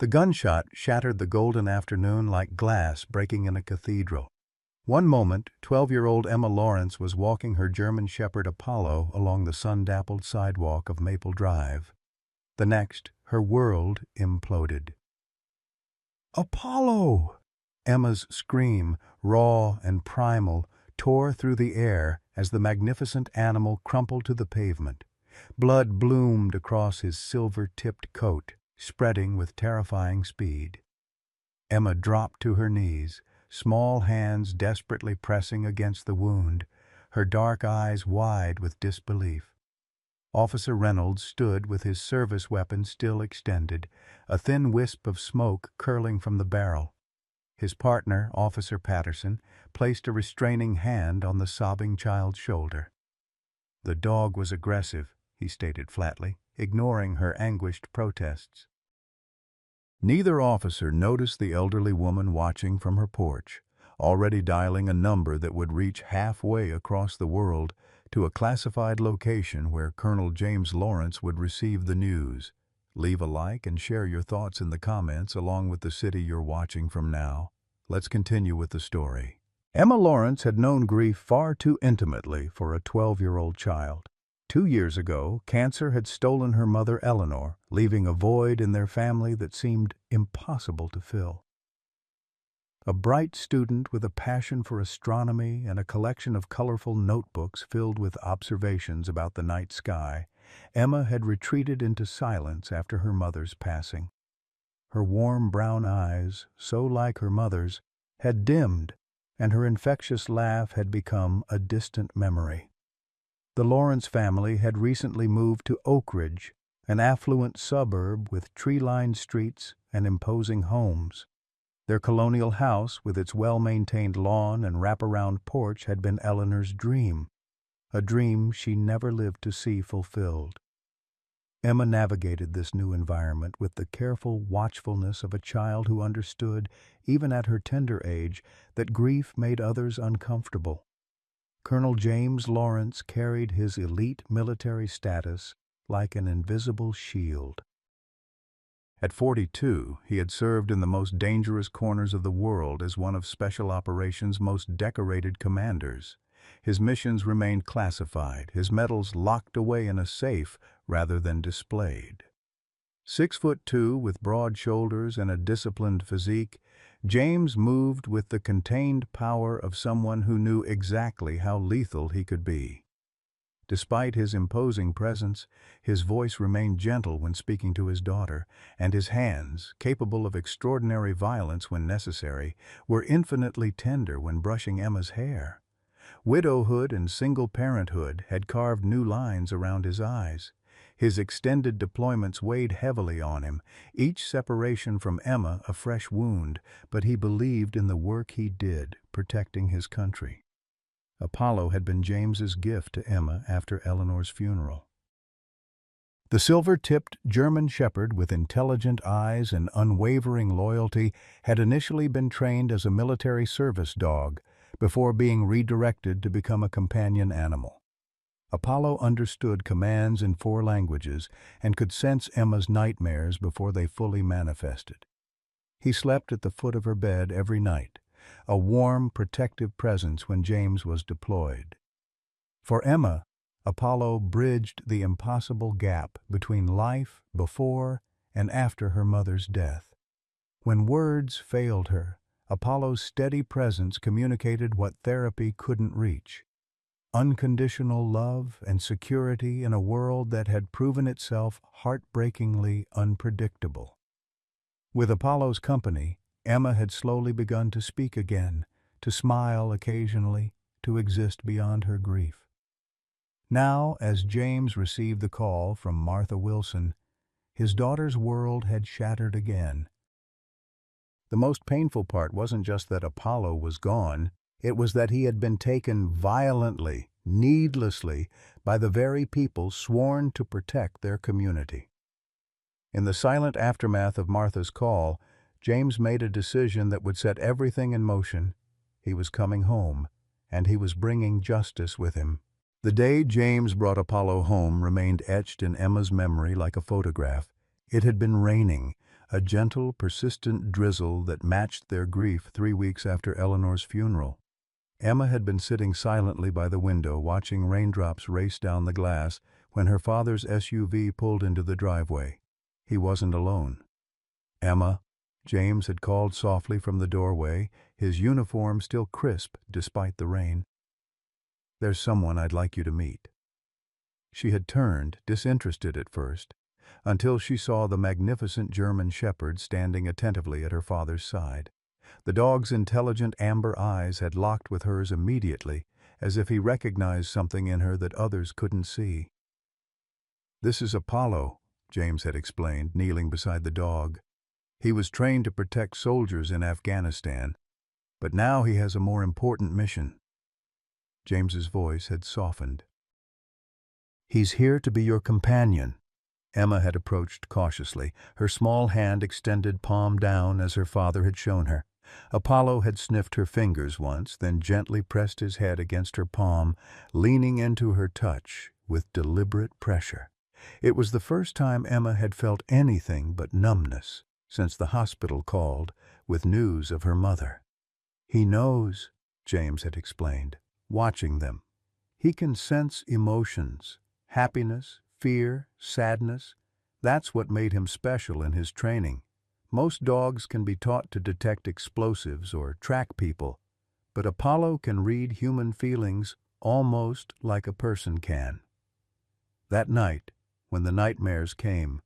The gunshot shattered the golden afternoon like glass breaking in a cathedral. One moment, 12-year-old Emma Lawrence was walking her German Shepherd Apollo along the sun-dappled sidewalk of Maple Drive. The next, her world imploded. "Apollo!" Emma's scream, raw and primal, tore through the air as the magnificent animal crumpled to the pavement. Blood bloomed across his silver-tipped coat, spreading with terrifying speed. Emma dropped to her knees, small hands desperately pressing against the wound, her dark eyes wide with disbelief. Officer Reynolds stood with his service weapon still extended, a thin wisp of smoke curling from the barrel. His partner, Officer Patterson, placed a restraining hand on the sobbing child's shoulder. "The dog was aggressive," he stated flatly, ignoring her anguished protests. Neither officer noticed the elderly woman watching from her porch, already dialing a number that would reach halfway across the world to a classified location where Colonel James Lawrence would receive the news. Leave a like and share your thoughts in the comments along with the city you're watching from now. Let's continue with the story. Emma Lawrence had known grief far too intimately for a 12-year-old child. 2 years ago, cancer had stolen her mother Eleanor, leaving a void in their family that seemed impossible to fill. A bright student with a passion for astronomy and a collection of colorful notebooks filled with observations about the night sky, Emma had retreated into silence after her mother's passing. Her warm brown eyes, so like her mother's, had dimmed, and her infectious laugh had become a distant memory. The Lawrence family had recently moved to Oak Ridge, an affluent suburb with tree-lined streets and imposing homes. Their colonial house, with its well-maintained lawn and wraparound porch, had been Eleanor's dream, a dream she never lived to see fulfilled. Emma navigated this new environment with the careful watchfulness of a child who understood, even at her tender age, that grief made others uncomfortable. Colonel James Lawrence carried his elite military status like an invisible shield. At 42, he had served in the most dangerous corners of the world as one of Special Operations' most decorated commanders. His missions remained classified, his medals locked away in a safe rather than displayed. 6'2", with broad shoulders and a disciplined physique, James moved with the contained power of someone who knew exactly how lethal he could be. Despite his imposing presence, his voice remained gentle when speaking to his daughter, and his hands, capable of extraordinary violence when necessary, were infinitely tender when brushing Emma's hair. Widowhood and single parenthood had carved new lines around his eyes. His extended deployments weighed heavily on him, each separation from Emma a fresh wound, but he believed in the work he did, protecting his country. Apollo had been James's gift to Emma after Eleanor's funeral. The silver-tipped German Shepherd with intelligent eyes and unwavering loyalty had initially been trained as a military service dog before being redirected to become a companion animal. Apollo understood commands in 4 languages and could sense Emma's nightmares before they fully manifested. He slept at the foot of her bed every night, a warm, protective presence when James was deployed. For Emma, Apollo bridged the impossible gap between life before and after her mother's death. When words failed her, Apollo's steady presence communicated what therapy couldn't reach: unconditional love and security in a world that had proven itself heartbreakingly unpredictable. With Apollo's company, Emma had slowly begun to speak again, to smile occasionally, to exist beyond her grief. Now, as James received the call from Martha Wilson, his daughter's world had shattered again. The most painful part wasn't just that Apollo was gone, it was that he had been taken violently, needlessly, by the very people sworn to protect their community. In the silent aftermath of Martha's call, James made a decision that would set everything in motion. He was coming home, and he was bringing justice with him. The day James brought Apollo home remained etched in Emma's memory like a photograph. It had been raining, a gentle, persistent drizzle that matched their grief 3 weeks after Eleanor's funeral. Emma had been sitting silently by the window watching raindrops race down the glass when her father's SUV pulled into the driveway. He wasn't alone. "Emma," James had called softly from the doorway, his uniform still crisp despite the rain. "There's someone I'd like you to meet." She had turned, disinterested at first, until she saw the magnificent German shepherd standing attentively at her father's side. The dog's intelligent amber eyes had locked with hers immediately, as if he recognized something in her that others couldn't see. "This is Apollo," James had explained, kneeling beside the dog. "He was trained to protect soldiers in Afghanistan, but now he has a more important mission." James's voice had softened. "He's here to be your companion." Emma had approached cautiously, her small hand extended palm down as her father had shown her. Apollo had sniffed her fingers once, then gently pressed his head against her palm, leaning into her touch with deliberate pressure. It was the first time Emma had felt anything but numbness since the hospital called with news of her mother. "He knows," James had explained, watching them. "He can sense emotions, happiness, fear, sadness. That's what made him special in his training. Most dogs can be taught to detect explosives or track people, but Apollo can read human feelings almost like a person can." That night, when the nightmares came,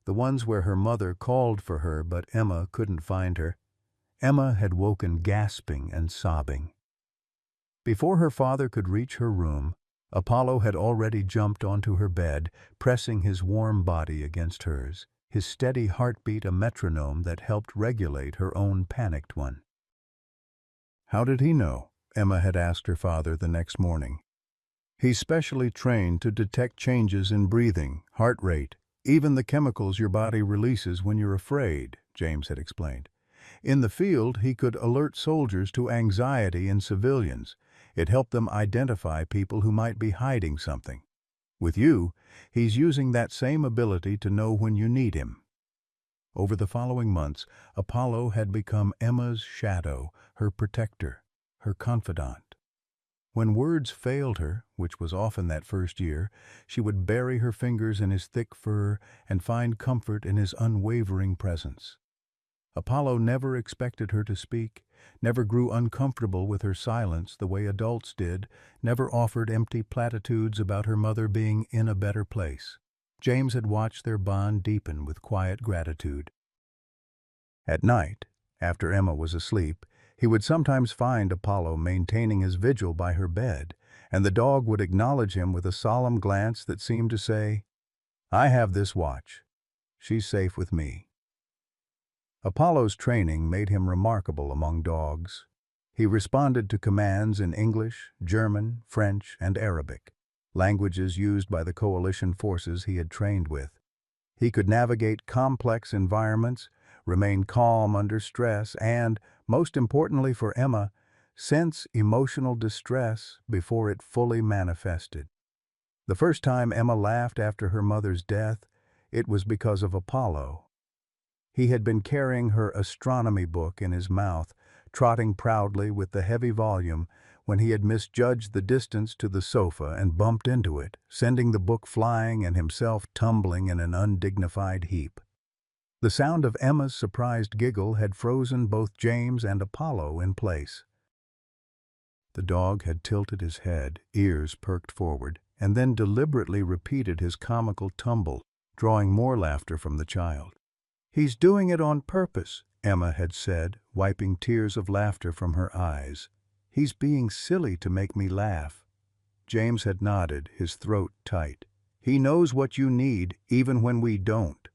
the ones where her mother called for her but Emma couldn't find her, Emma had woken gasping and sobbing. Before her father could reach her room, Apollo had already jumped onto her bed, pressing his warm body against hers, his steady heartbeat a metronome that helped regulate her own panicked one. "How did he know?" Emma had asked her father the next morning. "He's specially trained to detect changes in breathing, heart rate, even the chemicals your body releases when you're afraid," James had explained. "In the field, he could alert soldiers to anxiety in civilians. It helped them identify people who might be hiding something. With you, he's using that same ability to know when you need him." Over the following months, Apollo had become Emma's shadow, her protector, her confidant. When words failed her, which was often that first year, she would bury her fingers in his thick fur and find comfort in his unwavering presence. Apollo never expected her to speak, never grew uncomfortable with her silence the way adults did, never offered empty platitudes about her mother being in a better place. James had watched their bond deepen with quiet gratitude. At night, after Emma was asleep, he would sometimes find Apollo maintaining his vigil by her bed, and the dog would acknowledge him with a solemn glance that seemed to say, "I have this watch. She's safe with me." Apollo's training made him remarkable among dogs. He responded to commands in English, German, French, and Arabic, languages used by the coalition forces he had trained with. He could navigate complex environments, remain calm under stress, and, most importantly for Emma, sense emotional distress before it fully manifested. The first time Emma laughed after her mother's death, it was because of Apollo. He had been carrying her astronomy book in his mouth, trotting proudly with the heavy volume, when he had misjudged the distance to the sofa and bumped into it, sending the book flying and himself tumbling in an undignified heap. The sound of Emma's surprised giggle had frozen both James and Apollo in place. The dog had tilted his head, ears perked forward, and then deliberately repeated his comical tumble, drawing more laughter from the child. "He's doing it on purpose," Emma had said, wiping tears of laughter from her eyes. "He's being silly to make me laugh." James had nodded, his throat tight. "He knows what you need, even when we don't."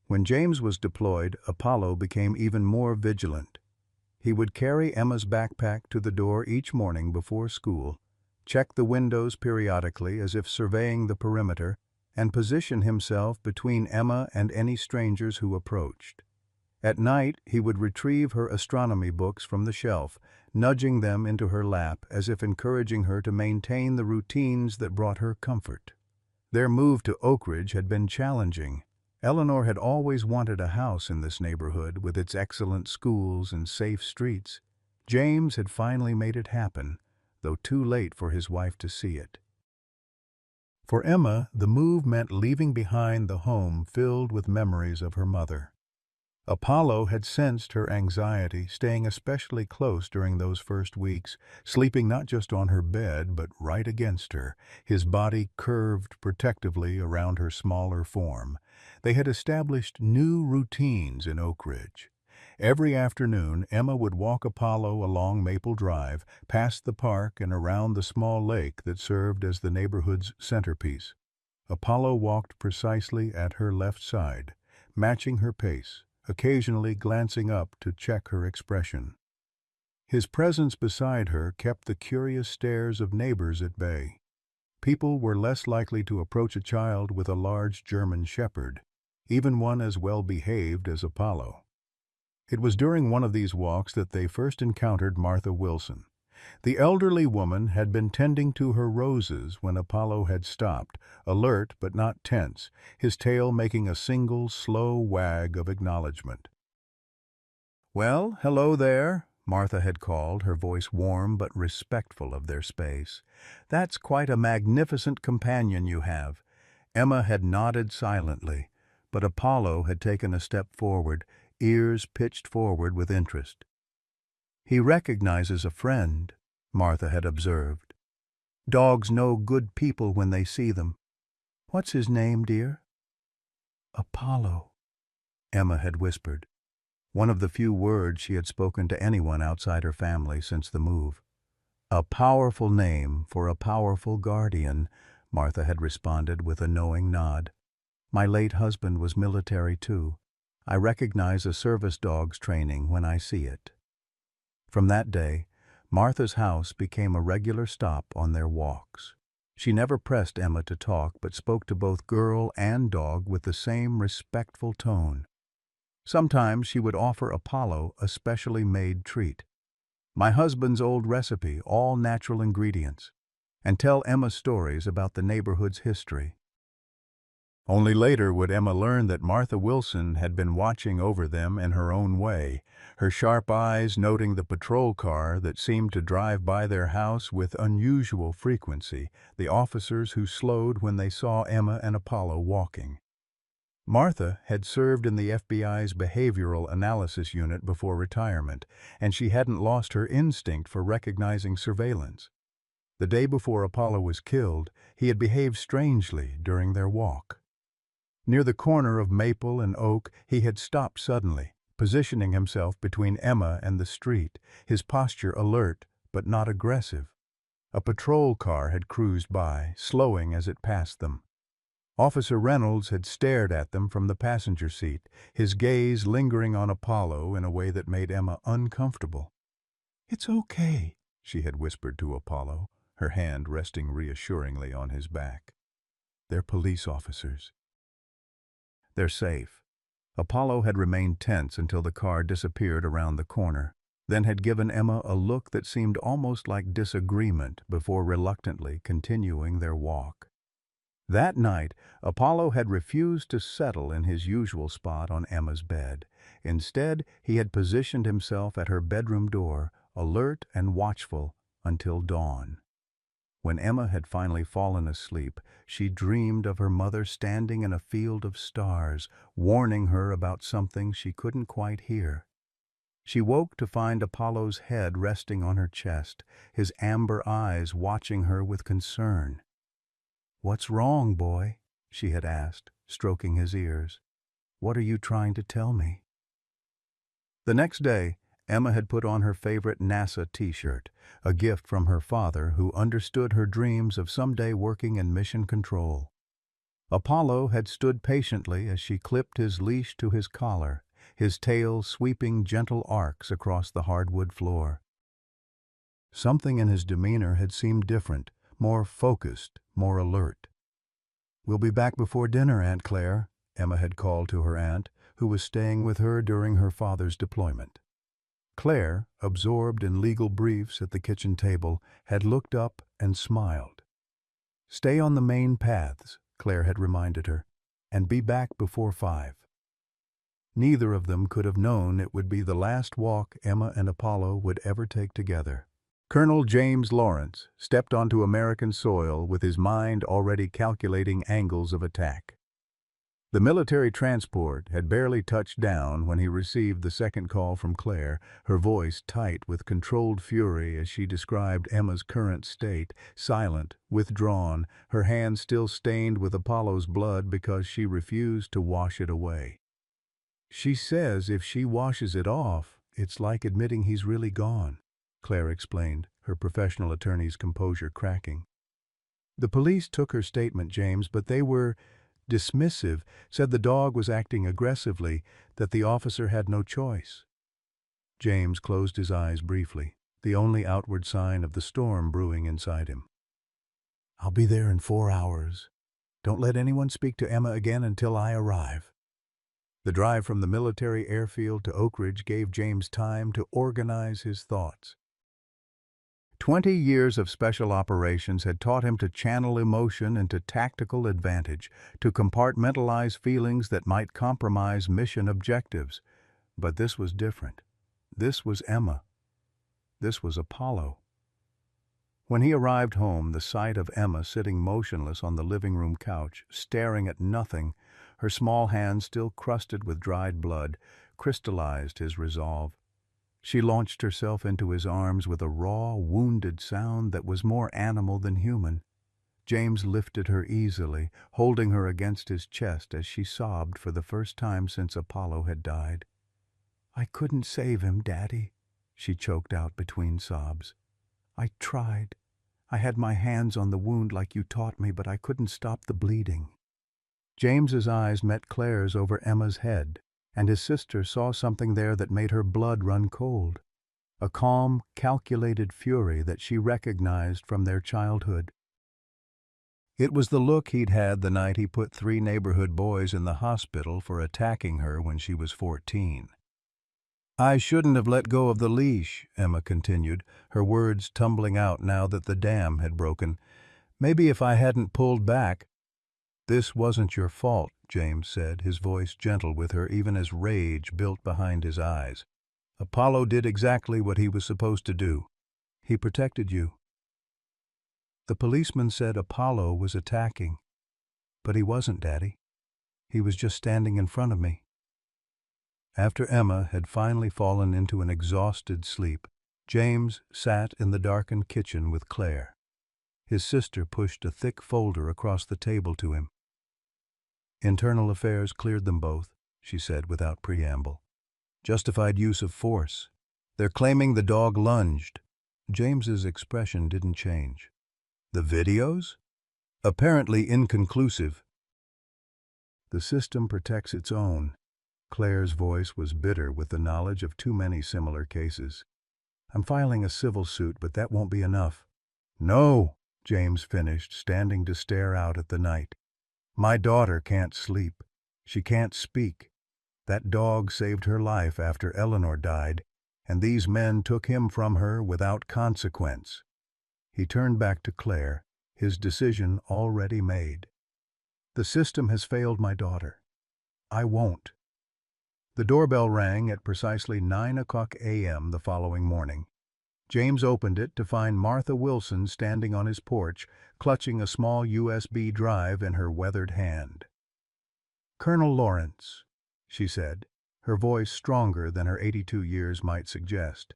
When James was deployed, Apollo became even more vigilant. He would carry Emma's backpack to the door each morning before school, check the windows periodically as if surveying the perimeter, and position himself between Emma and any strangers who approached. At night, he would retrieve her astronomy books from the shelf, nudging them into her lap as if encouraging her to maintain the routines that brought her comfort. Their move to Oak Ridge had been challenging. Eleanor had always wanted a house in this neighborhood with its excellent schools and safe streets. James had finally made it happen, though too late for his wife to see it. For Emma, the move meant leaving behind the home filled with memories of her mother. Apollo had sensed her anxiety, staying especially close during those first weeks, sleeping not just on her bed but right against her, his body curved protectively around her smaller form. They had established new routines in Oak Ridge. Every afternoon, Emma would walk Apollo along Maple Drive, past the park and around the small lake that served as the neighborhood's centerpiece. Apollo walked precisely at her left side, matching her pace, occasionally glancing up to check her expression. His presence beside her kept the curious stares of neighbors at bay. People were less likely to approach a child with a large German shepherd, even one as well-behaved as Apollo. It was during one of these walks that they first encountered Martha Wilson. The elderly woman had been tending to her roses when Apollo had stopped, alert but not tense, his tail making a single, slow wag of acknowledgement. "Well, hello there," Martha had called, her voice warm but respectful of their space. "That's quite a magnificent companion you have." Emma had nodded silently, but Apollo had taken a step forward, ears pitched forward with interest. "He recognizes a friend," Martha had observed. "Dogs know good people when they see them. What's his name, dear?" "Apollo," Emma had whispered, one of the few words she had spoken to anyone outside her family since the move. "A powerful name for a powerful guardian," Martha had responded with a knowing nod. "My late husband was military too. I recognize a service dog's training when I see it." From that day, Martha's house became a regular stop on their walks. She never pressed Emma to talk, but spoke to both girl and dog with the same respectful tone. Sometimes she would offer Apollo a specially made treat. "My husband's old recipe, all natural ingredients," and tell Emma stories about the neighborhood's history. Only later would Emma learn that Martha Wilson had been watching over them in her own way, her sharp eyes noting the patrol car that seemed to drive by their house with unusual frequency, the officers who slowed when they saw Emma and Apollo walking. Martha had served in the FBI's Behavioral Analysis Unit before retirement, and she hadn't lost her instinct for recognizing surveillance. The day before Apollo was killed, he had behaved strangely during their walk. Near the corner of Maple and Oak, he had stopped suddenly, positioning himself between Emma and the street, his posture alert but not aggressive. A patrol car had cruised by, slowing as it passed them. Officer Reynolds had stared at them from the passenger seat, his gaze lingering on Apollo in a way that made Emma uncomfortable. "It's okay," she had whispered to Apollo, her hand resting reassuringly on his back. "They're police officers. They're safe." Apollo had remained tense until the car disappeared around the corner, then had given Emma a look that seemed almost like disagreement before reluctantly continuing their walk. That night, Apollo had refused to settle in his usual spot on Emma's bed. Instead, he had positioned himself at her bedroom door, alert and watchful, until dawn. When Emma had finally fallen asleep, she dreamed of her mother standing in a field of stars, warning her about something she couldn't quite hear. She woke to find Apollo's head resting on her chest, his amber eyes watching her with concern. "What's wrong, boy?" she had asked, stroking his ears. "What are you trying to tell me?" The next day, Emma had put on her favorite NASA t-shirt, a gift from her father who understood her dreams of someday working in mission control. Apollo had stood patiently as she clipped his leash to his collar, his tail sweeping gentle arcs across the hardwood floor. Something in his demeanor had seemed different, more focused, more alert. "We'll be back before dinner, Aunt Claire," Emma had called to her aunt, who was staying with her during her father's deployment. Claire, absorbed in legal briefs at the kitchen table, had looked up and smiled. "Stay on the main paths," Claire had reminded her. and be back before 5. Neither of them could have known it would be the last walk Emma and Apollo would ever take together. Colonel James Lawrence stepped onto American soil with his mind already calculating angles of attack. The military transport had barely touched down when he received the second call from Claire, her voice tight with controlled fury as she described Emma's current state, silent, withdrawn, her hands still stained with Apollo's blood because she refused to wash it away. "She says if she washes it off, it's like admitting he's really gone," Claire explained, her professional attorney's composure cracking. "The police took her statement, James, but they were dismissive, said the dog was acting aggressively, that the officer had no choice." James closed his eyes briefly, the only outward sign of the storm brewing inside him. "I'll be there in 4 hours. Don't let anyone speak to Emma again until I arrive." The drive from the military airfield to Oak Ridge gave James time to organize his thoughts. 20 years of special operations had taught him to channel emotion into tactical advantage, to compartmentalize feelings that might compromise mission objectives. But this was different. This was Emma. This was Apollo. When he arrived home, the sight of Emma sitting motionless on the living room couch, staring at nothing, her small hands still crusted with dried blood, crystallized his resolve. She launched herself into his arms with a raw, wounded sound that was more animal than human. James lifted her easily, holding her against his chest as she sobbed for the first time since Apollo had died. "I couldn't save him, Daddy," she choked out between sobs. "I tried. I had my hands on the wound like you taught me, but I couldn't stop the bleeding." James's eyes met Claire's over Emma's head, and his sister saw something there that made her blood run cold. A calm, calculated fury that she recognized from their childhood. It was the look he'd had the night he put 3 neighborhood boys in the hospital for attacking her when she was 14. "I shouldn't have let go of the leash," Emma continued, her words tumbling out now that the dam had broken. "Maybe if I hadn't pulled back—" "This wasn't your fault," James said, his voice gentle with her even as rage built behind his eyes. "Apollo did exactly what he was supposed to do. He protected you." "The policeman said Apollo was attacking. But he wasn't, Daddy. He was just standing in front of me." After Emma had finally fallen into an exhausted sleep, James sat in the darkened kitchen with Claire. His sister pushed a thick folder across the table to him. "Internal affairs cleared them both," she said without preamble. "Justified use of force. They're claiming the dog lunged." James's expression didn't change. "The videos? Apparently inconclusive." "The system protects its own." Claire's voice was bitter with the knowledge of too many similar cases. "I'm filing a civil suit, but that won't be enough." "No," James finished, standing to stare out at the night. "My daughter can't sleep. She can't speak. That dog saved her life after Eleanor died, and these men took him from her without consequence." He turned back to Claire, his decision already made. "The system has failed my daughter. I won't." The doorbell rang at precisely 9 a.m. the following morning. James opened it to find Martha Wilson standing on his porch, clutching a small USB drive in her weathered hand. "Colonel Lawrence," she said, her voice stronger than her 82 years might suggest,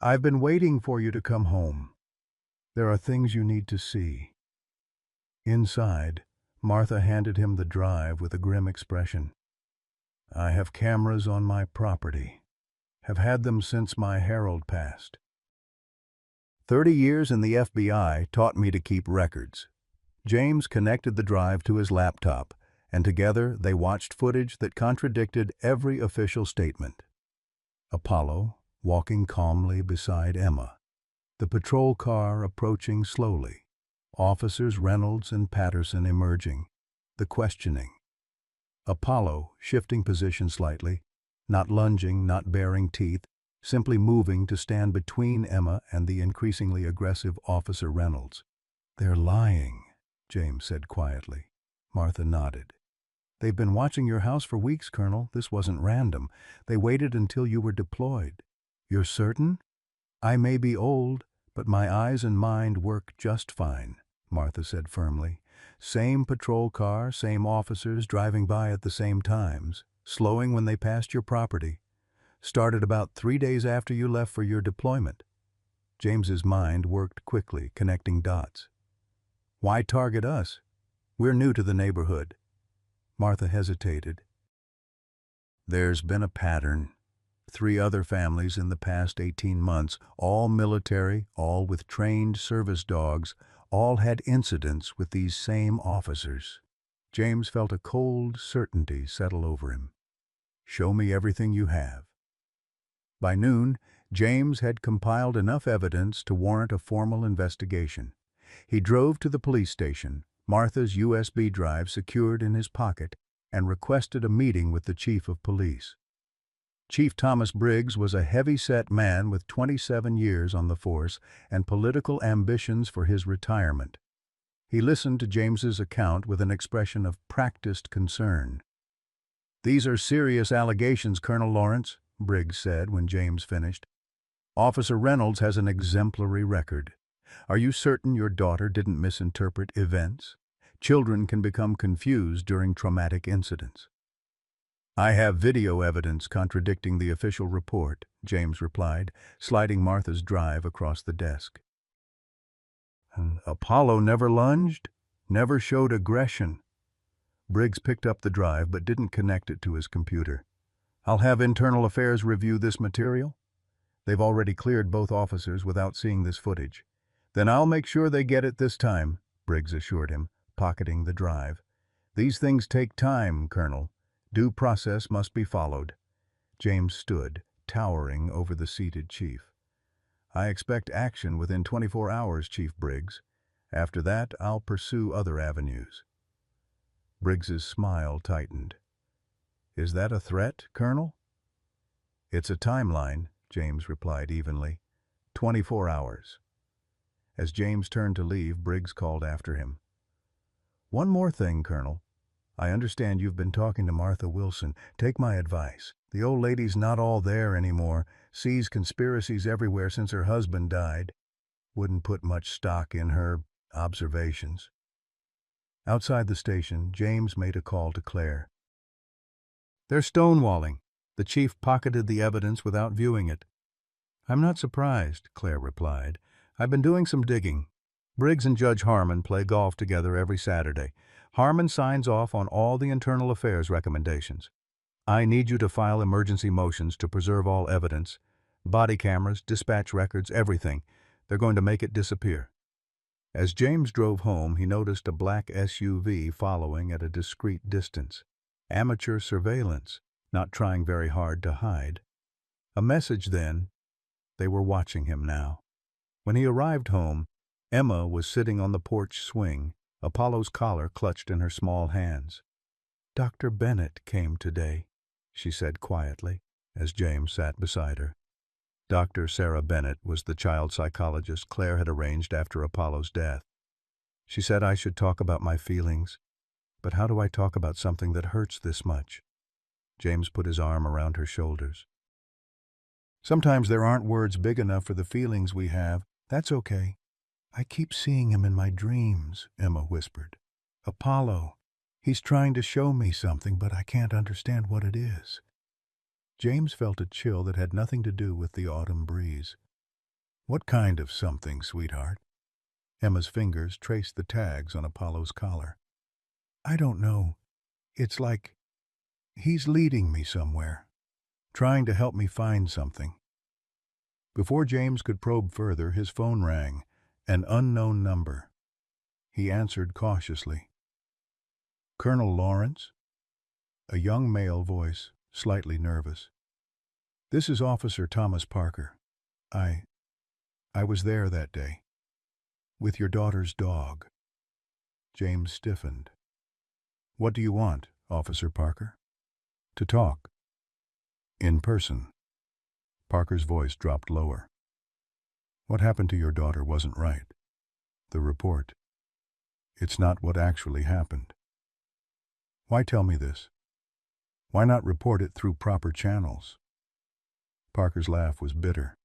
"I've been waiting for you to come home. There are things you need to see." Inside, Martha handed him the drive with a grim expression. "I have cameras on my property. Have had them since my Harold passed. 30 years in the FBI taught me to keep records." James connected the drive to his laptop, and together they watched footage that contradicted every official statement. Apollo walking calmly beside Emma. The patrol car approaching slowly. Officers Reynolds and Patterson emerging. The questioning. Apollo shifting position slightly, not lunging, not baring teeth, simply moving to stand between Emma and the increasingly aggressive Officer Reynolds. "They're lying," James said quietly. Martha nodded. They've been watching your house for weeks, Colonel. This wasn't random. They waited until you were deployed. You're certain? I may be old, but my eyes and mind work just fine, Martha said firmly. Same patrol car, same officers driving by at the same times, slowing when they passed your property. Started about 3 days after you left for your deployment. James's mind worked quickly, connecting dots. Why target us? We're new to the neighborhood. Martha hesitated. There's been a pattern. 3 other families in the past 18 months, all military, all with trained service dogs, all had incidents with these same officers. James felt a cold certainty settle over him. Show me everything you have. By noon, James had compiled enough evidence to warrant a formal investigation. He drove to the police station, Martha's USB drive secured in his pocket, and requested a meeting with the chief of police. Chief Thomas Briggs was a heavy-set man with 27 years on the force and political ambitions for his retirement. He listened to James's account with an expression of practiced concern. "These are serious allegations, Colonel Lawrence," Briggs said when James finished. "Officer Reynolds has an exemplary record. Are you certain your daughter didn't misinterpret events? Children can become confused during traumatic incidents." "I have video evidence contradicting the official report," James replied, sliding Martha's drive across the desk. "Apollo never lunged, never showed aggression." Briggs picked up the drive but didn't connect it to his computer. "I'll have Internal Affairs review this material. They've already cleared both officers without seeing this footage. Then I'll make sure they get it this time," Briggs assured him, pocketing the drive. "These things take time, Colonel. Due process must be followed." James stood, towering over the seated chief. "I expect action within 24 hours, Chief Briggs. After that, I'll pursue other avenues." Briggs's smile tightened. "Is that a threat, Colonel?" "It's a timeline," James replied evenly. 24 hours. As James turned to leave, Briggs called after him. "One more thing, Colonel. I understand you've been talking to Martha Wilson. Take my advice. The old lady's not all there anymore. Sees conspiracies everywhere since her husband died. Wouldn't put much stock in her observations." Outside the station, James made a call to Claire. "They're stonewalling." The chief pocketed the evidence without viewing it. "I'm not surprised," Claire replied. "I've been doing some digging. Briggs and Judge Harmon play golf together every Saturday. Harmon signs off on all the internal affairs recommendations. I need you to file emergency motions to preserve all evidence. Body cameras, dispatch records, everything. They're going to make it disappear." As James drove home, he noticed a black SUV following at a discreet distance. Amateur surveillance, not trying very hard to hide. A message then. They were watching him now. When he arrived home, Emma was sitting on the porch swing, Apollo's collar clutched in her small hands. "Dr. Bennett came today," she said quietly, as James sat beside her. Dr. Sarah Bennett was the child psychologist Claire had arranged after Apollo's death. "She said I should talk about my feelings. But how do I talk about something that hurts this much?" James put his arm around her shoulders. "Sometimes there aren't words big enough for the feelings we have. That's okay. I keep seeing him in my dreams," Emma whispered. "Apollo. He's trying to show me something, but I can't understand what it is." James felt a chill that had nothing to do with the autumn breeze. "What kind of something, sweetheart?" Emma's fingers traced the tags on Apollo's collar. "I don't know. It's like he's leading me somewhere, trying to help me find something." Before James could probe further, his phone rang, an unknown number. He answered cautiously. "Colonel Lawrence?" A young male voice, slightly nervous. "This is Officer Thomas Parker. I was there that day. With your daughter's dog." James stiffened. "What do you want, Officer Parker?" "To talk. In person." Parker's voice dropped lower. "What happened to your daughter wasn't right. The report. It's not what actually happened." Why tell me this? Why not report it through proper channels? Parker's laugh was bitter.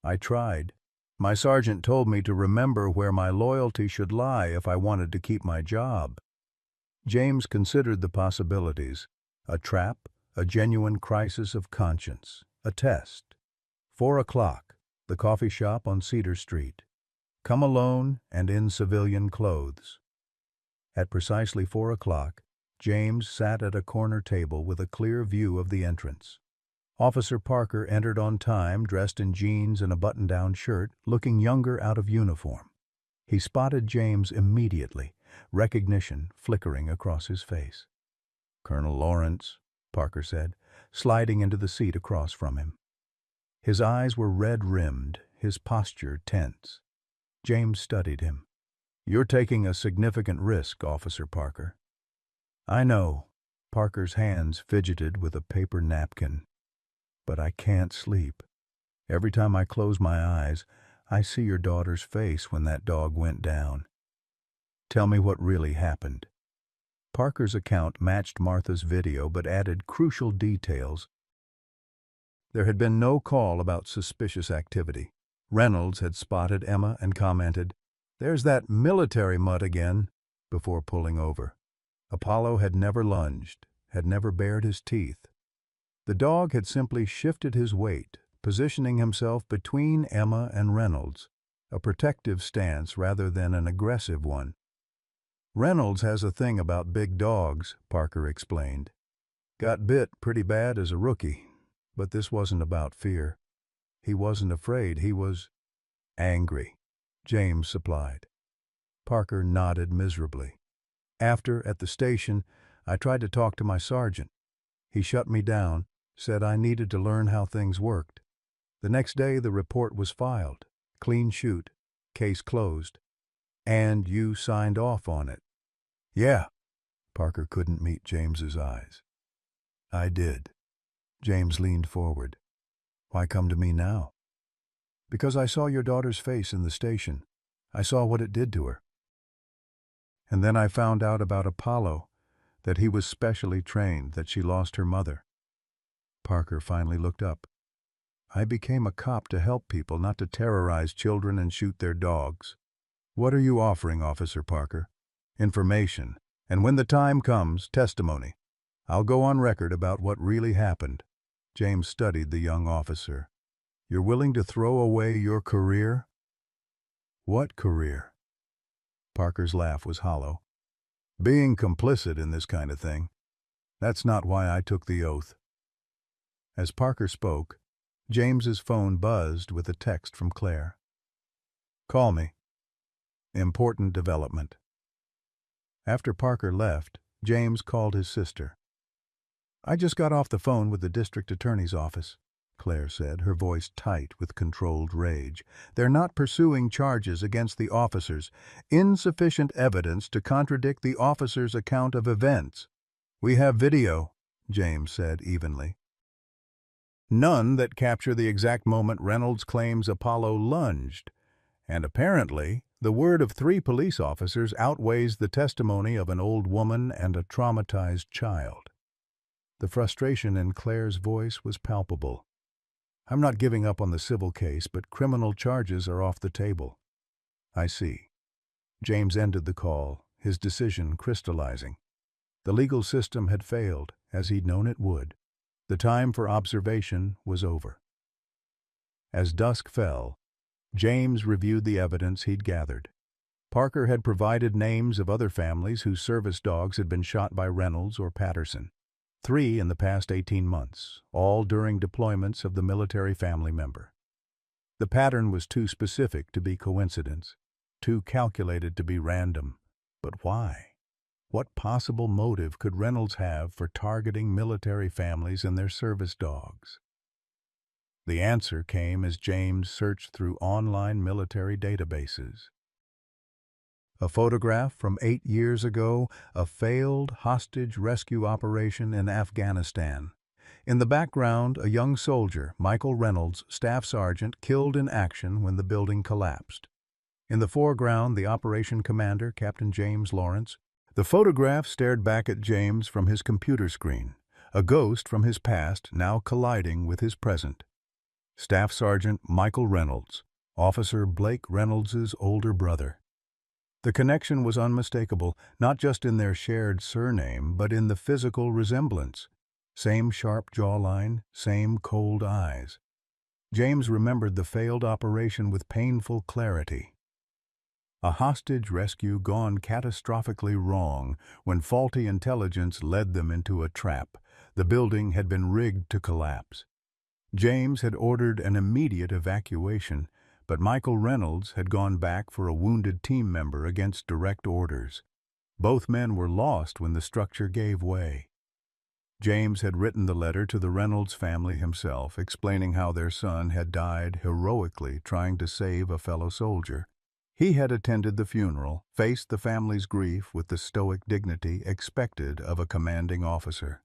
I tried. My sergeant told me to remember where my loyalty should lie if I wanted to keep my job. James considered the possibilities: a trap, a genuine crisis of conscience, a test. 4 o'clock, the coffee shop on Cedar Street. Come alone and in civilian clothes. At precisely 4 o'clock, James sat at a corner table with a clear view of the entrance. Officer Parker entered on time, dressed in jeans and a button-down shirt, looking younger out of uniform. He spotted James immediately, recognition flickering across his face. "Colonel Lawrence," Parker said, sliding into the seat across from him. His eyes were red-rimmed, his posture tense. James studied him. "You're taking a significant risk, Officer Parker." "I know." Parker's hands fidgeted with a paper napkin. "But I can't sleep. Every time I close my eyes, I see your daughter's face when that dog went down. Tell me what really happened." Parker's account matched Martha's video but added crucial details. There had been no call about suspicious activity. Reynolds had spotted Emma and commented, "There's that military mutt again," before pulling over. Apollo had never lunged, had never bared his teeth. The dog had simply shifted his weight, positioning himself between Emma and Reynolds, a protective stance rather than an aggressive one. "Reynolds has a thing about big dogs," Parker explained. "Got bit pretty bad as a rookie, but this wasn't about fear. He wasn't afraid, he was angry," James supplied. Parker nodded miserably. "After, at the station, I tried to talk to my sergeant. He shut me down, said I needed to learn how things worked. The next day the report was filed. Clean shoot. Case closed. And you signed off on it." "Yeah." Parker couldn't meet James's eyes. "I did." James leaned forward. "Why come to me now?" "Because I saw your daughter's face in the station. I saw what it did to her. And then I found out about Apollo, that he was specially trained, that she lost her mother." Parker finally looked up. "I became a cop to help people, not to terrorize children and shoot their dogs. What are you offering, Officer Parker? Information, and when the time comes, testimony. I'll go on record about what really happened." James studied the young officer. "You're willing to throw away your career?" "What career?" Parker's laugh was hollow. "Being complicit in this kind of thing. That's not why I took the oath." As Parker spoke, James's phone buzzed with a text from Claire. "Call me. Important development." After Parker left, James called his sister. "I just got off the phone with the district attorney's office," Claire said, her voice tight with controlled rage. "They're not pursuing charges against the officers. Insufficient evidence to contradict the officers' account of events." "We have video," James said evenly. "None that capture the exact moment Reynolds claims Apollo lunged. And apparently, the word of 3 police officers outweighs the testimony of an old woman and a traumatized child." The frustration in Claire's voice was palpable. "I'm not giving up on the civil case, but criminal charges are off the table." "I see." James ended the call, his decision crystallizing. The legal system had failed, as he'd known it would. The time for observation was over. As dusk fell, James reviewed the evidence he'd gathered. Parker had provided names of other families whose service dogs had been shot by Reynolds or Patterson. 3 in the past 18 months, all during deployments of the military family member. The pattern was too specific to be coincidence, too calculated to be random. But why? What possible motive could Reynolds have for targeting military families and their service dogs? The answer came as James searched through online military databases. A photograph from 8 years ago, a failed hostage rescue operation in Afghanistan. In the background, a young soldier, Michael Reynolds, staff sergeant, killed in action when the building collapsed. In the foreground, the operation commander, Captain James Lawrence, The photograph stared back at James from his computer screen, a ghost from his past now colliding with his present. Staff Sergeant Michael Reynolds, Officer Blake Reynolds's older brother. The connection was unmistakable, not just in their shared surname, but in the physical resemblance. Same sharp jawline, same cold eyes. James remembered the failed operation with painful clarity. A hostage rescue gone catastrophically wrong when faulty intelligence led them into a trap. The building had been rigged to collapse. James had ordered an immediate evacuation, but Michael Reynolds had gone back for a wounded team member against direct orders. Both men were lost when the structure gave way. James had written the letter to the Reynolds family himself, explaining how their son had died heroically trying to save a fellow soldier. He had attended the funeral, faced the family's grief with the stoic dignity expected of a commanding officer.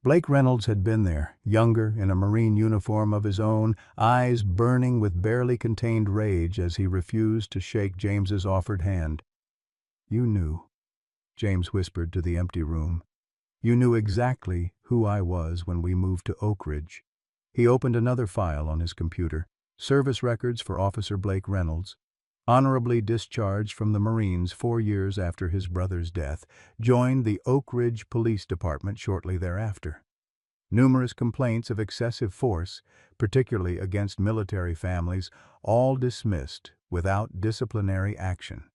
Blake Reynolds had been there, younger, in a Marine uniform of his own, eyes burning with barely contained rage as he refused to shake James's offered hand. "You knew," James whispered to the empty room. "You knew exactly who I was when we moved to Oak Ridge." He opened another file on his computer, service records for Officer Blake Reynolds. Honorably discharged from the Marines 4 years after his brother's death, joined the Oak Ridge Police Department shortly thereafter. Numerous complaints of excessive force, particularly against military families, all dismissed without disciplinary action.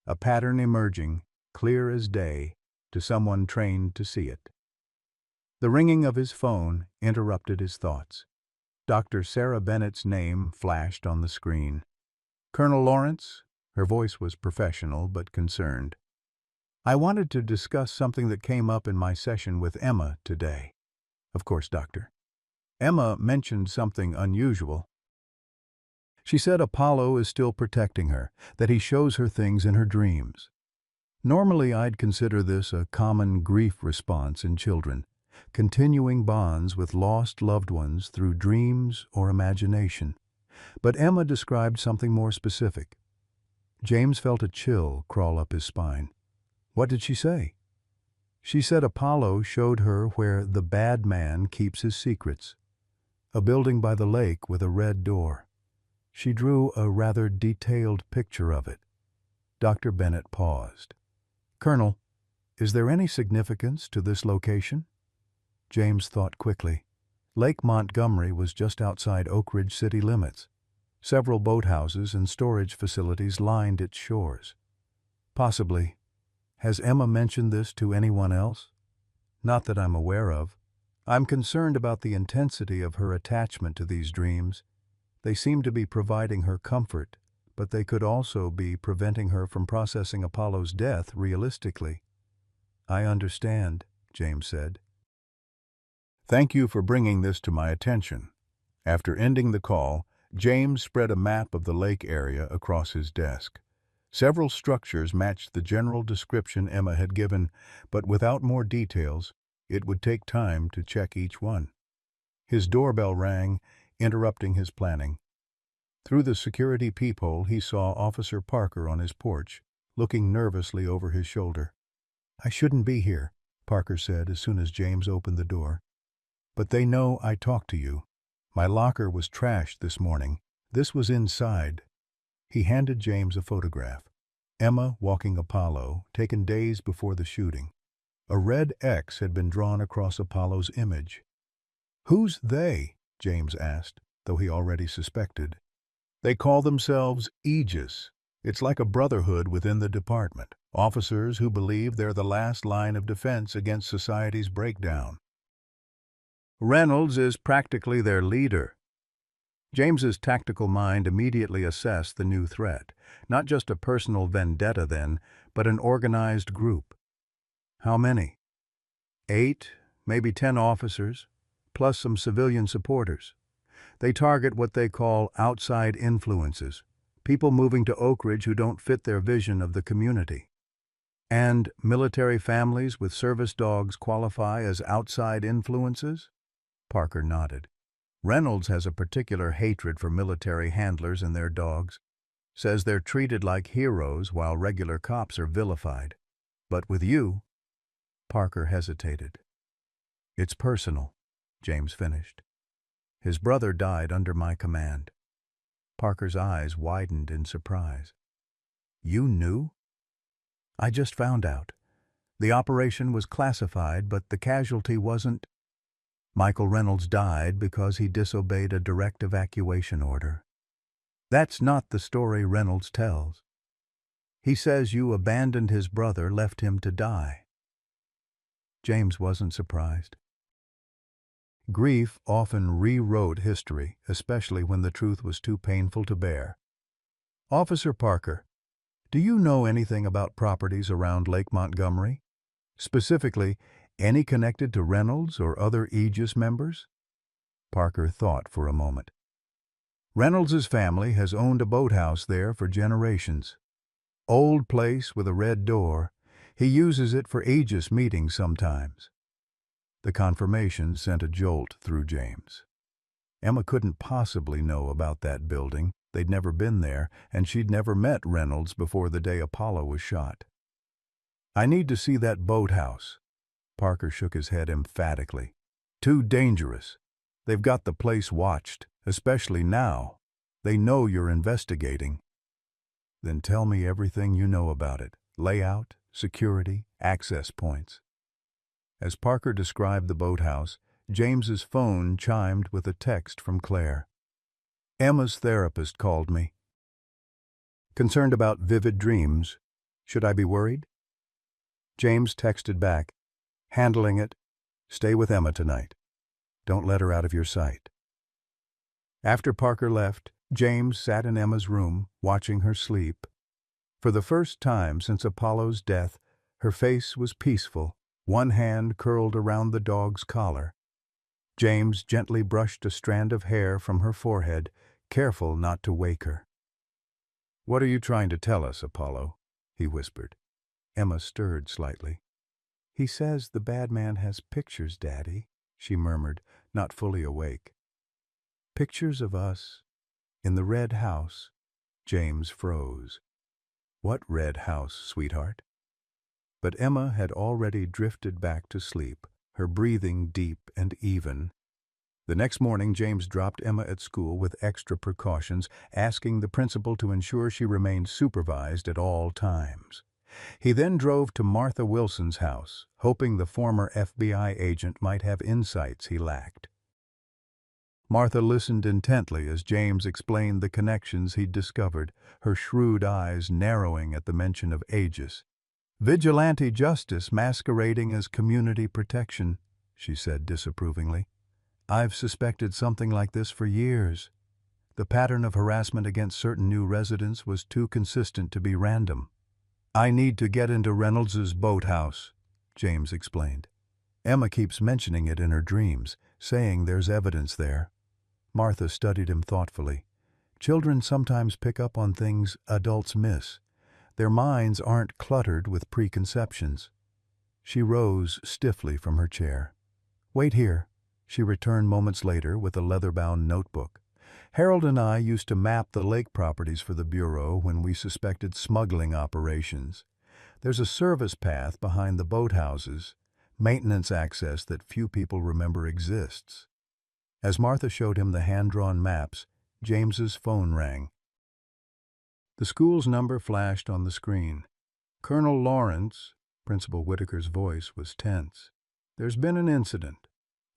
A pattern emerging, clear as day, to someone trained to see it. The ringing of his phone interrupted his thoughts. Dr. Sarah Bennett's name flashed on the screen. "Colonel Lawrence?" Her voice was professional but concerned. "I wanted to discuss something that came up in my session with Emma today." "Of course, Doctor." "Emma mentioned something unusual. She said Apollo is still protecting her, that he shows her things in her dreams. Normally I'd consider this a common grief response in children, continuing bonds with lost loved ones through dreams or imagination. But Emma described something more specific. James felt a chill crawl up his spine. "What did she say?" "She said Apollo showed her where the bad man keeps his secrets. A building by the lake with a red door. She drew a rather detailed picture of it." Dr. Bennett paused. "Colonel, is there any significance to this location?" James thought quickly. Lake Montgomery was just outside Oak Ridge city limits. Several boathouses and storage facilities lined its shores. "Possibly. Has Emma mentioned this to anyone else?" "Not that I'm aware of. I'm concerned about the intensity of her attachment to these dreams. They seem to be providing her comfort, but they could also be preventing her from processing Apollo's death realistically." "I understand," James said. "Thank you for bringing this to my attention." After ending the call, James spread a map of the lake area across his desk. Several structures matched the general description Emma had given, but without more details, it would take time to check each one. His doorbell rang, interrupting his planning. Through the security peephole, he saw Officer Parker on his porch, looking nervously over his shoulder. "I shouldn't be here," Parker said as soon as James opened the door. "But they know I talked to you. My locker was trashed this morning. This was inside." He handed James a photograph. Emma walking Apollo, taken days before the shooting. A red X had been drawn across Apollo's image. "Who's they?" James asked, though he already suspected. "They call themselves Aegis. It's like a brotherhood within the department. Officers who believe they're the last line of defense against society's breakdown. Reynolds is practically their leader." James's tactical mind immediately assessed the new threat. Not just a personal vendetta then, but an organized group. "How many?" 8, maybe 10 officers, plus some civilian supporters. They target what they call outside influences, people moving to Oak Ridge who don't fit their vision of the community. "And military families with service dogs qualify as outside influences?" Parker nodded. "Reynolds has a particular hatred for military handlers and their dogs. Says they're treated like heroes while regular cops are vilified. But with you, Parker hesitated. It's personal, James finished. His brother died under my command. Parker's eyes widened in surprise. You knew? I just found out. The operation was classified, but the casualty wasn't. Michael Reynolds died because he disobeyed a direct evacuation order. That's not the story Reynolds tells. He says you abandoned his brother, left him to die. James wasn't surprised. Grief often rewrote history, especially when the truth was too painful to bear. Officer Parker, do you know anything about properties around Lake Montgomery? Specifically, any connected to Reynolds or other Aegis members? Parker thought for a moment. Reynolds's family has owned a boathouse there for generations. Old place with a red door. He uses it for Aegis meetings sometimes. The confirmation sent a jolt through James. Emma couldn't possibly know about that building. They'd never been there, and she'd never met Reynolds before the day Apollo was shot. I need to see that boathouse. Parker shook his head emphatically. Too dangerous. They've got the place watched, especially now. They know you're investigating. Then tell me everything you know about it. Layout, security, access points. As Parker described the boathouse, James's phone chimed with a text from Claire. Emma's therapist called me. Concerned about vivid dreams. Should I be worried? James texted back, handling it. Stay with Emma tonight. Don't let her out of your sight. After Parker left, James sat in Emma's room, watching her sleep. For the first time since Apollo's death, her face was peaceful, one hand curled around the dog's collar. James gently brushed a strand of hair from her forehead, careful not to wake her. What are you trying to tell us, Apollo? He whispered. Emma stirred slightly. He says the bad man has pictures, Daddy, she murmured, not fully awake. Pictures of us. In the red house. James froze. What red house, sweetheart? But Emma had already drifted back to sleep, her breathing deep and even. The next morning, James dropped Emma at school with extra precautions, asking the principal to ensure she remained supervised at all times. He then drove to Martha Wilson's house, hoping the former FBI agent might have insights he lacked. Martha listened intently as James explained the connections he'd discovered, her shrewd eyes narrowing at the mention of Aegis. Vigilante justice masquerading as community protection, she said disapprovingly. I've suspected something like this for years. The pattern of harassment against certain new residents was too consistent to be random. I need to get into Reynolds's boathouse, James explained. Emma keeps mentioning it in her dreams, saying there's evidence there. Martha studied him thoughtfully. Children sometimes pick up on things adults miss. Their minds aren't cluttered with preconceptions. She rose stiffly from her chair. Wait here. She returned moments later with a leather-bound notebook. Harold and I used to map the lake properties for the Bureau when we suspected smuggling operations. There's a service path behind the boathouses, maintenance access that few people remember exists. As Martha showed him the hand-drawn maps, James's phone rang. The school's number flashed on the screen. Colonel Lawrence, Principal Whitaker's voice was tense. There's been an incident.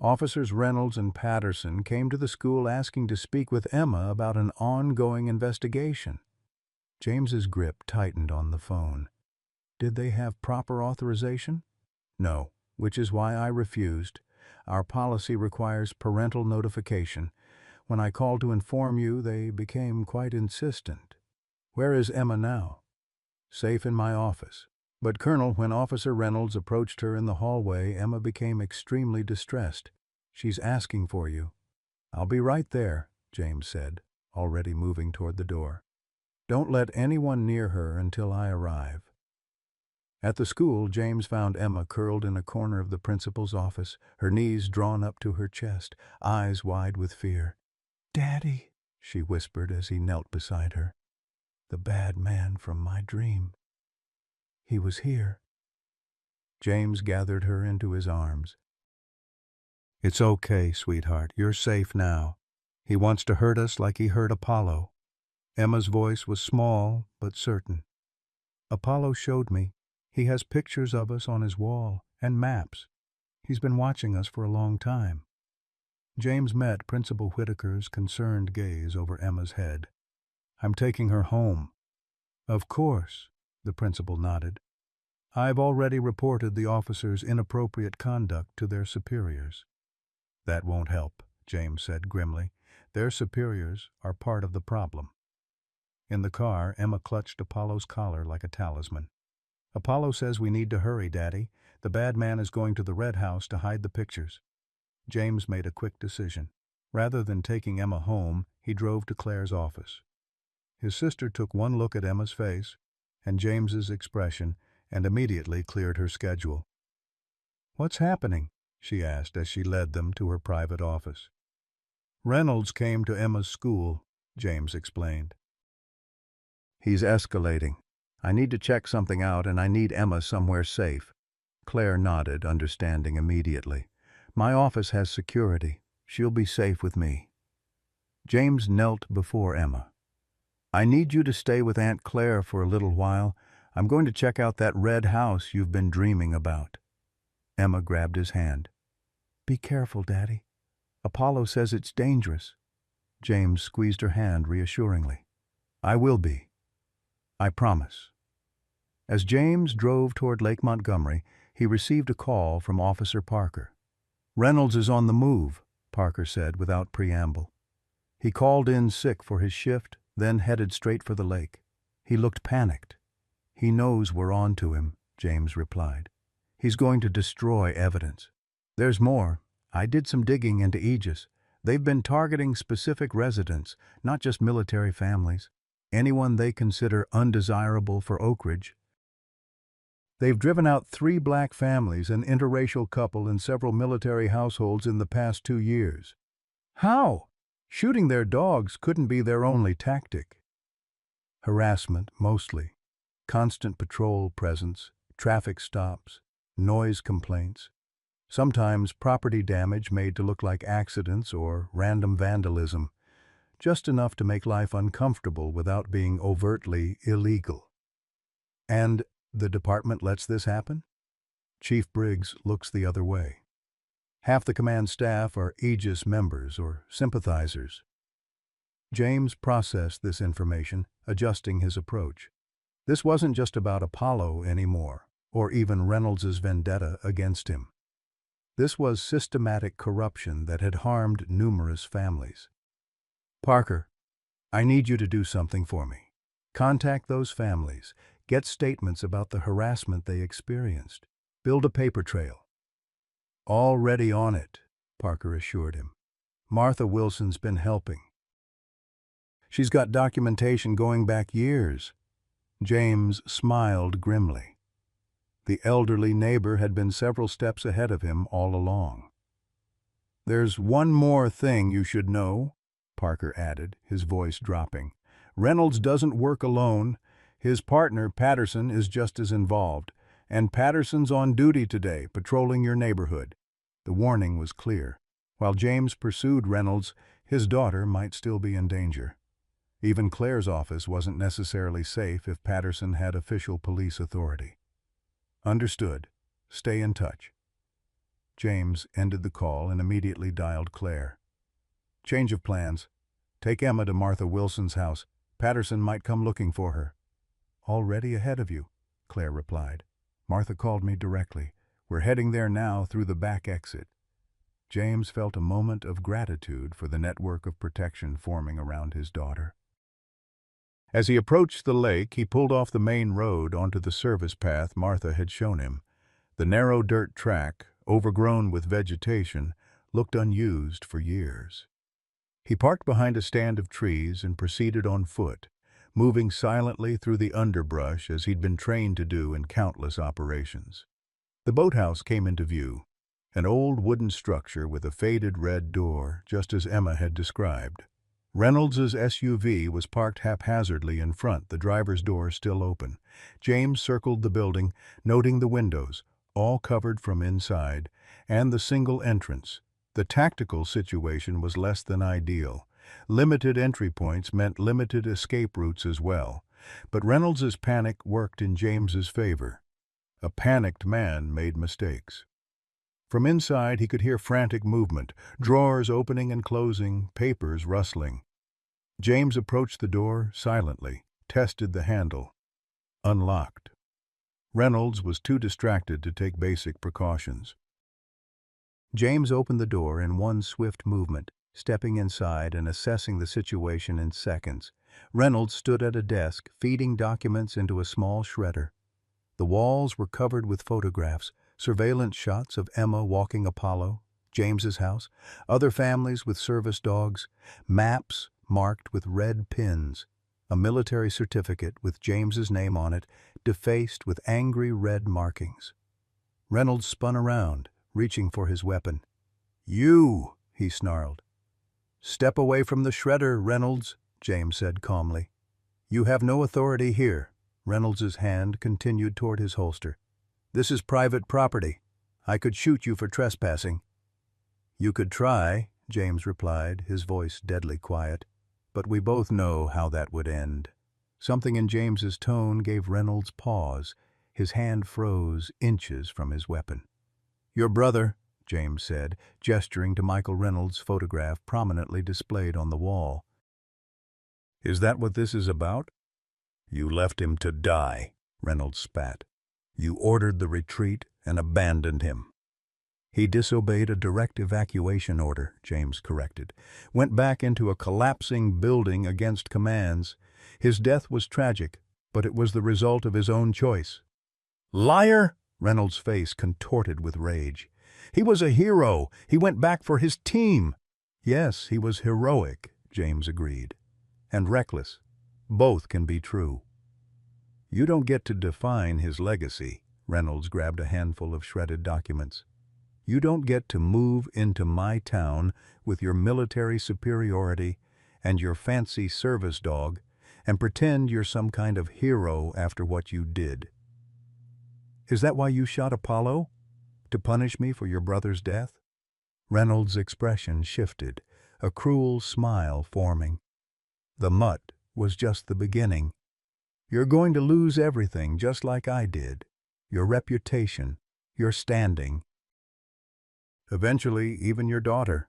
Officers Reynolds and Patterson came to the school asking to speak with Emma about an ongoing investigation. James's grip tightened on the phone. Did they have proper authorization? No, which is why I refused. Our policy requires parental notification. When I called to inform you, they became quite insistent. Where is Emma now? Safe in my office. But, Colonel, when Officer Reynolds approached her in the hallway, Emma became extremely distressed. She's asking for you. I'll be right there, James said, already moving toward the door. Don't let anyone near her until I arrive. At the school, James found Emma curled in a corner of the principal's office, her knees drawn up to her chest, eyes wide with fear. Daddy, she whispered as he knelt beside her. The bad man from my dream. He was here. James gathered her into his arms. "It's okay, sweetheart. You're safe now. He wants to hurt us like he hurt Apollo." Emma's voice was small but certain. "Apollo showed me. He has pictures of us on his wall and maps. He's been watching us for a long time." James met Principal Whitaker's concerned gaze over Emma's head. "I'm taking her home." "Of course," the principal nodded. "I've already reported the officers' inappropriate conduct to their superiors." "That won't help," James said grimly. "Their superiors are part of the problem." In the car, Emma clutched Apollo's collar like a talisman. "Apollo says we need to hurry, Daddy. The bad man is going to the Red House to hide the pictures." James made a quick decision. Rather than taking Emma home, he drove to Claire's office. His sister took one look at Emma's face and James's expression and immediately cleared her schedule. "What's happening?" she asked as she led them to her private office. "Reynolds came to Emma's school," James explained. "He's escalating. I need to check something out and I need Emma somewhere safe." Claire nodded, understanding immediately. "My office has security. She'll be safe with me." James knelt before Emma. "I need you to stay with Aunt Claire for a little while. I'm going to check out that red house you've been dreaming about." Emma grabbed his hand. "Be careful, Daddy. Apollo says it's dangerous." James squeezed her hand reassuringly. "I will be. I promise." As James drove toward Lake Montgomery, he received a call from Officer Parker. "Reynolds is on the move," Parker said without preamble. "He called in sick for his shift, then headed straight for the lake. He looked panicked." "He knows we're on to him," James replied. "He's going to destroy evidence. There's more. I did some digging into Aegis. They've been targeting specific residents, not just military families. Anyone they consider undesirable for Oak Ridge. They've driven out 3 black families, an interracial couple, and several military households in the past 2 years. How? Shooting their dogs couldn't be their only tactic. Harassment, mostly. Constant patrol presence, traffic stops, noise complaints. Sometimes property damage made to look like accidents or random vandalism. Just enough to make life uncomfortable without being overtly illegal. And the department lets this happen? Chief Briggs looks the other way. Half the command staff are Aegis members or sympathizers. James processed this information, adjusting his approach. This wasn't just about Apollo anymore, or even Reynolds's vendetta against him. This was systematic corruption that had harmed numerous families. "Parker, I need you to do something for me. Contact those families. Get statements about the harassment they experienced. Build a paper trail." "Already on it," Parker assured him. "Martha Wilson's been helping. She's got documentation going back years." James smiled grimly. The elderly neighbor had been several steps ahead of him all along. "There's one more thing you should know," Parker added, his voice dropping. "Reynolds doesn't work alone. His partner, Patterson, is just as involved. And Patterson's on duty today, patrolling your neighborhood." The warning was clear. While James pursued Reynolds, his daughter might still be in danger. Even Claire's office wasn't necessarily safe if Patterson had official police authority. "Understood. Stay in touch." James ended the call and immediately dialed Claire. "Change of plans. Take Emma to Martha Wilson's house. Patterson might come looking for her." "Already ahead of you," Claire replied. "Martha called me directly. We're heading there now through the back exit." James felt a moment of gratitude for the network of protection forming around his daughter. As he approached the lake, he pulled off the main road onto the service path Martha had shown him. The narrow dirt track, overgrown with vegetation, looked unused for years. He parked behind a stand of trees and proceeded on foot, moving silently through the underbrush as he'd been trained to do in countless operations. The boathouse came into view, an old wooden structure with a faded red door, just as Emma had described. Reynolds's SUV was parked haphazardly in front, the driver's door still open. James circled the building, noting the windows, all covered from inside, and the single entrance. The tactical situation was less than ideal. Limited entry points meant limited escape routes as well. But Reynolds's panic worked in James's favor. A panicked man made mistakes. From inside he could hear frantic movement, drawers opening and closing, papers rustling. James approached the door silently, tested the handle. Unlocked. Reynolds was too distracted to take basic precautions. James opened the door in one swift movement, stepping inside and assessing the situation in seconds. Reynolds stood at a desk, feeding documents into a small shredder. The walls were covered with photographs, surveillance shots of Emma walking Apollo, James's house, other families with service dogs, maps marked with red pins, a military certificate with James's name on it, defaced with angry red markings. Reynolds spun around, reaching for his weapon. "You!" he snarled. "Step away from the shredder, Reynolds," James said calmly. "You have no authority here." Reynolds's hand continued toward his holster. "This is private property. I could shoot you for trespassing." "You could try," James replied, his voice deadly quiet. "But we both know how that would end." Something in James's tone gave Reynolds pause. His hand froze inches from his weapon. "Your brother," James said, gesturing to Michael Reynolds' photograph prominently displayed on the wall. "Is that what this is about?" "You left him to die," Reynolds spat. "You ordered the retreat and abandoned him." "He disobeyed a direct evacuation order," James corrected. "Went back into a collapsing building against commands. His death was tragic, but it was the result of his own choice." "Liar!" Reynolds' face contorted with rage. "He was a hero. He went back for his team." "Yes, he was heroic," James agreed. "And reckless. Both can be true." "You don't get to define his legacy." Reynolds grabbed a handful of shredded documents. "You don't get to move into my town with your military superiority and your fancy service dog and pretend you're some kind of hero after what you did." "Is that why you shot Apollo? To punish me for your brother's death?" Reynolds' expression shifted, a cruel smile forming. "The mutt was just the beginning. You're going to lose everything just like I did. Your reputation, your standing. Eventually, even your daughter."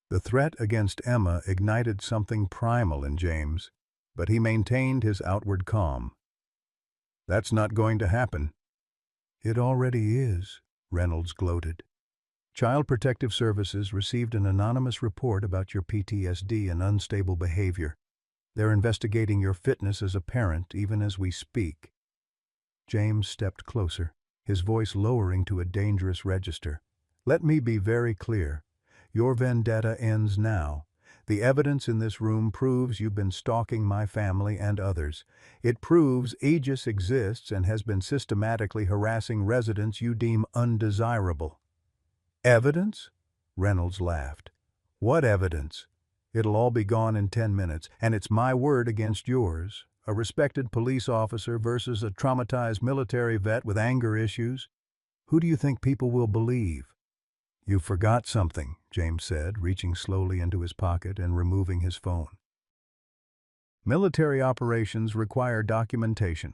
The threat against Emma ignited something primal in James, but he maintained his outward calm. "That's not going to happen." "It already is," Reynolds gloated. "Child Protective Services received an anonymous report about your PTSD and unstable behavior. They're investigating your fitness as a parent even as we speak." James stepped closer, his voice lowering to a dangerous register. "Let me be very clear. Your vendetta ends now. The evidence in this room proves you've been stalking my family and others. It proves Aegis exists and has been systematically harassing residents you deem undesirable." "Evidence?" Reynolds laughed. "What evidence? It'll all be gone in 10 minutes, and it's my word against yours. A respected police officer versus a traumatized military vet with anger issues. Who do you think people will believe?" "You forgot something," James said, reaching slowly into his pocket and removing his phone. "Military operations require documentation."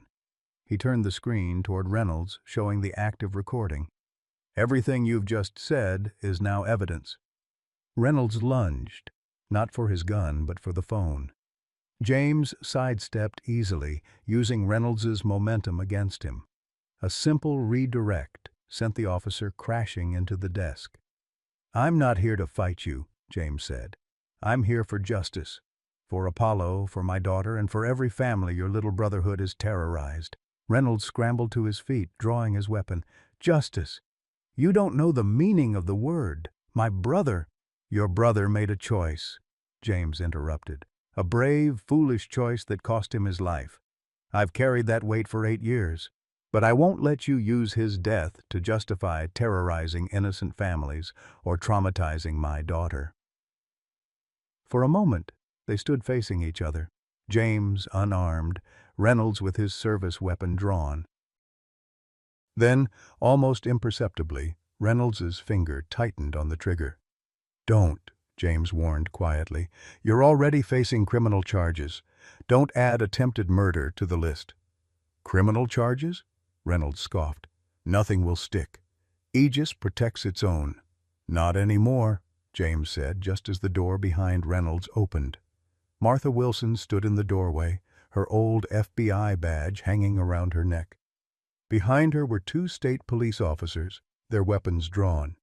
He turned the screen toward Reynolds, showing the active recording. "Everything you've just said is now evidence." Reynolds lunged, not for his gun but for the phone. James sidestepped easily, using Reynolds's momentum against him. A simple redirect sent the officer crashing into the desk. "I'm not here to fight you," James said. "I'm here for justice. For Apollo, for my daughter, and for every family your little brotherhood has terrorized." Reynolds scrambled to his feet, drawing his weapon. "Justice! You don't know the meaning of the word. My brother—" "Your brother made a choice," James interrupted. "A brave, foolish choice that cost him his life. I've carried that weight for 8 years. But I won't let you use his death to justify terrorizing innocent families or traumatizing my daughter." For a moment, they stood facing each other, James unarmed, Reynolds with his service weapon drawn. Then, almost imperceptibly, Reynolds's finger tightened on the trigger. "Don't," James warned quietly. "You're already facing criminal charges. Don't add attempted murder to the list." "Criminal charges?" Reynolds scoffed. "Nothing will stick. Aegis protects its own." "Not anymore," James said, just as the door behind Reynolds opened. Martha Wilson stood in the doorway, her old FBI badge hanging around her neck. Behind her were two state police officers, their weapons drawn.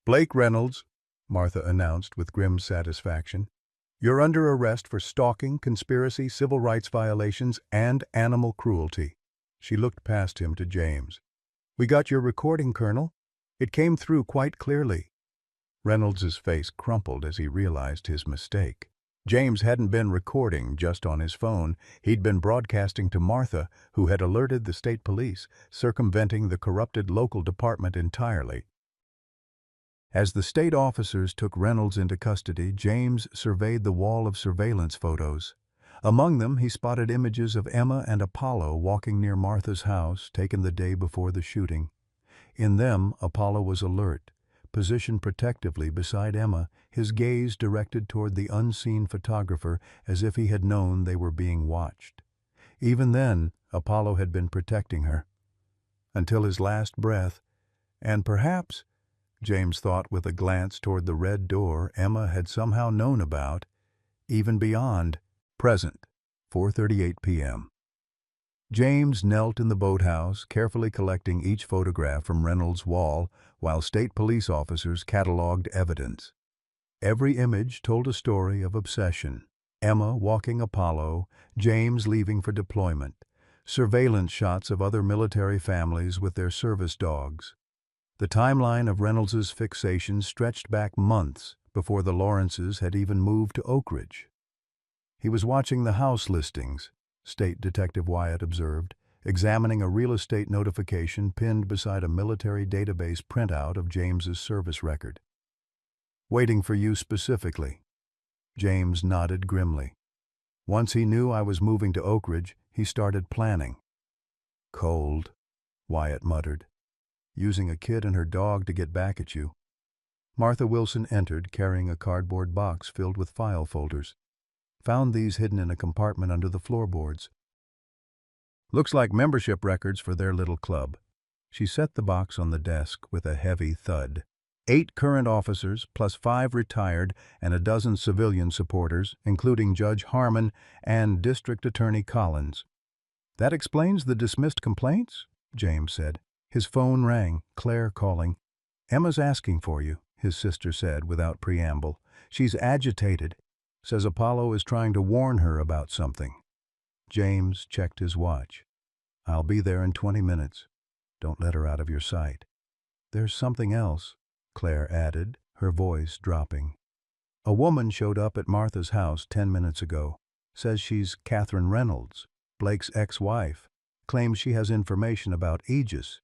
"Blake Reynolds," Martha announced with grim satisfaction, "you're under arrest for stalking, conspiracy, civil rights violations, and animal cruelty." She looked past him to James. "We got your recording, Colonel. It came through quite clearly." Reynolds's face crumpled as he realized his mistake. James hadn't been recording just on his phone. He'd been broadcasting to Martha, who had alerted the state police, circumventing the corrupted local department entirely. As the state officers took Reynolds into custody, James surveyed the wall of surveillance photos. Among them, he spotted images of Emma and Apollo walking near Martha's house, taken the day before the shooting. In them, Apollo was alert, positioned protectively beside Emma, his gaze directed toward the unseen photographer as if he had known they were being watched. Even then, Apollo had been protecting her. Until his last breath, and perhaps, James thought with a glance toward the red door Emma had somehow known about, even beyond. Present, 4:38 p.m. James knelt in the boathouse, carefully collecting each photograph from Reynolds' wall while state police officers catalogued evidence. Every image told a story of obsession. Emma walking Apollo, James leaving for deployment, surveillance shots of other military families with their service dogs. The timeline of Reynolds's fixation stretched back months before the Lawrences had even moved to Oak Ridge. He was watching the house listings, State Detective Wyatt observed, examining a real estate notification pinned beside a military database printout of James's service record. "Waiting for you specifically." James nodded grimly. "Once he knew I was moving to Oak Ridge, he started planning." "Cold," Wyatt muttered. "Using a kid and her dog to get back at you." Martha Wilson entered, carrying a cardboard box filled with file folders. Found these hidden in a compartment under the floorboards. "Looks like membership records for their little club." She set the box on the desk with a heavy thud. 8 current officers, plus 5 retired, and a dozen civilian supporters, including Judge Harmon and District Attorney Collins. "That explains the dismissed complaints?" James said. His phone rang, Claire calling. "Emma's asking for you," his sister said without preamble. "She's agitated. Says Apollo is trying to warn her about something." James checked his watch. "I'll be there in 20 minutes. Don't let her out of your sight." "There's something else," Claire added, her voice dropping. "A woman showed up at Martha's house 10 minutes ago. Says she's Catherine Reynolds, Blake's ex-wife. Claims she has information about Aegis."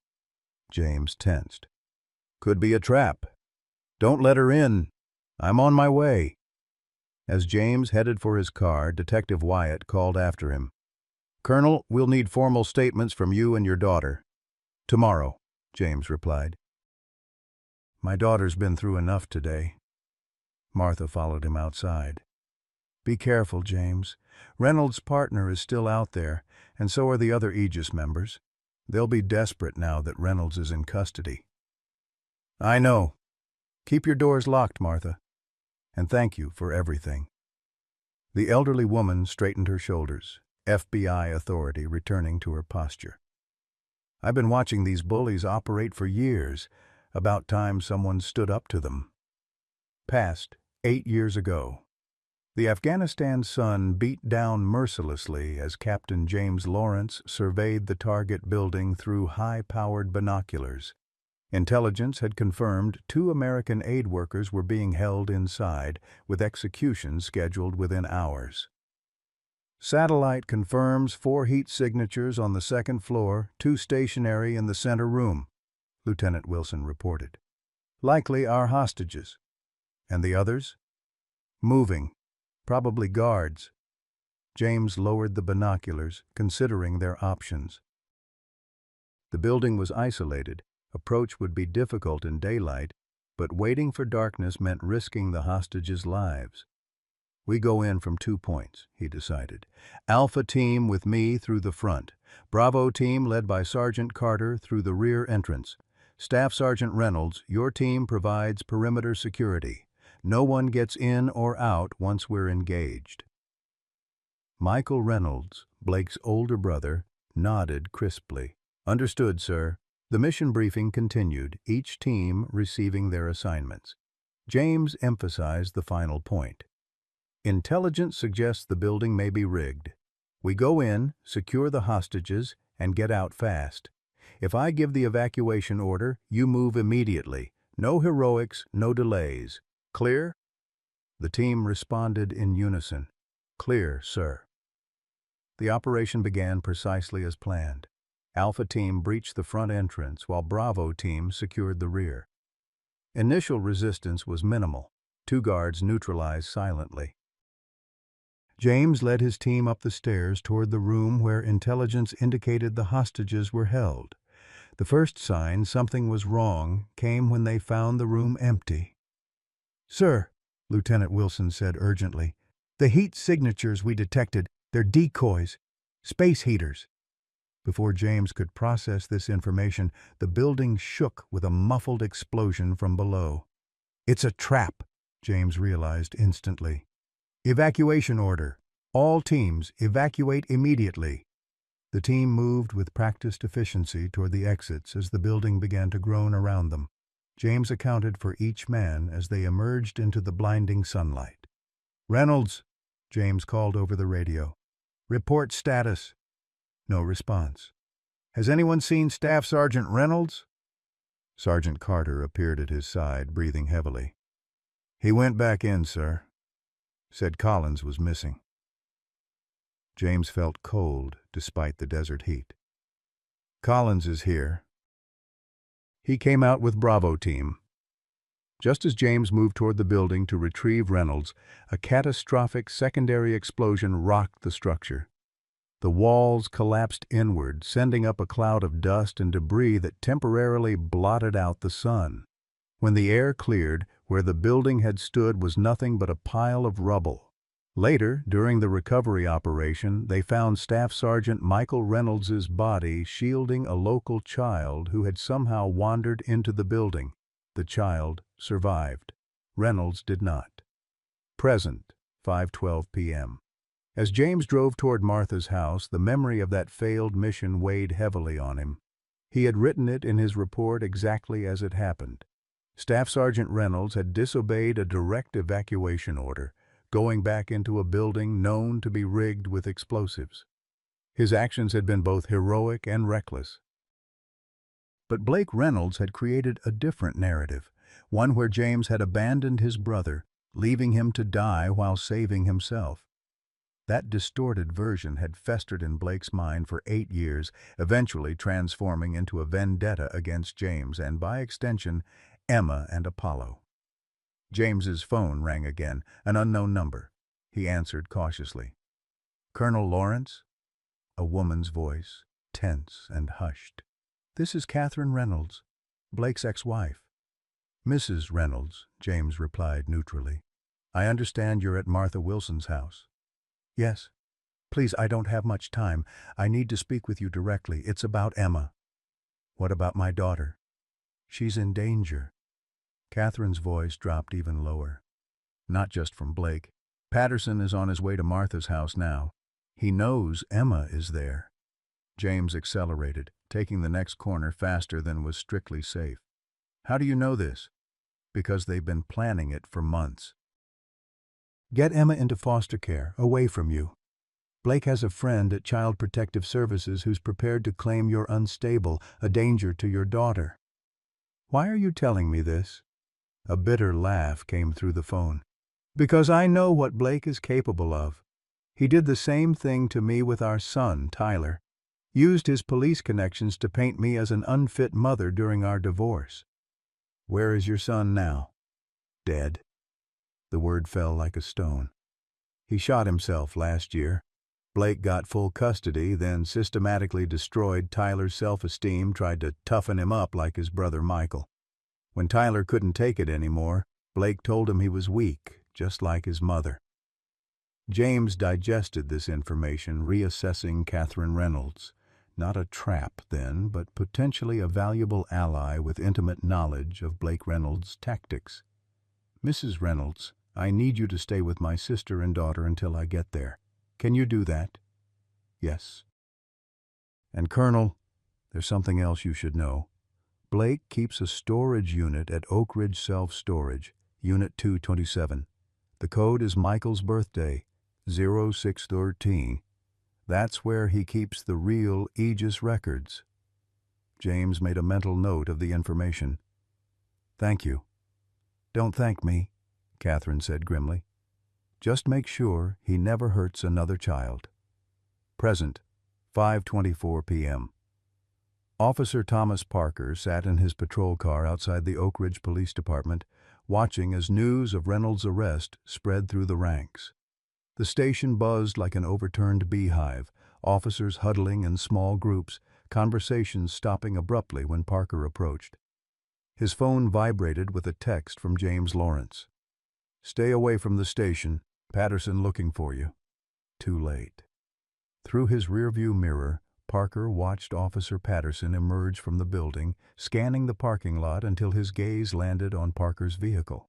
James tensed. "Could be a trap. Don't let her in. I'm on my way." As James headed for his car, Detective Wyatt called after him. "Colonel, we'll need formal statements from you and your daughter." "Tomorrow," James replied. "My daughter's been through enough today." Martha followed him outside. "Be careful, James. Reynolds' partner is still out there, and so are the other Aegis members. They'll be desperate now that Reynolds is in custody." "I know. Keep your doors locked, Martha. And thank you for everything." The elderly woman straightened her shoulders, FBI authority returning to her posture. "I've been watching these bullies operate for years. About time someone stood up to them." Past 8 years ago. The Afghanistan sun beat down mercilessly as Captain James Lawrence surveyed the target building through high-powered binoculars. Intelligence had confirmed 2 American aid workers were being held inside, with executions scheduled within hours. "Satellite confirms 4 heat signatures on the 2nd floor, 2 stationary in the center room," Lieutenant Wilson reported. "Likely our hostages." "And the others?" "Moving. Probably guards." James lowered the binoculars, considering their options. The building was isolated. Approach would be difficult in daylight, but waiting for darkness meant risking the hostages' lives. We go in from 2 points, he decided. Alpha team with me through the front. Bravo team led by Sergeant Carter through the rear entrance. Staff Sergeant Reynolds, your team provides perimeter security. No one gets in or out once we're engaged. Michael Reynolds, Blake's older brother, nodded crisply. Understood, sir. The mission briefing continued, each team receiving their assignments. James emphasized the final point. Intelligence suggests the building may be rigged. We go in, secure the hostages, and get out fast. If I give the evacuation order, you move immediately. No heroics, no delays. Clear? The team responded in unison. Clear, sir. The operation began precisely as planned. Alpha team breached the front entrance while Bravo team secured the rear. Initial resistance was minimal. 2 guards neutralized silently. James led his team up the stairs toward the room where intelligence indicated the hostages were held. The first sign something was wrong came when they found the room empty. "Sir," Lieutenant Wilson said urgently, "the heat signatures we detected, they're decoys, space heaters." Before James could process this information, the building shook with a muffled explosion from below. "It's a trap," James realized instantly. "Evacuation order. All teams evacuate immediately." The team moved with practiced efficiency toward the exits as the building began to groan around them. James accounted for each man as they emerged into the blinding sunlight. "Reynolds," James called over the radio. "Report status." No response. "Has anyone seen Staff Sergeant Reynolds?" Sergeant Carter appeared at his side, breathing heavily. "He went back in, sir. Said Collins was missing." James felt cold despite the desert heat. "Collins is here." He came out with Bravo team. Just as James moved toward the building to retrieve Reynolds, a catastrophic secondary explosion rocked the structure. The walls collapsed inward, sending up a cloud of dust and debris that temporarily blotted out the sun. When the air cleared, where the building had stood was nothing but a pile of rubble. Later, during the recovery operation, they found Staff Sergeant Michael Reynolds's body shielding a local child who had somehow wandered into the building. The child survived. Reynolds did not. Present, 5:12 p.m. As James drove toward Martha's house, the memory of that failed mission weighed heavily on him. He had written it in his report exactly as it happened. Staff Sergeant Reynolds had disobeyed a direct evacuation order, going back into a building known to be rigged with explosives. His actions had been both heroic and reckless. But Blake Reynolds had created a different narrative, one where James had abandoned his brother, leaving him to die while saving himself. That distorted version had festered in Blake's mind for 8 years, eventually transforming into a vendetta against James and, by extension, Emma and Apollo. James's phone rang again, an unknown number. He answered cautiously. "Colonel Lawrence?" A woman's voice, tense and hushed. "This is Catherine Reynolds, Blake's ex-wife." "Mrs. Reynolds," James replied neutrally. "I understand you're at Martha Wilson's house." "Yes. Please, I don't have much time. I need to speak with you directly. It's about Emma." "What about my daughter?" "She's in danger." Catherine's voice dropped even lower. "Not just from Blake. Patterson is on his way to Martha's house now. He knows Emma is there." James accelerated, taking the next corner faster than was strictly safe. "How do you know this?" "Because they've been planning it for months." "Get Emma into foster care, away from you. Blake has a friend at Child Protective Services who's prepared to claim you're unstable, a danger to your daughter." "Why are you telling me this?" A bitter laugh came through the phone. "Because I know what Blake is capable of. He did the same thing to me with our son, Tyler. Used his police connections to paint me as an unfit mother during our divorce." "Where is your son now?" "Dead." The word fell like a stone. "He shot himself last year. Blake got full custody, then systematically destroyed Tyler's self-esteem, tried to toughen him up like his brother Michael. When Tyler couldn't take it anymore, Blake told him he was weak, just like his mother. James digested this information, reassessing Catherine Reynolds. Not a trap, then, but potentially a valuable ally with intimate knowledge of Blake Reynolds' tactics. "Mrs. Reynolds, I need you to stay with my sister and daughter until I get there. Can you do that?" "Yes." "And Colonel, there's something else you should know. Blake keeps a storage unit at Oak Ridge Self-Storage, Unit 227. The code is Michael's birthday, 0613. That's where he keeps the real Aegis records." James made a mental note of the information. "Thank you." "Don't thank me," Catherine said grimly. "Just make sure he never hurts another child." Present, 5:24 p.m. Officer Thomas Parker sat in his patrol car outside the Oak Ridge Police Department, watching as news of Reynolds' arrest spread through the ranks. The station buzzed like an overturned beehive, officers huddling in small groups, conversations stopping abruptly when Parker approached. His phone vibrated with a text from James Lawrence. "Stay away from the station. Patterson looking for you." Too late. Through his rearview mirror, Parker watched Officer Patterson emerge from the building, scanning the parking lot until his gaze landed on Parker's vehicle.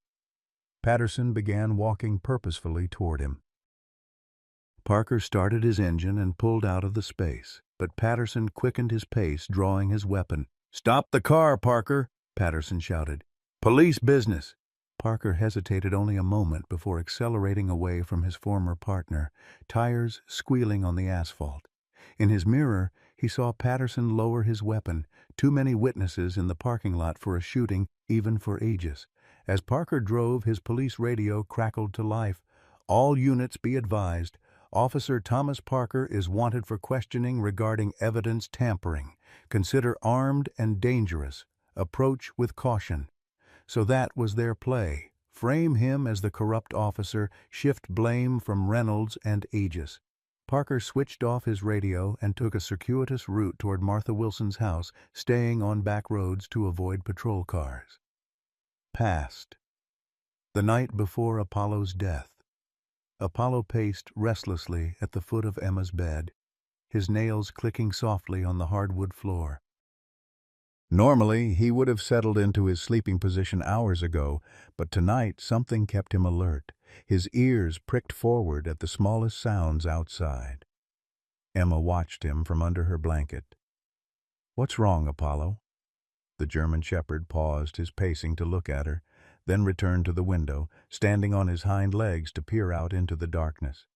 Patterson began walking purposefully toward him. Parker started his engine and pulled out of the space, but Patterson quickened his pace, drawing his weapon. "Stop the car, Parker!" Patterson shouted. "Police business!" Parker hesitated only a moment before accelerating away from his former partner, tires squealing on the asphalt. In his mirror, he saw Patterson lower his weapon, too many witnesses in the parking lot for a shooting, even for Aegis. As Parker drove, his police radio crackled to life. "All units be advised. Officer Thomas Parker is wanted for questioning regarding evidence tampering. Consider armed and dangerous. Approach with caution." So that was their play. Frame him as the corrupt officer, shift blame from Reynolds and Aegis. Parker switched off his radio and took a circuitous route toward Martha Wilson's house, staying on back roads to avoid patrol cars. Past. The night before Apollo's death. Apollo paced restlessly at the foot of Emma's bed, his nails clicking softly on the hardwood floor. Normally, he would have settled into his sleeping position hours ago, but tonight something kept him alert. His ears pricked forward at the smallest sounds outside. Emma watched him from under her blanket. "What's wrong, Apollo?" The German shepherd paused his pacing to look at her, then returned to the window, standing on his hind legs to peer out into the darkness.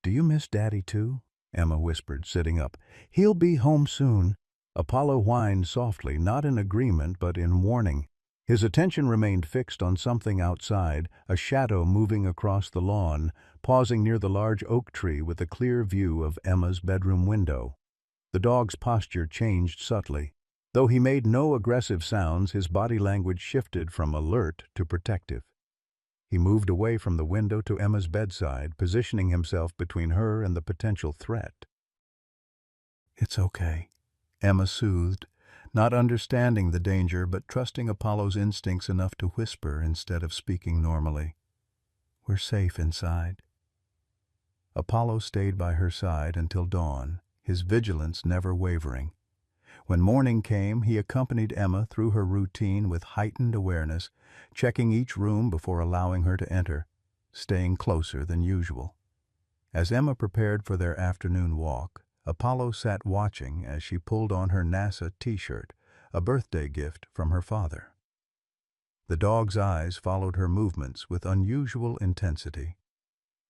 "Do you miss Daddy too?" Emma whispered, sitting up. "He'll be home soon." Apollo whined softly, not in agreement but in warning. His attention remained fixed on something outside, a shadow moving across the lawn, pausing near the large oak tree with a clear view of Emma's bedroom window. The dog's posture changed subtly. Though he made no aggressive sounds, his body language shifted from alert to protective. He moved away from the window to Emma's bedside, positioning himself between her and the potential threat. "It's okay," Emma soothed, not understanding the danger but trusting Apollo's instincts enough to whisper instead of speaking normally. "We're safe inside." Apollo stayed by her side until dawn, his vigilance never wavering. When morning came, he accompanied Emma through her routine with heightened awareness, checking each room before allowing her to enter, staying closer than usual. As Emma prepared for their afternoon walk, Apollo sat watching as she pulled on her NASA t-shirt, a birthday gift from her father. The dog's eyes followed her movements with unusual intensity.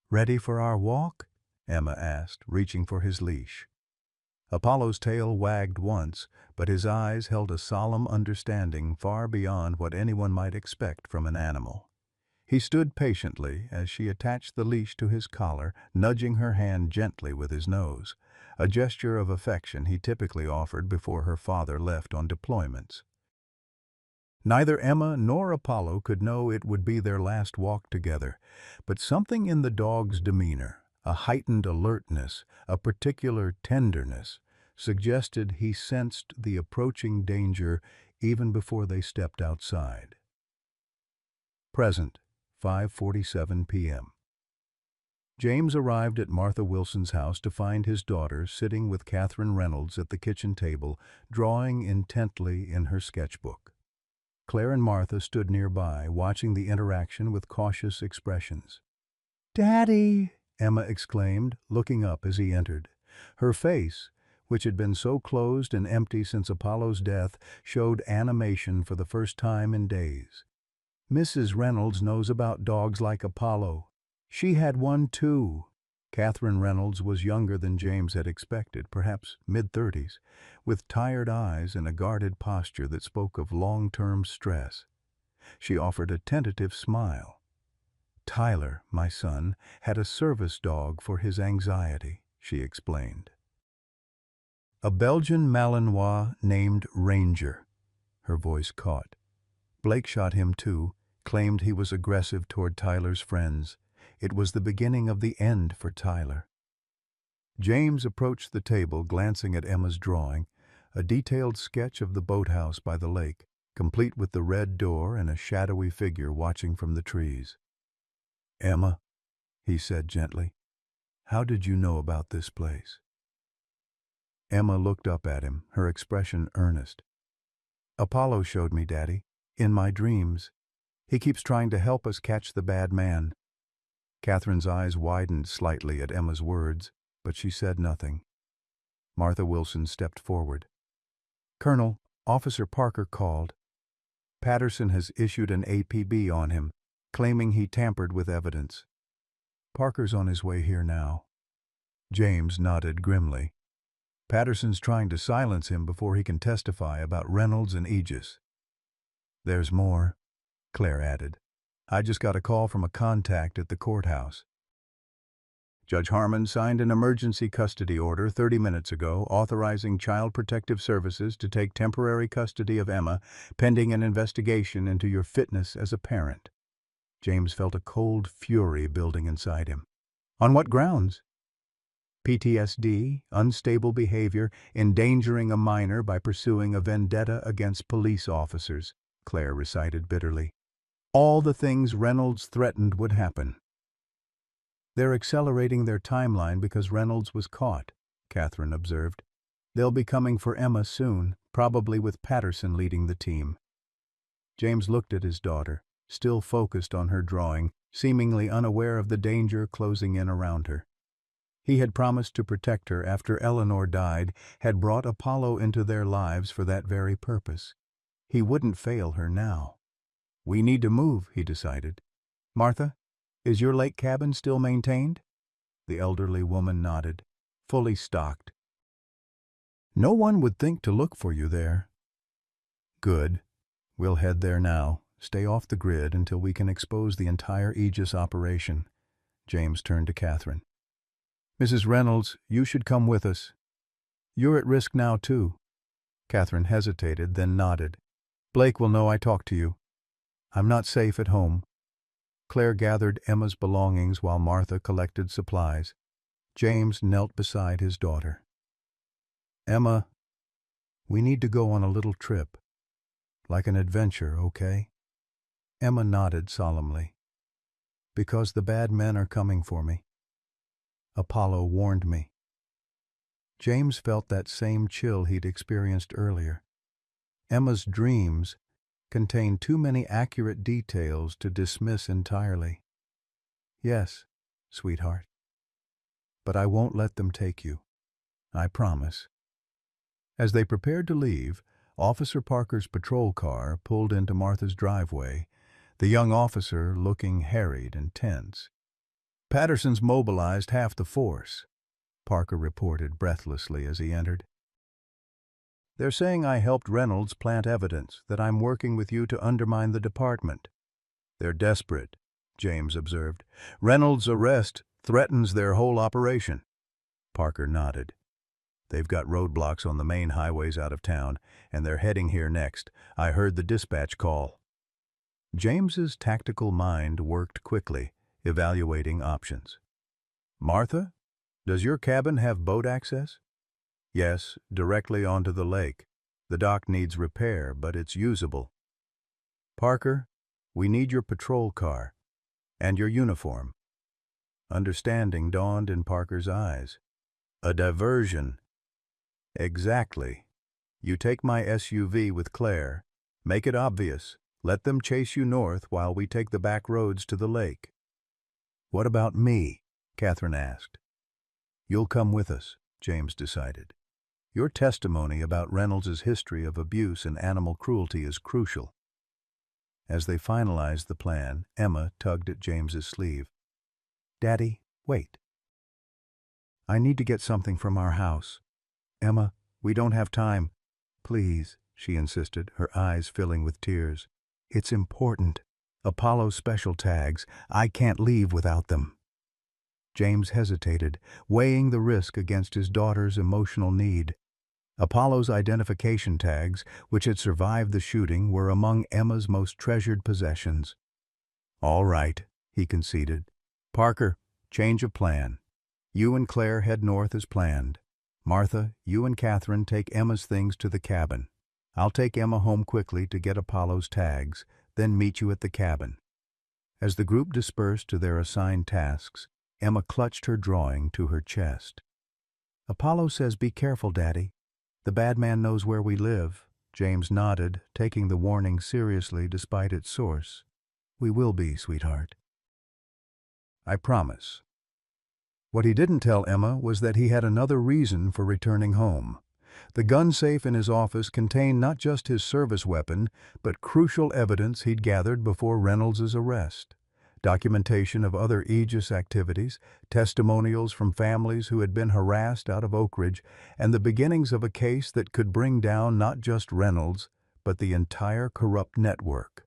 "Ready for our walk?" Emma asked, reaching for his leash. Apollo's tail wagged once, but his eyes held a solemn understanding far beyond what anyone might expect from an animal. He stood patiently as she attached the leash to his collar, nudging her hand gently with his nose, a gesture of affection he typically offered before her father left on deployments. Neither Emma nor Apollo could know it would be their last walk together, but something in the dog's demeanor, a heightened alertness, a particular tenderness, suggested he sensed the approaching danger even before they stepped outside. Present, 5:47 p.m. James arrived at Martha Wilson's house to find his daughter sitting with Catherine Reynolds at the kitchen table, drawing intently in her sketchbook. Claire and Martha stood nearby, watching the interaction with cautious expressions. "Daddy!" Emma exclaimed, looking up as he entered. Her face, which had been so closed and empty since Apollo's death, showed animation for the first time in days. "Mrs. Reynolds knows about dogs like Apollo. She had one too." Catherine Reynolds was younger than James had expected, perhaps mid-30s, with tired eyes and a guarded posture that spoke of long-term stress. She offered a tentative smile. "Tyler, my son, had a service dog for his anxiety," she explained. "A Belgian Malinois named Ranger." Her voice caught. "Blake shot him too, claimed he was aggressive toward Tyler's friends. It was the beginning of the end for Tyler." James approached the table, glancing at Emma's drawing, a detailed sketch of the boathouse by the lake, complete with the red door and a shadowy figure watching from the trees. "Emma," he said gently, "how did you know about this place?" Emma looked up at him, her expression earnest. "Apollo showed me, Daddy, in my dreams. He keeps trying to help us catch the bad man." Catherine's eyes widened slightly at Emma's words, but she said nothing. Martha Wilson stepped forward. "Colonel, Officer Parker called. Patterson has issued an APB on him, claiming he tampered with evidence. Parker's on his way here now." James nodded grimly. "Patterson's trying to silence him before he can testify about Reynolds and Aegis." "There's more," Claire added. "I just got a call from a contact at the courthouse. Judge Harmon signed an emergency custody order 30 minutes ago authorizing Child Protective Services to take temporary custody of Emma pending an investigation into your fitness as a parent." James felt a cold fury building inside him. "On what grounds?" "PTSD, unstable behavior, endangering a minor by pursuing a vendetta against police officers," Claire recited bitterly. "All the things Reynolds threatened would happen." "They're accelerating their timeline because Reynolds was caught," Catherine observed. "They'll be coming for Emma soon, probably with Patterson leading the team." James looked at his daughter, still focused on her drawing, seemingly unaware of the danger closing in around her. He had promised to protect her after Eleanor died, had brought Apollo into their lives for that very purpose. He wouldn't fail her now. "We need to move," he decided. "Martha, is your lake cabin still maintained?" The elderly woman nodded. "Fully stocked." "No one would think to look for you there." "Good. We'll head there now. Stay off the grid until we can expose the entire Aegis operation." James turned to Catherine. "Mrs. Reynolds, you should come with us. You're at risk now, too." Catherine hesitated, then nodded. "Blake will know I talked to you. I'm not safe at home." Claire gathered Emma's belongings while Martha collected supplies. James knelt beside his daughter. "Emma, we need to go on a little trip. Like an adventure, okay?" Emma nodded solemnly. "Because the bad men are coming for me. Apollo warned me." James felt that same chill he'd experienced earlier. Emma's dreams contained too many accurate details to dismiss entirely. "Yes, sweetheart. But I won't let them take you. I promise." As they prepared to leave, Officer Parker's patrol car pulled into Martha's driveway, the young officer looking harried and tense. "Patterson's mobilized half the force," Parker reported breathlessly as he entered. "They're saying I helped Reynolds plant evidence, that I'm working with you to undermine the department." "They're desperate," James observed. "Reynolds' arrest threatens their whole operation." Parker nodded. "They've got roadblocks on the main highways out of town, and they're heading here next. I heard the dispatch call." James's tactical mind worked quickly, evaluating options. Martha, does your cabin have boat access? Yes, directly onto the lake. The dock needs repair, but it's usable. Parker, we need your patrol car and your uniform. Understanding dawned in Parker's eyes. A diversion. Exactly. You take my SUV with Claire. Make it obvious. Let them chase you north while we take the back roads to the lake. What about me? Catherine asked. You'll come with us, James decided. Your testimony about Reynolds's history of abuse and animal cruelty is crucial. As they finalized the plan, Emma tugged at James's sleeve. Daddy, wait. I need to get something from our house. Emma, we don't have time. Please, she insisted, her eyes filling with tears. It's important. Apollo's special tags. I can't leave without them. James hesitated, weighing the risk against his daughter's emotional need. Apollo's identification tags, which had survived the shooting, were among Emma's most treasured possessions. All right, he conceded. Parker, change of plan. You and Claire head north as planned. Martha, you and Catherine take Emma's things to the cabin. I'll take Emma home quickly to get Apollo's tags, then meet you at the cabin. As the group dispersed to their assigned tasks, Emma clutched her drawing to her chest. Apollo says be careful, Daddy. The bad man knows where we live. James nodded, taking the warning seriously despite its source. We will be, sweetheart. I promise. What he didn't tell Emma was that he had another reason for returning home. The gun safe in his office contained not just his service weapon, but crucial evidence he'd gathered before Reynolds's arrest. Documentation of other Aegis activities, testimonials from families who had been harassed out of Oak Ridge, and the beginnings of a case that could bring down not just Reynolds, but the entire corrupt network.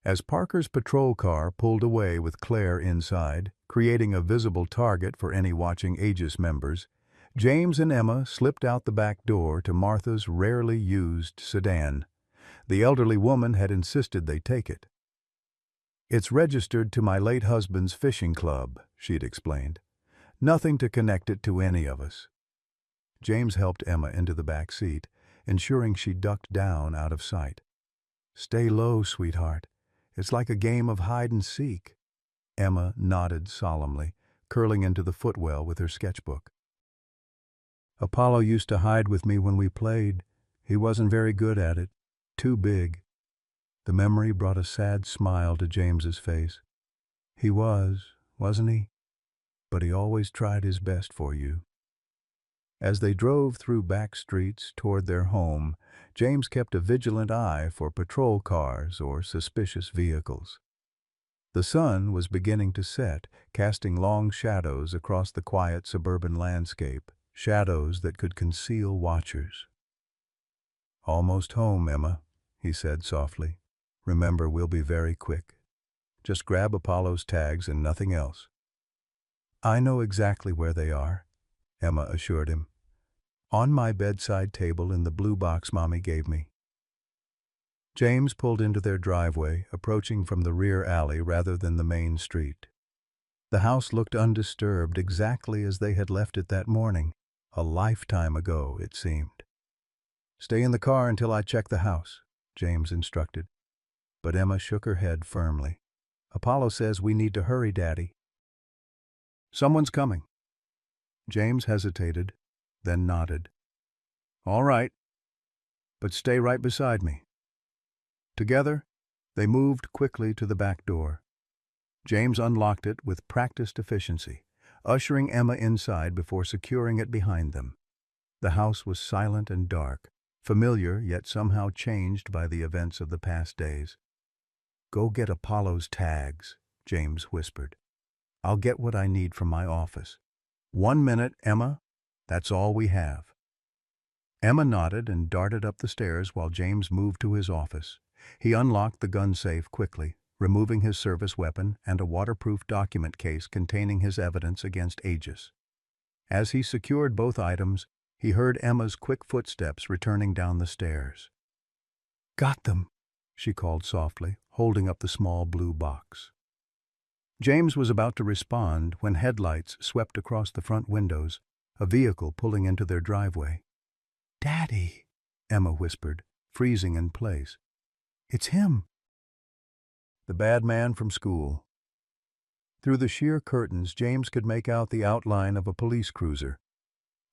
As Parker's patrol car pulled away with Claire inside, creating a visible target for any watching Aegis members, James and Emma slipped out the back door to Martha's rarely used sedan. The elderly woman had insisted they take it. It's registered to my late husband's fishing club, she'd explained. Nothing to connect it to any of us. James helped Emma into the back seat, ensuring she ducked down out of sight. Stay low, sweetheart. It's like a game of hide and seek. Emma nodded solemnly, curling into the footwell with her sketchbook. Apollo used to hide with me when we played. He wasn't very good at it. Too big. The memory brought a sad smile to James's face. He wasn't he? But he always tried his best for you. As they drove through back streets toward their home, James kept a vigilant eye for patrol cars or suspicious vehicles. The sun was beginning to set, casting long shadows across the quiet suburban landscape, shadows that could conceal watchers. Almost home, Emma, he said softly. Remember, we'll be very quick. Just grab Apollo's tags and nothing else. I know exactly where they are, Emma assured him. On my bedside table in the blue box Mommy gave me. James pulled into their driveway, approaching from the rear alley rather than the main street. The house looked undisturbed, exactly as they had left it that morning, a lifetime ago, it seemed. Stay in the car until I check the house, James instructed. But Emma shook her head firmly. Apollo says we need to hurry, Daddy. Someone's coming. James hesitated, then nodded. All right, but stay right beside me. Together, they moved quickly to the back door. James unlocked it with practiced efficiency, ushering Emma inside before securing it behind them. The house was silent and dark, familiar yet somehow changed by the events of the past days. Go get Apollo's tags, James whispered. I'll get what I need from my office. 1 minute, Emma. That's all we have. Emma nodded and darted up the stairs while James moved to his office. He unlocked the gun safe quickly, removing his service weapon and a waterproof document case containing his evidence against Aegis. As he secured both items, he heard Emma's quick footsteps returning down the stairs. Got them, she called softly, holding up the small blue box. James was about to respond when headlights swept across the front windows, a vehicle pulling into their driveway. "Daddy," Emma whispered, freezing in place. "It's him." The bad man from school. Through the sheer curtains, James could make out the outline of a police cruiser.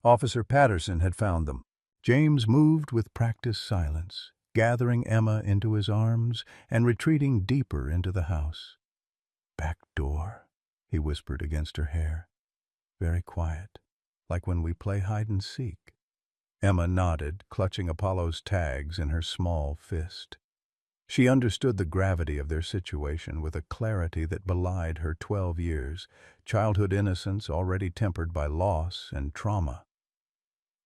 Officer Patterson had found them. James moved with practiced silence, gathering Emma into his arms and retreating deeper into the house. "Back door," he whispered against her hair. "Very quiet, like when we play hide and seek." Emma nodded, clutching Apollo's tags in her small fist. She understood the gravity of their situation with a clarity that belied her 12 years, childhood innocence already tempered by loss and trauma.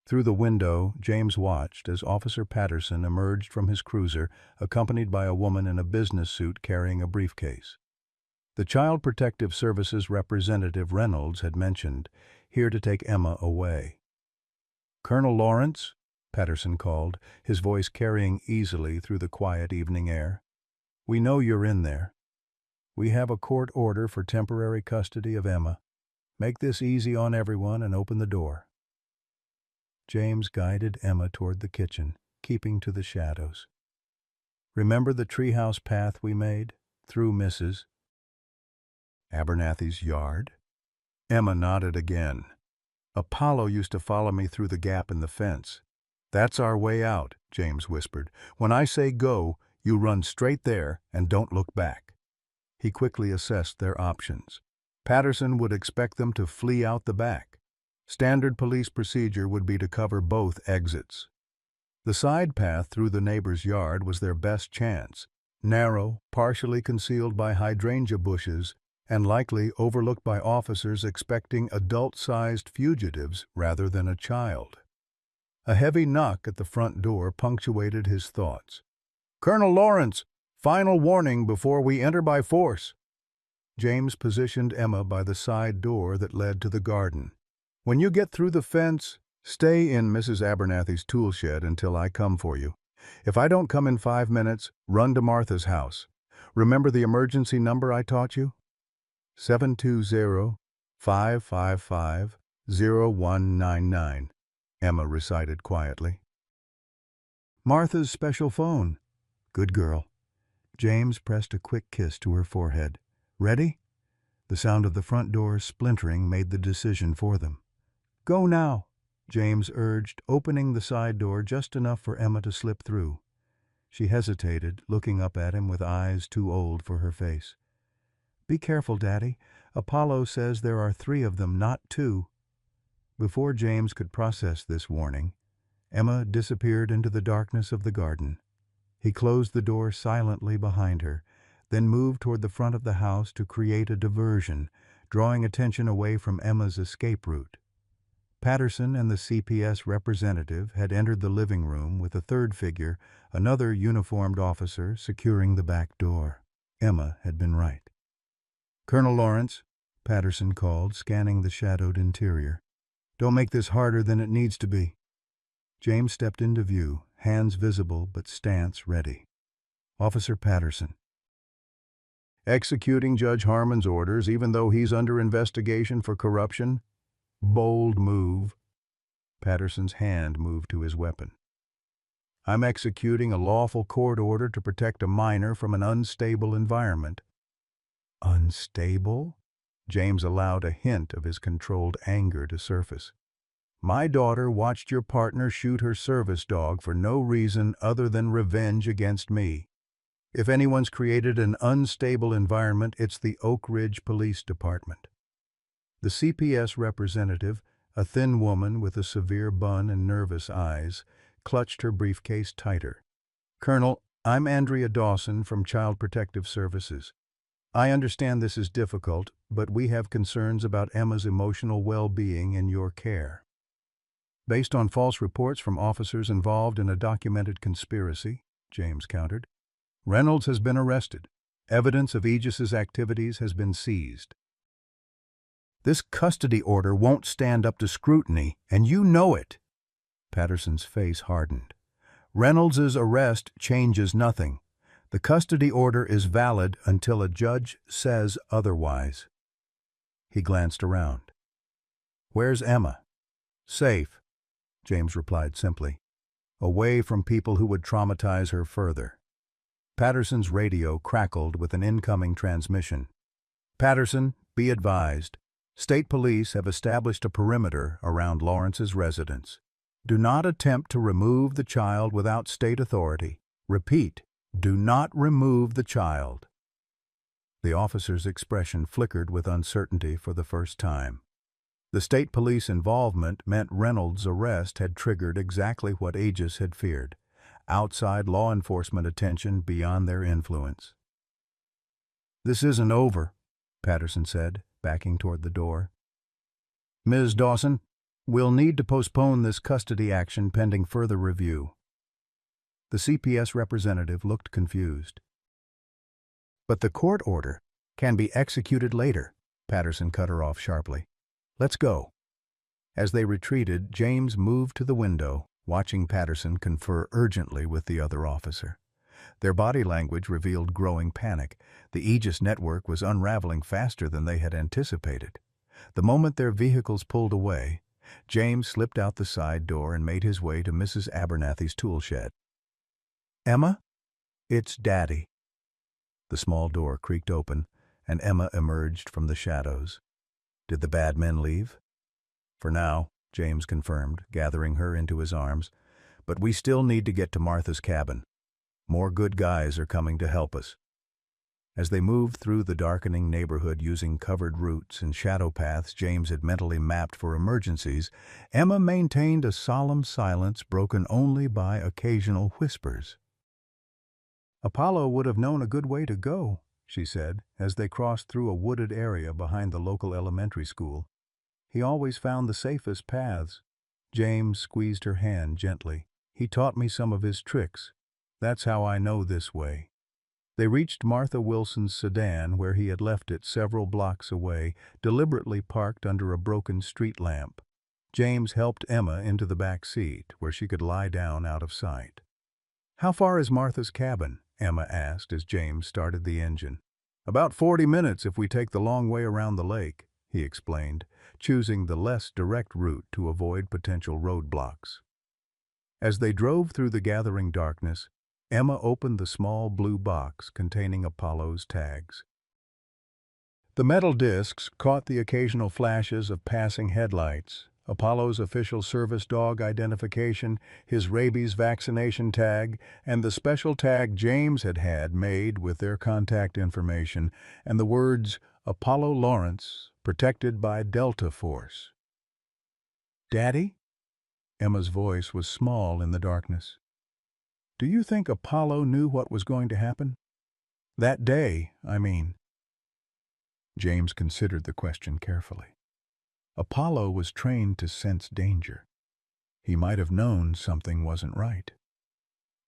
Through the window, James watched as Officer Patterson emerged from his cruiser, accompanied by a woman in a business suit carrying a briefcase. The Child Protective Services representative Reynolds had mentioned, here to take Emma away. "Colonel Lawrence," Patterson called, his voice carrying easily through the quiet evening air. "We know you're in there. We have a court order for temporary custody of Emma. Make this easy on everyone and open the door." James guided Emma toward the kitchen, keeping to the shadows. "Remember the treehouse path we made, through Mrs. Abernathy's yard?" Emma nodded again. "Apollo used to follow me through the gap in the fence." "That's our way out," James whispered. "When I say go, you run straight there and don't look back." He quickly assessed their options. Patterson would expect them to flee out the back. Standard police procedure would be to cover both exits. The side path through the neighbor's yard was their best chance, narrow, partially concealed by hydrangea bushes, and likely overlooked by officers expecting adult-sized fugitives rather than a child. A heavy knock at the front door punctuated his thoughts. "Colonel Lawrence, final warning before we enter by force." James positioned Emma by the side door that led to the garden. "When you get through the fence, stay in Mrs. Abernathy's tool shed until I come for you. If I don't come in 5 minutes, run to Martha's house. Remember the emergency number I taught you? 720-555-0199, Emma recited quietly. "Martha's special phone." "Good girl." James pressed a quick kiss to her forehead. "Ready?" The sound of the front door splintering made the decision for them. "Go now," James urged, opening the side door just enough for Emma to slip through. She hesitated, looking up at him with eyes too old for her face. "Be careful, Daddy. Apollo says there are 3 of them, not 2. Before James could process this warning, Emma disappeared into the darkness of the garden. He closed the door silently behind her, then moved toward the front of the house to create a diversion, drawing attention away from Emma's escape route. Patterson and the CPS representative had entered the living room with a third figure, another uniformed officer, securing the back door. Emma had been right. "Colonel Lawrence," Patterson called, scanning the shadowed interior. "Don't make this harder than it needs to be." James stepped into view, hands visible but stance ready. "Officer Patterson." "Executing Judge Harmon's orders even though he's under investigation for corruption? Bold move." Patterson's hand moved to his weapon. "I'm executing a lawful court order to protect a minor from an unstable environment." "Unstable?" James allowed a hint of his controlled anger to surface. "My daughter watched your partner shoot her service dog for no reason other than revenge against me. If anyone's created an unstable environment, it's the Oak Ridge Police Department." The CPS representative, a thin woman with a severe bun and nervous eyes, clutched her briefcase tighter. "Colonel, I'm Andrea Dawson from Child Protective Services. I understand this is difficult, but we have concerns about Emma's emotional well-being in your care. Based on false reports from officers involved in a documented conspiracy," James countered, "Reynolds has been arrested. Evidence of Aegis's activities has been seized. This custody order won't stand up to scrutiny, and you know it." Patterson's face hardened. "Reynolds's arrest changes nothing. The custody order is valid until a judge says otherwise. He glanced around. Where's Emma? Safe, James replied simply. Away from people who would traumatize her further. Patterson's radio crackled with an incoming transmission. Patterson, be advised. State police have established a perimeter around Lawrence's residence. Do not attempt to remove the child without state authority. Repeat, do not remove the child. The officer's expression flickered with uncertainty for the first time. The state police involvement meant Reynolds' arrest had triggered exactly what Aegis had feared: outside law enforcement attention beyond their influence. This isn't over, Patterson said, backing toward the door. Ms. Dawson, we'll need to postpone this custody action pending further review. The CPS representative looked confused. But the court order can be executed later, Patterson cut her off sharply. Let's go. As they retreated, James moved to the window, watching Patterson confer urgently with the other officer. Their body language revealed growing panic. The Aegis network was unraveling faster than they had anticipated. The moment their vehicles pulled away, James slipped out the side door and made his way to Mrs. Abernathy's tool shed. Emma? It's Daddy. The small door creaked open, and Emma emerged from the shadows. Did the bad men leave? For now, James confirmed, gathering her into his arms. But we still need to get to Martha's cabin. More good guys are coming to help us. As they moved through the darkening neighborhood using covered routes and shadow paths James had mentally mapped for emergencies, Emma maintained a solemn silence broken only by occasional whispers. Apollo would have known a good way to go, she said, as they crossed through a wooded area behind the local elementary school. He always found the safest paths. James squeezed her hand gently. He taught me some of his tricks. That's how I know this way. They reached Martha Wilson's sedan, where he had left it several blocks away, deliberately parked under a broken street lamp. James helped Emma into the back seat, where she could lie down out of sight. How far is Martha's cabin? Emma asked as James started the engine. About 40 minutes if we take the long way around the lake, he explained, choosing the less direct route to avoid potential roadblocks. As they drove through the gathering darkness, Emma opened the small blue box containing Apollo's tags. The metal discs caught the occasional flashes of passing headlights, Apollo's official service dog identification, his rabies vaccination tag, and the special tag James had made with their contact information, and the words, Apollo Lawrence, protected by Delta Force. Daddy? Emma's voice was small in the darkness. Do you think Apollo knew what was going to happen? That day, I mean. James considered the question carefully. Apollo was trained to sense danger. He might have known something wasn't right.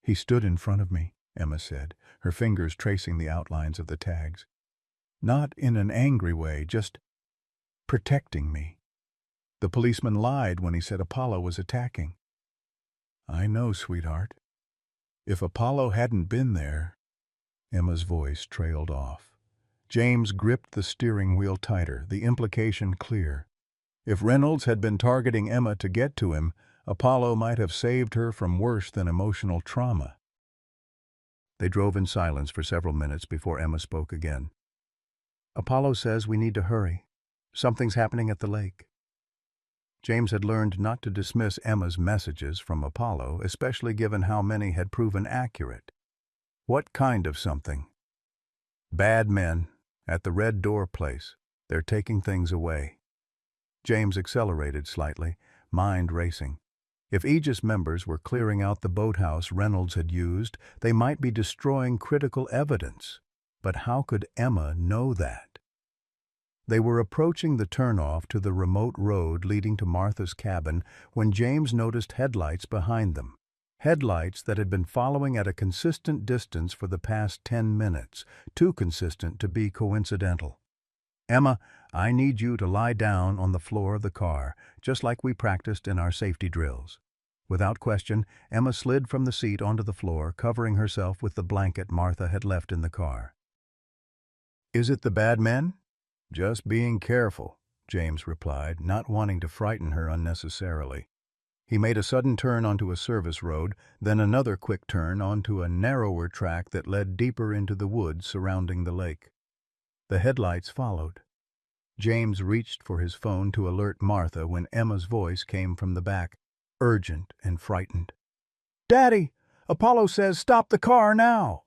He stood in front of me, Emma said, her fingers tracing the outlines of the tags. Not in an angry way, just protecting me. The policeman lied when he said Apollo was attacking. I know, sweetheart. If Apollo hadn't been there... Emma's voice trailed off. James gripped the steering wheel tighter, the implication clear. If Reynolds had been targeting Emma to get to him, Apollo might have saved her from worse than emotional trauma. They drove in silence for several minutes before Emma spoke again. Apollo says we need to hurry. Something's happening at the lake. James had learned not to dismiss Emma's messages from Apollo, especially given how many had proven accurate. What kind of something? Bad men, at the Red Door place. They're taking things away. James accelerated slightly, mind racing. If Aegis members were clearing out the boathouse Reynolds had used, they might be destroying critical evidence. But how could Emma know that? They were approaching the turnoff to the remote road leading to Martha's cabin when James noticed headlights behind them. Headlights that had been following at a consistent distance for the past 10 minutes, too consistent to be coincidental. Emma, I need you to lie down on the floor of the car, just like we practiced in our safety drills. Without question, Emma slid from the seat onto the floor, covering herself with the blanket Martha had left in the car. "Is it the bad men?" "Just being careful," James replied, not wanting to frighten her unnecessarily. He made a sudden turn onto a service road, then another quick turn onto a narrower track that led deeper into the woods surrounding the lake. The headlights followed. James reached for his phone to alert Martha when Emma's voice came from the back, urgent and frightened. "Daddy, Apollo says stop the car now!"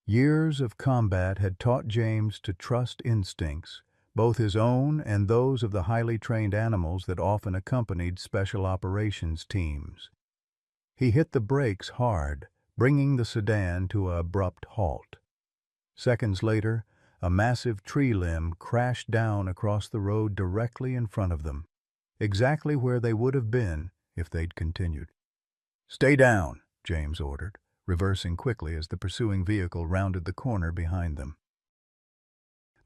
Years of combat had taught James to trust instincts, both his own and those of the highly trained animals that often accompanied special operations teams. He hit the brakes hard, bringing the sedan to an abrupt halt. Seconds later, a massive tree limb crashed down across the road directly in front of them, exactly where they would have been if they'd continued. "Stay down," James ordered, reversing quickly as the pursuing vehicle rounded the corner behind them.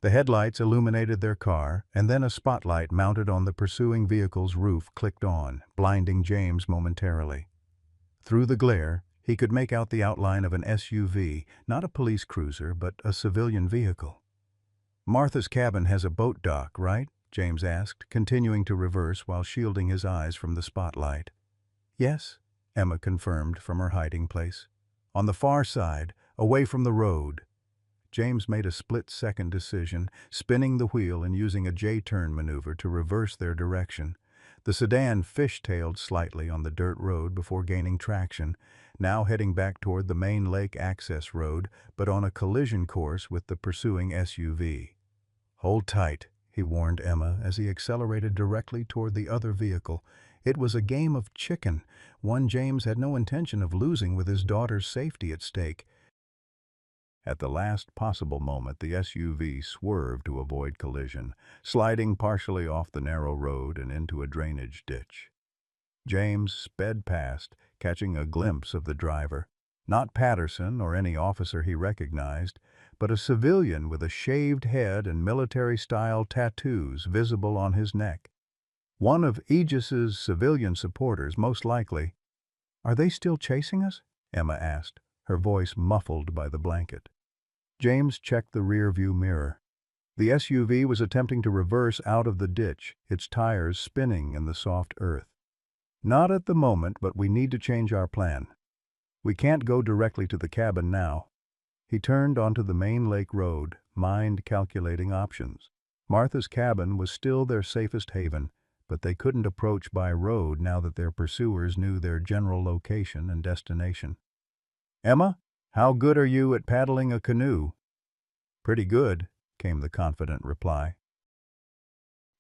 The headlights illuminated their car, and then a spotlight mounted on the pursuing vehicle's roof clicked on, blinding James momentarily. Through the glare, he could make out the outline of an SUV, not a police cruiser, but a civilian vehicle. "Martha's cabin has a boat dock, right?" James asked, continuing to reverse while shielding his eyes from the spotlight. "Yes," Emma confirmed from her hiding place. "On the far side, away from the road." James made a split-second decision, spinning the wheel and using a J-turn maneuver to reverse their direction. The sedan fishtailed slightly on the dirt road before gaining traction, now heading back toward the main lake access road, but on a collision course with the pursuing SUV. "Hold tight," he warned Emma as he accelerated directly toward the other vehicle. It was a game of chicken, one James had no intention of losing with his daughter's safety at stake. At the last possible moment, the SUV swerved to avoid collision, sliding partially off the narrow road and into a drainage ditch. James sped past, catching a glimpse of the driver. Not Patterson or any officer he recognized, but a civilian with a shaved head and military-style tattoos visible on his neck. One of Aegis's civilian supporters, most likely. "Are they still chasing us?" Emma asked, her voice muffled by the blanket. James checked the rear-view mirror. The SUV was attempting to reverse out of the ditch, its tires spinning in the soft earth. "Not at the moment, but we need to change our plan. We can't go directly to the cabin now." He turned onto the main lake road, mind calculating options. Martha's cabin was still their safest haven, but they couldn't approach by road now that their pursuers knew their general location and destination. "Emma, how good are you at paddling a canoe?" "Pretty good," came the confident reply.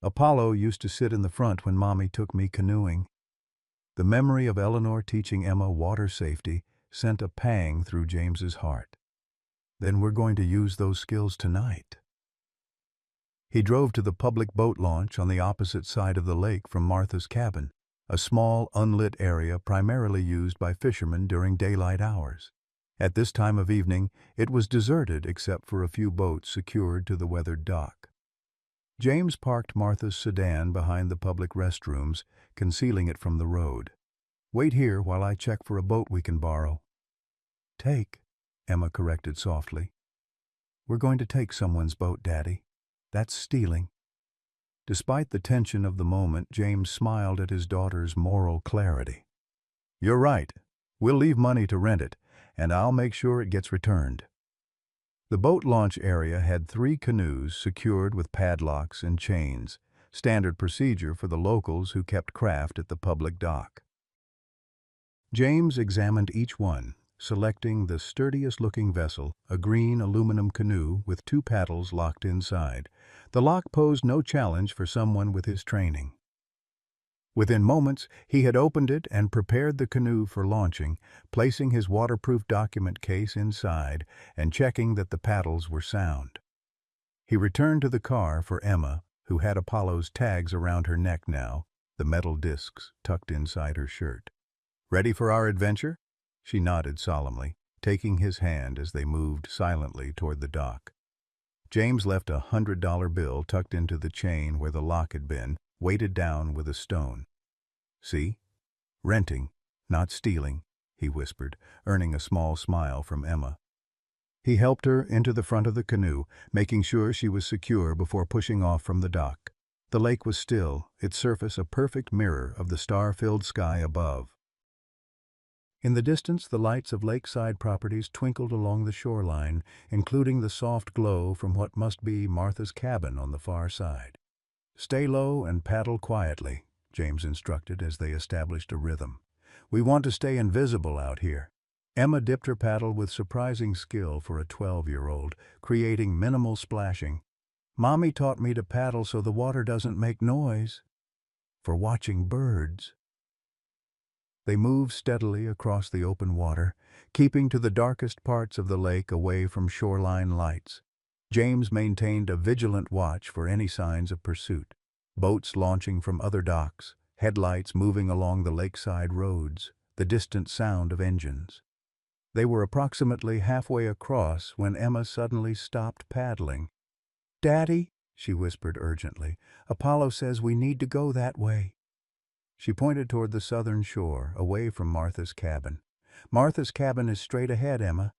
"Apollo used to sit in the front when Mommy took me canoeing." The memory of Eleanor teaching Emma water safety sent a pang through James's heart. "Then we're going to use those skills tonight." He drove to the public boat launch on the opposite side of the lake from Martha's cabin, a small, unlit area primarily used by fishermen during daylight hours. At this time of evening, it was deserted except for a few boats secured to the weathered dock. James parked Martha's sedan behind the public restrooms, concealing it from the road. "Wait here while I check for a boat we can borrow." "Take," Emma corrected softly. "We're going to take someone's boat, Daddy. That's stealing." Despite the tension of the moment, James smiled at his daughter's moral clarity. "You're right. We'll leave money to rent it, and I'll make sure it gets returned." The boat launch area had 3 canoes secured with padlocks and chains, standard procedure for the locals who kept craft at the public dock. James examined each one, selecting the sturdiest-looking vessel, a green aluminum canoe with 2 paddles locked inside. The lock posed no challenge for someone with his training. Within moments, he had opened it and prepared the canoe for launching, placing his waterproof document case inside and checking that the paddles were sound. He returned to the car for Emma, who had Apollo's tags around her neck now, the metal discs tucked inside her shirt. "Ready for our adventure?" She nodded solemnly, taking his hand as they moved silently toward the dock. James left a $100 bill tucked into the chain where the lock had been, weighted down with a stone. "See? "Renting, not stealing," he whispered, earning a small smile from Emma. He helped her into the front of the canoe, making sure she was secure before pushing off from the dock. The lake was still, its surface a perfect mirror of the star-filled sky above. In the distance, the lights of lakeside properties twinkled along the shoreline, including the soft glow from what must be Martha's cabin on the far side. "Stay low and paddle quietly," James instructed as they established a rhythm. "We want to stay invisible out here." Emma dipped her paddle with surprising skill for a 12-year-old, creating minimal splashing. "Mommy taught me to paddle so the water doesn't make noise." "For watching birds." They moved steadily across the open water, keeping to the darkest parts of the lake away from shoreline lights. James maintained a vigilant watch for any signs of pursuit. Boats launching from other docks, headlights moving along the lakeside roads, the distant sound of engines. They were approximately halfway across when Emma suddenly stopped paddling. "Daddy," she whispered urgently, "Apollo says we need to go that way." She pointed toward the southern shore, away from Martha's cabin. "Martha's cabin is straight ahead, Emma."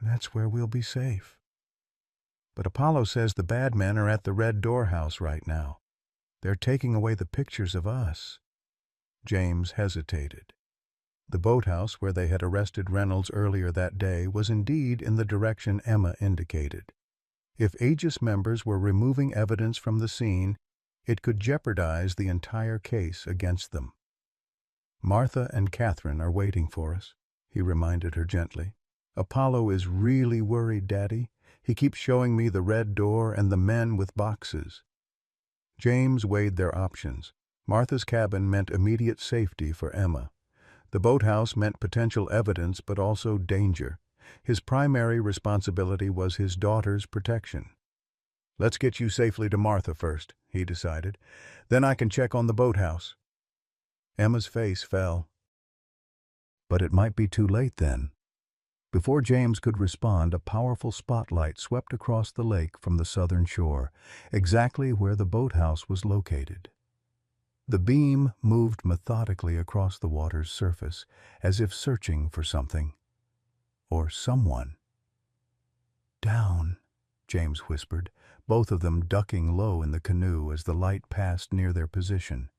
"That's where we'll be safe." "But Apollo says the bad men are at the Red Door House right now. They're taking away the pictures of us." James hesitated. The boathouse where they had arrested Reynolds earlier that day was indeed in the direction Emma indicated. If Aegis members were removing evidence from the scene, it could jeopardize the entire case against them. "Martha and Catherine are waiting for us," he reminded her gently. "Apollo is really worried, Daddy. He keeps showing me the red door and the men with boxes." James weighed their options. Martha's cabin meant immediate safety for Emma. The boathouse meant potential evidence but also danger. His primary responsibility was his daughter's protection. "Let's get you safely to Martha first," he decided. "Then I can check on the boathouse." Emma's face fell. But it might be too late then. Before James could respond, a powerful spotlight swept across the lake from the southern shore, exactly where the boathouse was located. The beam moved methodically across the water's surface, as if searching for something. Or someone. "Down," James whispered, both of them ducking low in the canoe as the light passed near their position.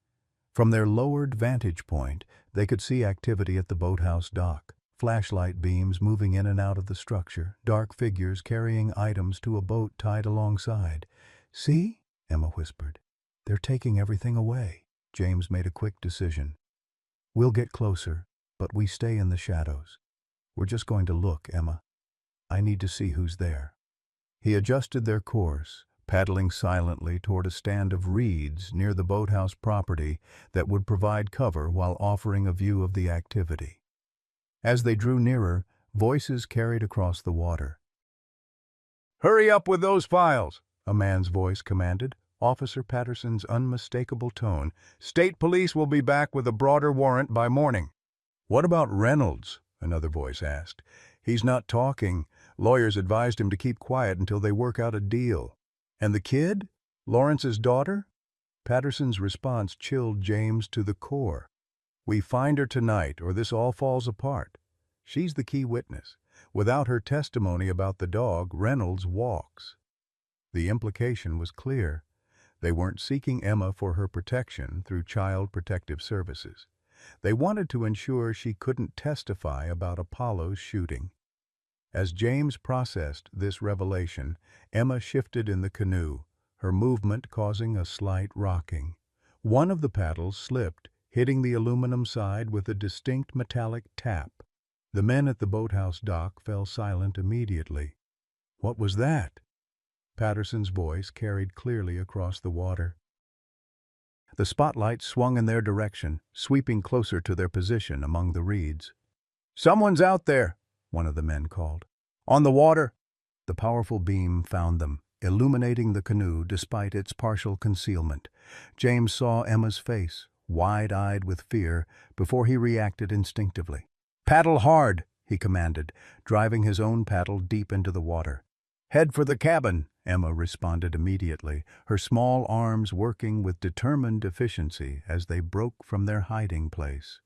From their lowered vantage point, they could see activity at the boathouse dock. Flashlight beams moving in and out of the structure, dark figures carrying items to a boat tied alongside. "See?" Emma whispered. "They're taking everything away." James made a quick decision. "We'll get closer, but we stay in the shadows. We're just going to look, Emma. I need to see who's there." He adjusted their course, paddling silently toward a stand of reeds near the boathouse property that would provide cover while offering a view of the activity. As they drew nearer, voices carried across the water. "Hurry up with those files," a man's voice commanded. Officer Patterson's unmistakable tone. "State police will be back with a broader warrant by morning." "What about Reynolds?" another voice asked. "He's not talking. Lawyers advised him to keep quiet until they work out a deal." "And the kid? Lawrence's daughter?" Patterson's response chilled James to the core. "We find her tonight, or this all falls apart. She's the key witness. Without her testimony about the dog, Reynolds walks." The implication was clear. They weren't seeking Emma for her protection through Child Protective Services. They wanted to ensure she couldn't testify about Apollo's shooting. As James processed this revelation, Emma shifted in the canoe, her movement causing a slight rocking. One of the paddles slipped, hitting the aluminum side with a distinct metallic tap. The men at the boathouse dock fell silent immediately. "What was that?" Patterson's voice carried clearly across the water. The spotlight swung in their direction, sweeping closer to their position among the reeds. "Someone's out there," one of the men called. "On the water." The powerful beam found them, illuminating the canoe despite its partial concealment. James saw Emma's face, wide-eyed with fear, before he reacted instinctively. "Paddle hard," he commanded, driving his own paddle deep into the water. "Head for the cabin, Emma responded immediately, her small arms working with determined efficiency as they broke from their hiding place.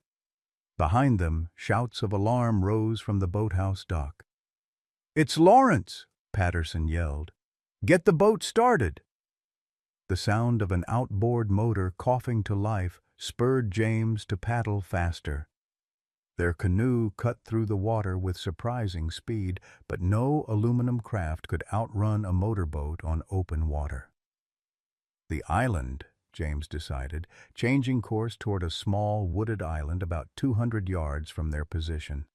Behind them, shouts of alarm rose from the boathouse dock. "It's Lawrence!" Patterson yelled. "Get the boat started!" The sound of an outboard motor coughing to life spurred James to paddle faster. Their canoe cut through the water with surprising speed, but no aluminum craft could outrun a motorboat on open water. The island, James decided, changing course toward a small wooded island about 200 yards from their position.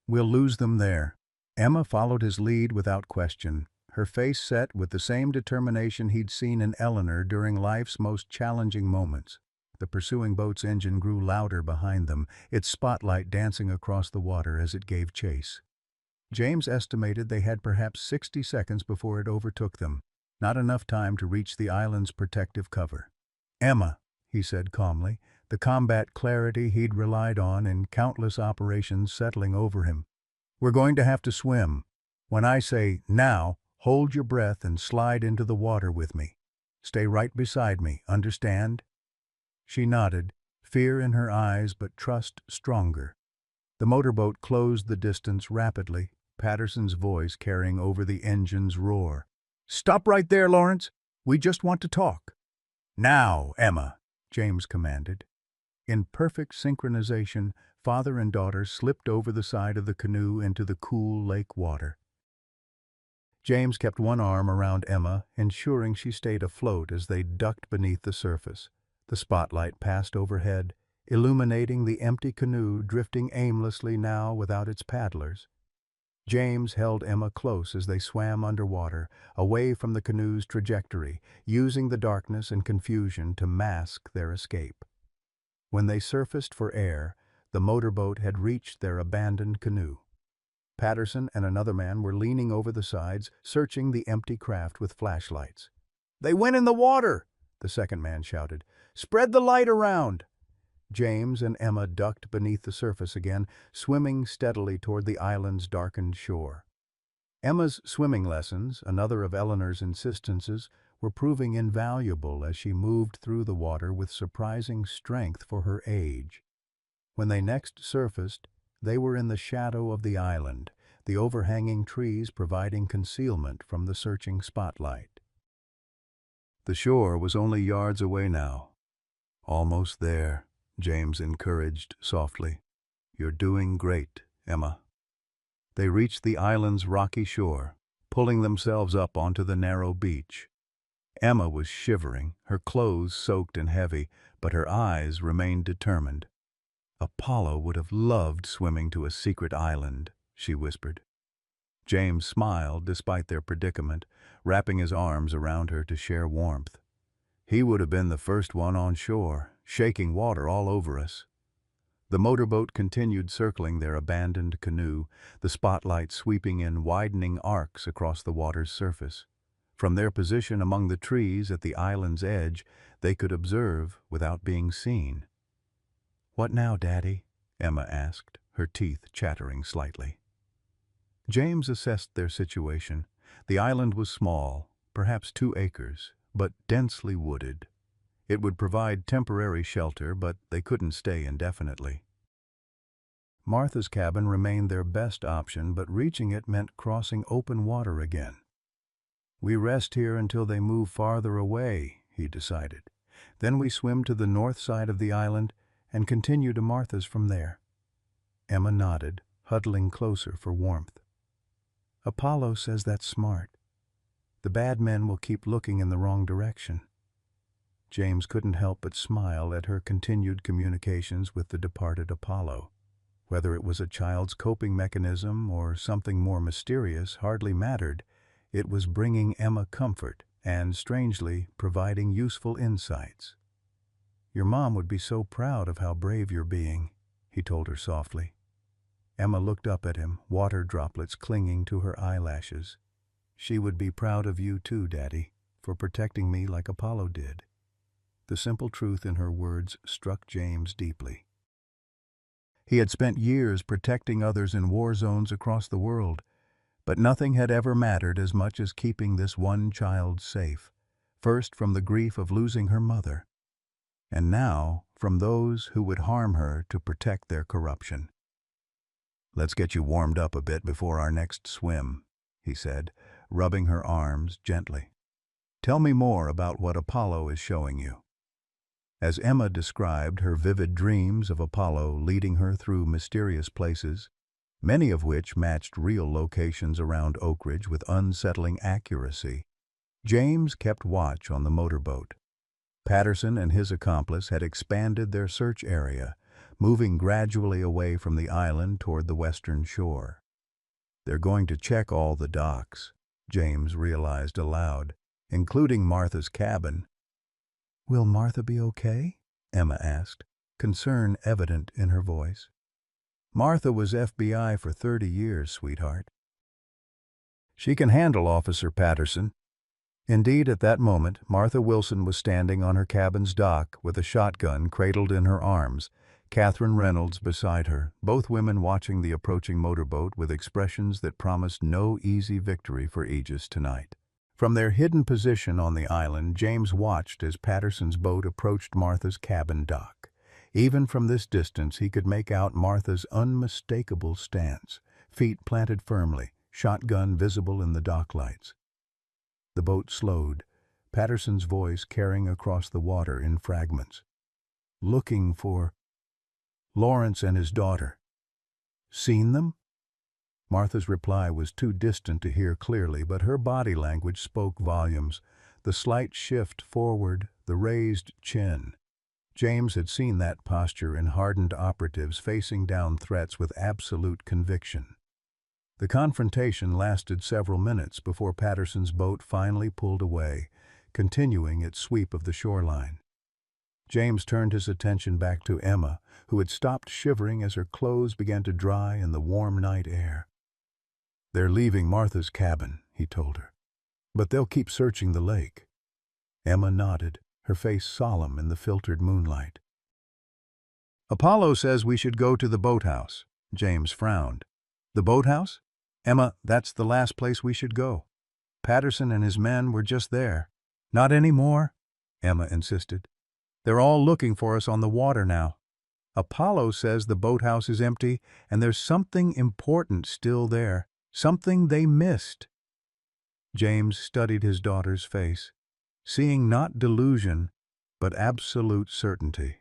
"We'll lose them there." Emma followed his lead without question, her face set with the same determination he'd seen in Eleanor during life's most challenging moments. The pursuing boat's engine grew louder behind them, its spotlight dancing across the water as it gave chase. James estimated they had perhaps 60 seconds before it overtook them, not enough time to reach the island's protective cover. "Emma," he said calmly, the combat clarity he'd relied on in countless operations settling over him. "We're going to have to swim. When I say, 'Now,' hold your breath and slide into the water with me. Stay right beside me, understand?" She nodded, fear in her eyes but trust stronger. The motorboat closed the distance rapidly, Patterson's voice carrying over the engine's roar. "Stop right there, Lawrence! We just want to talk." "Now, Emma," James commanded. In perfect synchronization, father and daughter slipped over the side of the canoe into the cool lake water. James kept one arm around Emma, ensuring she stayed afloat as they ducked beneath the surface. The spotlight passed overhead, illuminating the empty canoe drifting aimlessly now without its paddlers. James held Emma close as they swam underwater, away from the canoe's trajectory, using the darkness and confusion to mask their escape. When they surfaced for air, the motorboat had reached their abandoned canoe. Patterson and another man were leaning over the sides, searching the empty craft with flashlights. "They went in the water!" the second man shouted. "Spread the light around!" James and Emma ducked beneath the surface again, swimming steadily toward the island's darkened shore. Emma's swimming lessons, another of Eleanor's insistences, were proving invaluable as she moved through the water with surprising strength for her age. When they next surfaced, they were in the shadow of the island, the overhanging trees providing concealment from the searching spotlight. The shore was only yards away now. "Almost there," James encouraged softly. "You're doing great, Emma." They reached the island's rocky shore, pulling themselves up onto the narrow beach. Emma was shivering, her clothes soaked and heavy, but her eyes remained determined. "Apollo would have loved swimming to a secret island," she whispered. James smiled despite their predicament, wrapping his arms around her to share warmth. He would have been the first one on shore, shaking water all over us. The motorboat continued circling their abandoned canoe, the spotlight sweeping in widening arcs across the water's surface. From their position among the trees at the island's edge, they could observe without being seen. "What now, Daddy?" Emma asked, her teeth chattering slightly. James assessed their situation. The island was small, perhaps 2 acres, but densely wooded. It would provide temporary shelter, but they couldn't stay indefinitely. Martha's cabin remained their best option, but reaching it meant crossing open water again. "We rest here until they move farther away," he decided. "Then we swim to the north side of the island and continue to Martha's from there." Emma nodded, huddling closer for warmth. "Apollo says that's smart. The bad men will keep looking in the wrong direction." James couldn't help but smile at her continued communications with the departed Apollo. Whether it was a child's coping mechanism or something more mysterious hardly mattered. It was bringing Emma comfort and, strangely, providing useful insights. "Your mom would be so proud of how brave you're being," he told her softly. Emma looked up at him, water droplets clinging to her eyelashes. "She would be proud of you too, Daddy, for protecting me like Apollo did." The simple truth in her words struck James deeply. He had spent years protecting others in war zones across the world, But nothing had ever mattered as much as keeping this one child safe, first from the grief of losing her mother, and now from those who would harm her to protect their corruption. "Let's get you warmed up a bit before our next swim," he said, rubbing her arms gently. "Tell me more about what Apollo is showing you." As Emma described her vivid dreams of Apollo leading her through mysterious places, many of which matched real locations around Oak Ridge with unsettling accuracy, James kept watch on the motorboat. Patterson and his accomplice had expanded their search area, moving gradually away from the island toward the western shore. "They're going to check all the docks," James realized aloud, "including Martha's cabin." "Will Martha be okay?" Emma asked, concern evident in her voice. "Martha was FBI for 30 years, sweetheart. She can handle Officer Patterson." Indeed, at that moment, Martha Wilson was standing on her cabin's dock with a shotgun cradled in her arms, Catherine Reynolds beside her, both women watching the approaching motorboat with expressions that promised no easy victory for Aegis tonight. From their hidden position on the island, James watched as Patterson's boat approached Martha's cabin dock. Even from this distance, he could make out Martha's unmistakable stance, feet planted firmly, shotgun visible in the dock lights. The boat slowed, Patterson's voice carrying across the water in fragments. "Looking for Lawrence and his daughter. Seen them?" Martha's reply was too distant to hear clearly, but her body language spoke volumes. The slight shift forward, the raised chin. James had seen that posture in hardened operatives facing down threats with absolute conviction. The confrontation lasted several minutes before Patterson's boat finally pulled away, continuing its sweep of the shoreline. James turned his attention back to Emma, who had stopped shivering as her clothes began to dry in the warm night air. "They're leaving Martha's cabin," he told her, "but they'll keep searching the lake." Emma nodded, her face solemn in the filtered moonlight. "Apollo says we should go to the boathouse." James frowned. "The boathouse? Emma, that's the last place we should go. Patterson and his men were just there." "Not anymore," Emma insisted. "They're all looking for us on the water now. Apollo says the boathouse is empty, and there's something important still there, something they missed." James studied his daughter's face, seeing not delusion, but absolute certainty.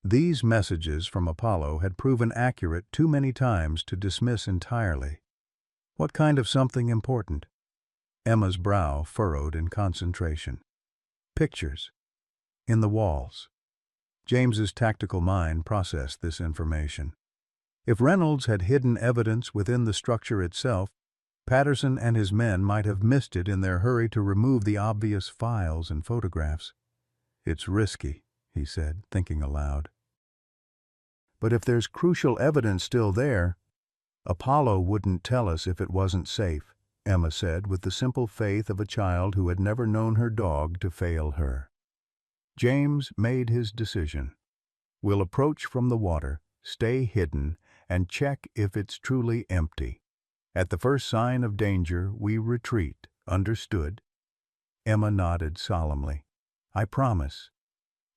These messages from Apollo had proven accurate too many times to dismiss entirely. What kind of something important? Emma's brow furrowed in concentration. Pictures. In the walls. James's tactical mind processed this information. If Reynolds had hidden evidence within the structure itself, Patterson and his men might have missed it in their hurry to remove the obvious files and photographs. "It's risky," he said, thinking aloud. "But if there's crucial evidence still there, Apollo wouldn't tell us if it wasn't safe," Emma said with the simple faith of a child who had never known her dog to fail her. James made his decision. "We'll approach from the water, stay hidden, and check if it's truly empty. At the first sign of danger, we retreat. Understood?" Emma nodded solemnly. "I promise."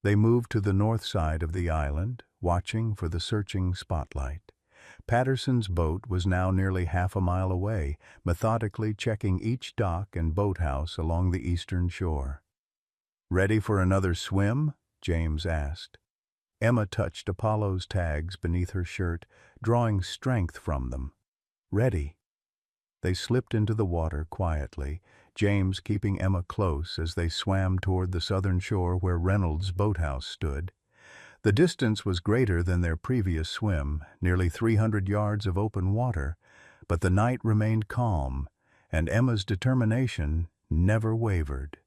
They moved to the north side of the island, watching for the searching spotlight. Patterson's boat was now nearly half a mile away, methodically checking each dock and boathouse along the eastern shore. "Ready for another swim?" James asked. Emma touched Apollo's tags beneath her shirt, drawing strength from them. "Ready." They slipped into the water quietly, James keeping Emma close as they swam toward the southern shore where Reynolds' boathouse stood. The distance was greater than their previous swim, nearly 300 yards of open water, but the night remained calm, and Emma's determination never wavered.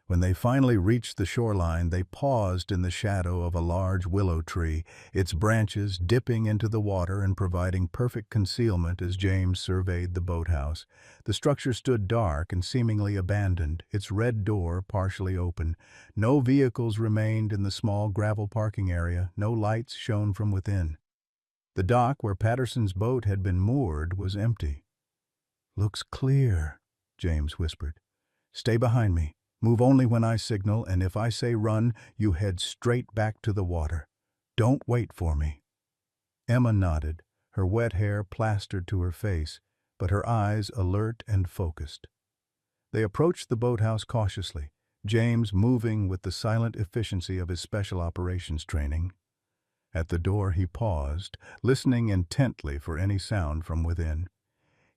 When they finally reached the shoreline, they paused in the shadow of a large willow tree, its branches dipping into the water and providing perfect concealment as James surveyed the boathouse. The structure stood dark and seemingly abandoned, its red door partially open. No vehicles remained in the small gravel parking area, no lights shone from within. The dock where Patterson's boat had been moored was empty. "Looks clear," James whispered. "Stay behind me. Move only when I signal, and if I say run, you head straight back to the water. Don't wait for me." Emma nodded, her wet hair plastered to her face, but her eyes alert and focused. They approached the boathouse cautiously, James moving with the silent efficiency of his special operations training. At the door he paused, listening intently for any sound from within.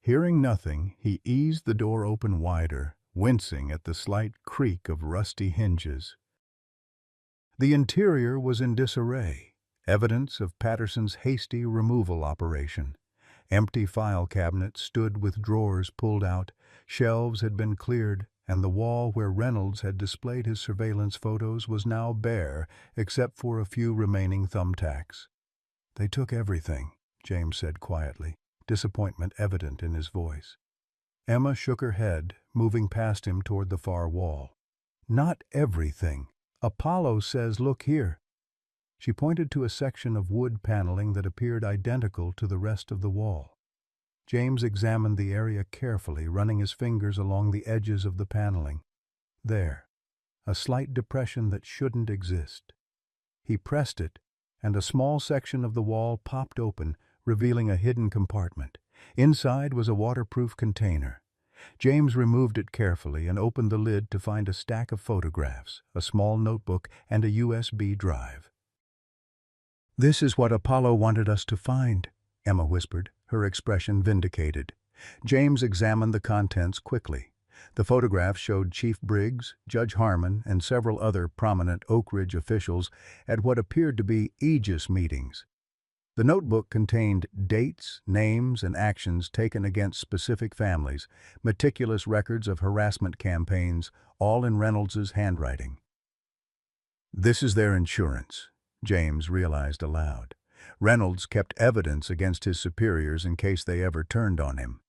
Hearing nothing, he eased the door open wider, wincing at the slight creak of rusty hinges. The interior was in disarray, evidence of Patterson's hasty removal operation. Empty file cabinets stood with drawers pulled out, shelves had been cleared, and the wall where Reynolds had displayed his surveillance photos was now bare, except for a few remaining thumbtacks. "They took everything," James said quietly, disappointment evident in his voice. Emma shook her head, moving past him toward the far wall. "Not everything. Apollo says, look here." She pointed to a section of wood paneling that appeared identical to the rest of the wall. James examined the area carefully, running his fingers along the edges of the paneling. There, a slight depression that shouldn't exist. He pressed it, and a small section of the wall popped open, revealing a hidden compartment. Inside was a waterproof container. James removed it carefully and opened the lid to find a stack of photographs, a small notebook, and a USB drive. "This is what Apollo wanted us to find," Emma whispered, her expression vindicated. James examined the contents quickly. The photographs showed Chief Briggs, Judge Harmon, and several other prominent Oak Ridge officials at what appeared to be Aegis meetings. The notebook contained dates, names, and actions taken against specific families, meticulous records of harassment campaigns, all in Reynolds's handwriting. "This is their insurance," James realized aloud. Reynolds kept evidence against his superiors in case they ever turned on him.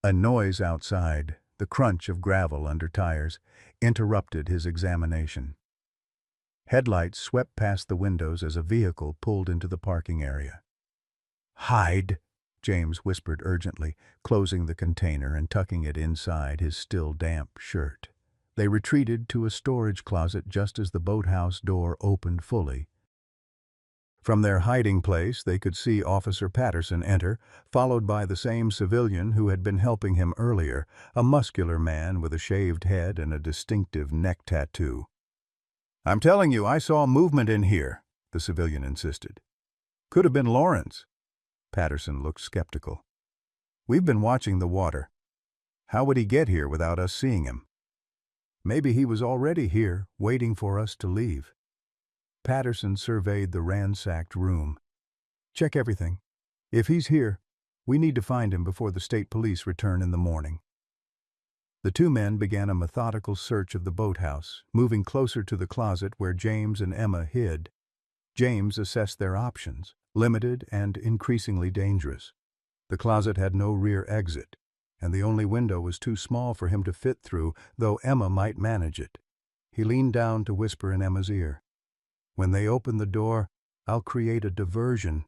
A noise outside, the crunch of gravel under tires, interrupted his examination. Headlights swept past the windows as a vehicle pulled into the parking area. "Hide," James whispered urgently, closing the container and tucking it inside his still damp shirt. They retreated to a storage closet just as the boathouse door opened fully. From their hiding place, they could see Officer Patterson enter, followed by the same civilian who had been helping him earlier, a muscular man with a shaved head and a distinctive neck tattoo. "I'm telling you, I saw movement in here," the civilian insisted. "Could have been Lawrence." Patterson looked skeptical. "We've been watching the water. How would he get here without us seeing him? Maybe he was already here, waiting for us to leave." Patterson surveyed the ransacked room. "Check everything. If he's here, we need to find him before the state police return in the morning." The two men began a methodical search of the boathouse, moving closer to the closet where James and Emma hid. James assessed their options, limited and increasingly dangerous. The closet had no rear exit, and the only window was too small for him to fit through, though Emma might manage it. He leaned down to whisper in Emma's ear, "When they open the door, I'll create a diversion.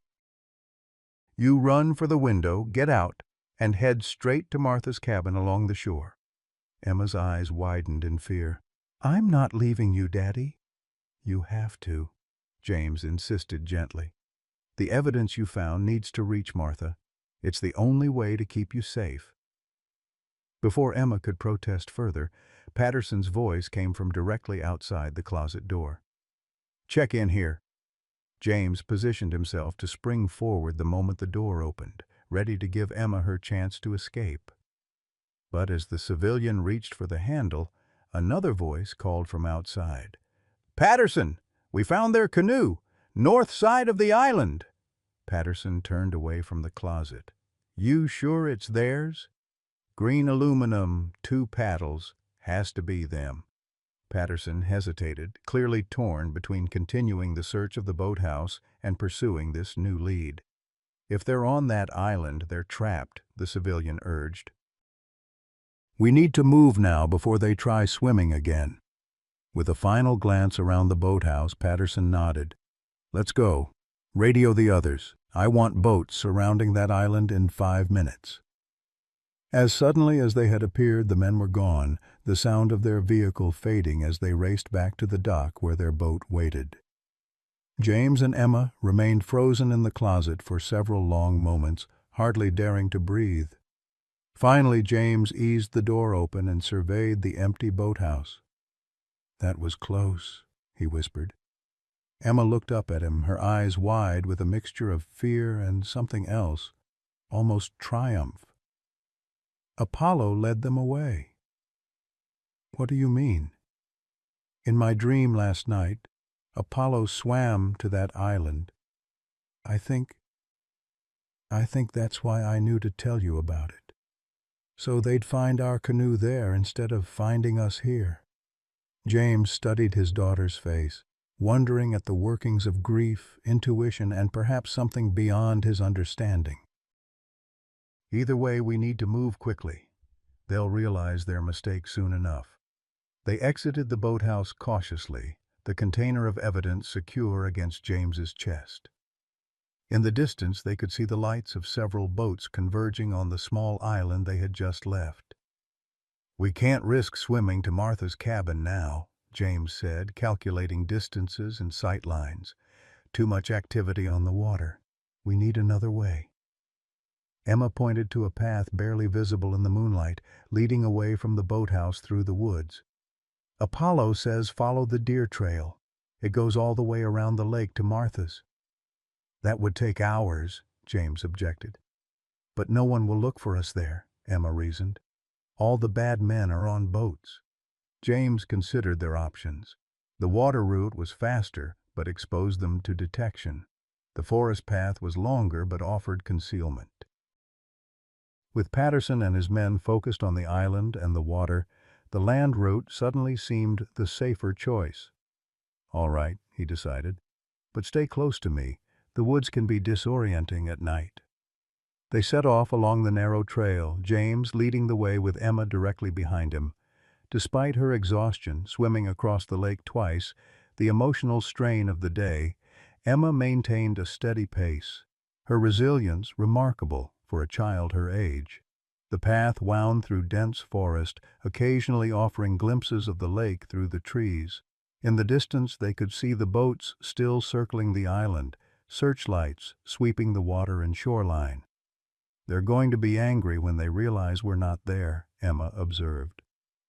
You run for the window, get out, and head straight to Martha's cabin along the shore." Emma's eyes widened in fear. "I'm not leaving you, Daddy." "You have to," James insisted gently. "The evidence you found needs to reach Martha. It's the only way to keep you safe." Before Emma could protest further, Patterson's voice came from directly outside the closet door. "Check in here." James positioned himself to spring forward the moment the door opened, ready to give Emma her chance to escape. But as the civilian reached for the handle, another voice called from outside. "Patterson, we found their canoe, north side of the island." Patterson turned away from the closet. "You sure it's theirs?" "Green aluminum, 2 paddles, has to be them." Patterson hesitated, clearly torn between continuing the search of the boathouse and pursuing this new lead. "If they're on that island, they're trapped," the civilian urged. "We need to move now before they try swimming again." With a final glance around the boathouse, Patterson nodded. "Let's go. Radio the others. I want boats surrounding that island in 5 minutes." As suddenly as they had appeared, the men were gone, the sound of their vehicle fading as they raced back to the dock where their boat waited. James and Emma remained frozen in the closet for several long moments, hardly daring to breathe. Finally, James eased the door open and surveyed the empty boathouse. "That was close," he whispered. Emma looked up at him, her eyes wide with a mixture of fear and something else, almost triumph. "Apollo led them away." "What do you mean?" "In my dream last night, Apollo swam to that island. I think that's why I knew to tell you about it. So they'd find our canoe there instead of finding us here." James studied his daughter's face, wondering at the workings of grief, intuition, and perhaps something beyond his understanding. "Either way, we need to move quickly. They'll realize their mistake soon enough." They exited the boathouse cautiously, the container of evidence secure against James's chest. In the distance, they could see the lights of several boats converging on the small island they had just left. "We can't risk swimming to Martha's cabin now," James said, calculating distances and sight lines. "Too much activity on the water. We need another way." Emma pointed to a path barely visible in the moonlight, leading away from the boathouse through the woods. "Apollo says follow the deer trail. It goes all the way around the lake to Martha's." "That would take hours," James objected. "But no one will look for us there," Emma reasoned. "All the bad men are on boats." James considered their options. The water route was faster, but exposed them to detection. The forest path was longer, but offered concealment. With Patterson and his men focused on the island and the water, the land route suddenly seemed the safer choice. "All right," he decided, "but stay close to me. The woods can be disorienting at night." They set off along the narrow trail, James leading the way with Emma directly behind him. Despite her exhaustion, swimming across the lake twice, the emotional strain of the day, Emma maintained a steady pace, her resilience remarkable for a child her age. The path wound through dense forest, occasionally offering glimpses of the lake through the trees. In the distance they could see the boats still circling the island, searchlights sweeping the water and shoreline. "They're going to be angry when they realize we're not there," Emma observed.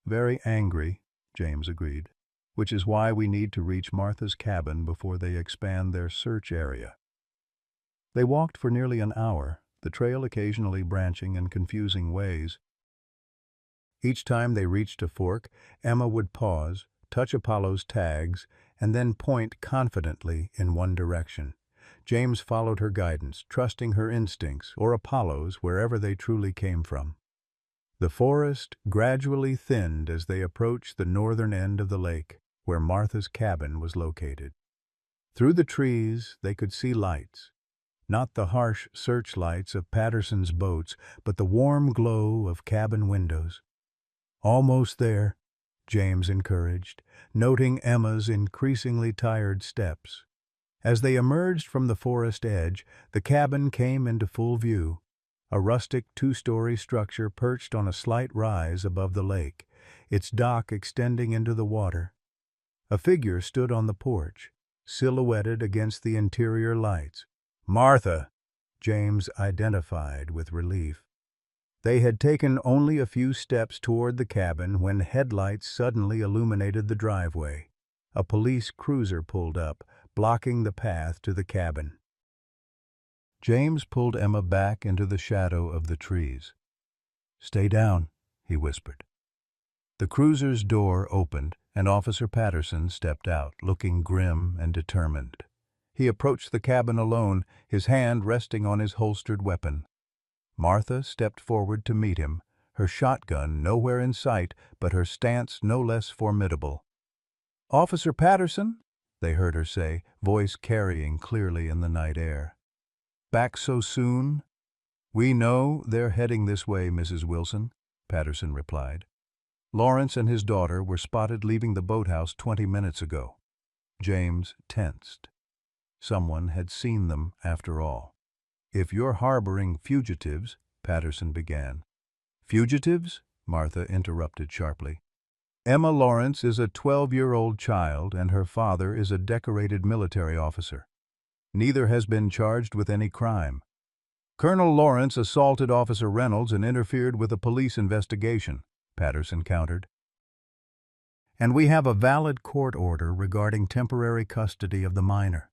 "Very angry," James agreed, "which is why we need to reach Martha's cabin before they expand their search area." They walked for nearly an hour, the trail occasionally branching in confusing ways. Each time they reached a fork, Emma would pause, touch Apollo's tags, and then point confidently in one direction. James followed her guidance, trusting her instincts, or Apollo's, wherever they truly came from. The forest gradually thinned as they approached the northern end of the lake, where Martha's cabin was located. Through the trees they could see lights, not the harsh searchlights of Patterson's boats, but the warm glow of cabin windows. "Almost there," James encouraged, noting Emma's increasingly tired steps. As they emerged from the forest edge, the cabin came into full view, a rustic two-story structure perched on a slight rise above the lake, its dock extending into the water. A figure stood on the porch, silhouetted against the interior lights. "Martha," James identified with relief. They had taken only a few steps toward the cabin when headlights suddenly illuminated the driveway. A police cruiser pulled up, blocking the path to the cabin. James pulled Emma back into the shadow of the trees. "Stay down," he whispered. The cruiser's door opened, and Officer Patterson stepped out, looking grim and determined. He approached the cabin alone, his hand resting on his holstered weapon. Martha stepped forward to meet him, her shotgun nowhere in sight, but her stance no less formidable. "Officer Patterson," they heard her say, voice carrying clearly in the night air. "Back so soon?" "We know they're heading this way, Mrs. Wilson," Patterson replied. "Lawrence and his daughter were spotted leaving the boathouse 20 minutes ago." James tensed. Someone had seen them after all. "If you're harboring fugitives," Patterson began. Fugitives? Martha interrupted sharply. Emma Lawrence is a 12-year-old child and her father is a decorated military officer. Neither has been charged with any crime. Colonel Lawrence assaulted Officer Reynolds and interfered with a police investigation, Patterson countered. And we have a valid court order regarding temporary custody of the minor.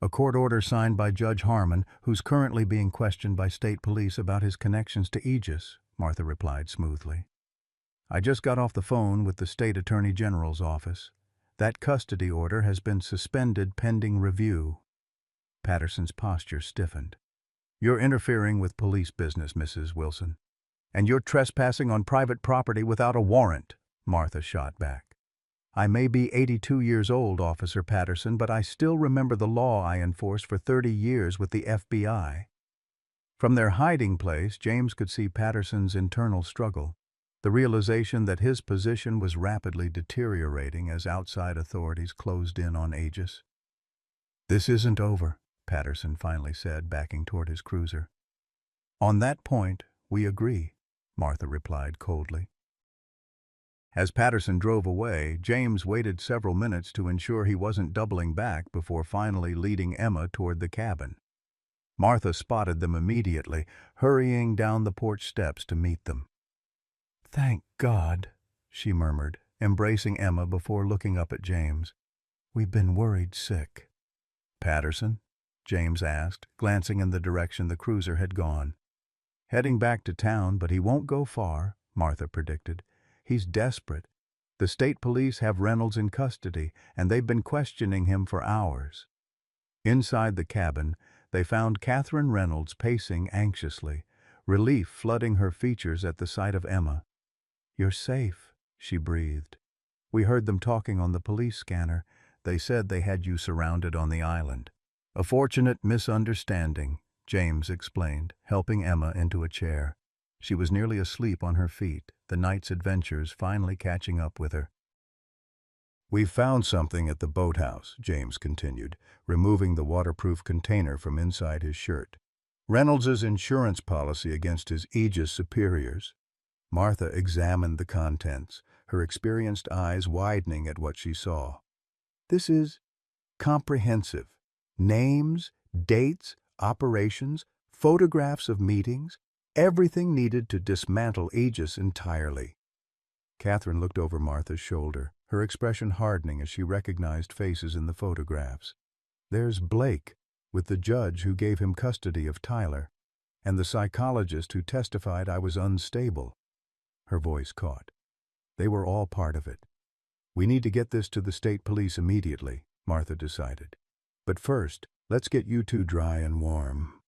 A court order signed by Judge Harmon, who's currently being questioned by state police about his connections to Aegis, Martha replied smoothly. I just got off the phone with the State Attorney General's office. That custody order has been suspended pending review. Patterson's posture stiffened. You're interfering with police business, Mrs. Wilson. And you're trespassing on private property without a warrant, Martha shot back. I may be 82 years old, Officer Patterson, but I still remember the law I enforced for 30 years with the FBI. From their hiding place, James could see Patterson's internal struggle, the realization that his position was rapidly deteriorating as outside authorities closed in on Aegis. This isn't over, Patterson finally said, backing toward his cruiser. On that point, we agree, Martha replied coldly. As Patterson drove away, James waited several minutes to ensure he wasn't doubling back before finally leading Emma toward the cabin. Martha spotted them immediately, hurrying down the porch steps to meet them. Thank God, she murmured, embracing Emma before looking up at James. We've been worried sick. Patterson? James asked, glancing in the direction the cruiser had gone. Heading back to town, but he won't go far, Martha predicted. He's desperate. The state police have Reynolds in custody, and they've been questioning him for hours. Inside the cabin, they found Catherine Reynolds pacing anxiously, relief flooding her features at the sight of Emma. You're safe, she breathed. We heard them talking on the police scanner. They said they had you surrounded on the island. A fortunate misunderstanding, James explained, helping Emma into a chair. She was nearly asleep on her feet, the night's adventures finally catching up with her. "We've found something at the boathouse," James continued, removing the waterproof container from inside his shirt. "Reynolds's insurance policy against his Aegis superiors." Martha examined the contents, her experienced eyes widening at what she saw. "This is comprehensive. Names, dates, operations, photographs of meetings, everything needed to dismantle Aegis entirely." Catherine looked over Martha's shoulder, her expression hardening as she recognized faces in the photographs. "There's Blake, with the judge who gave him custody of Tyler, and the psychologist who testified I was unstable." Her voice caught. "They were all part of it. We need to get this to the state police immediately," Martha decided. "But first, let's get you two dry and warm."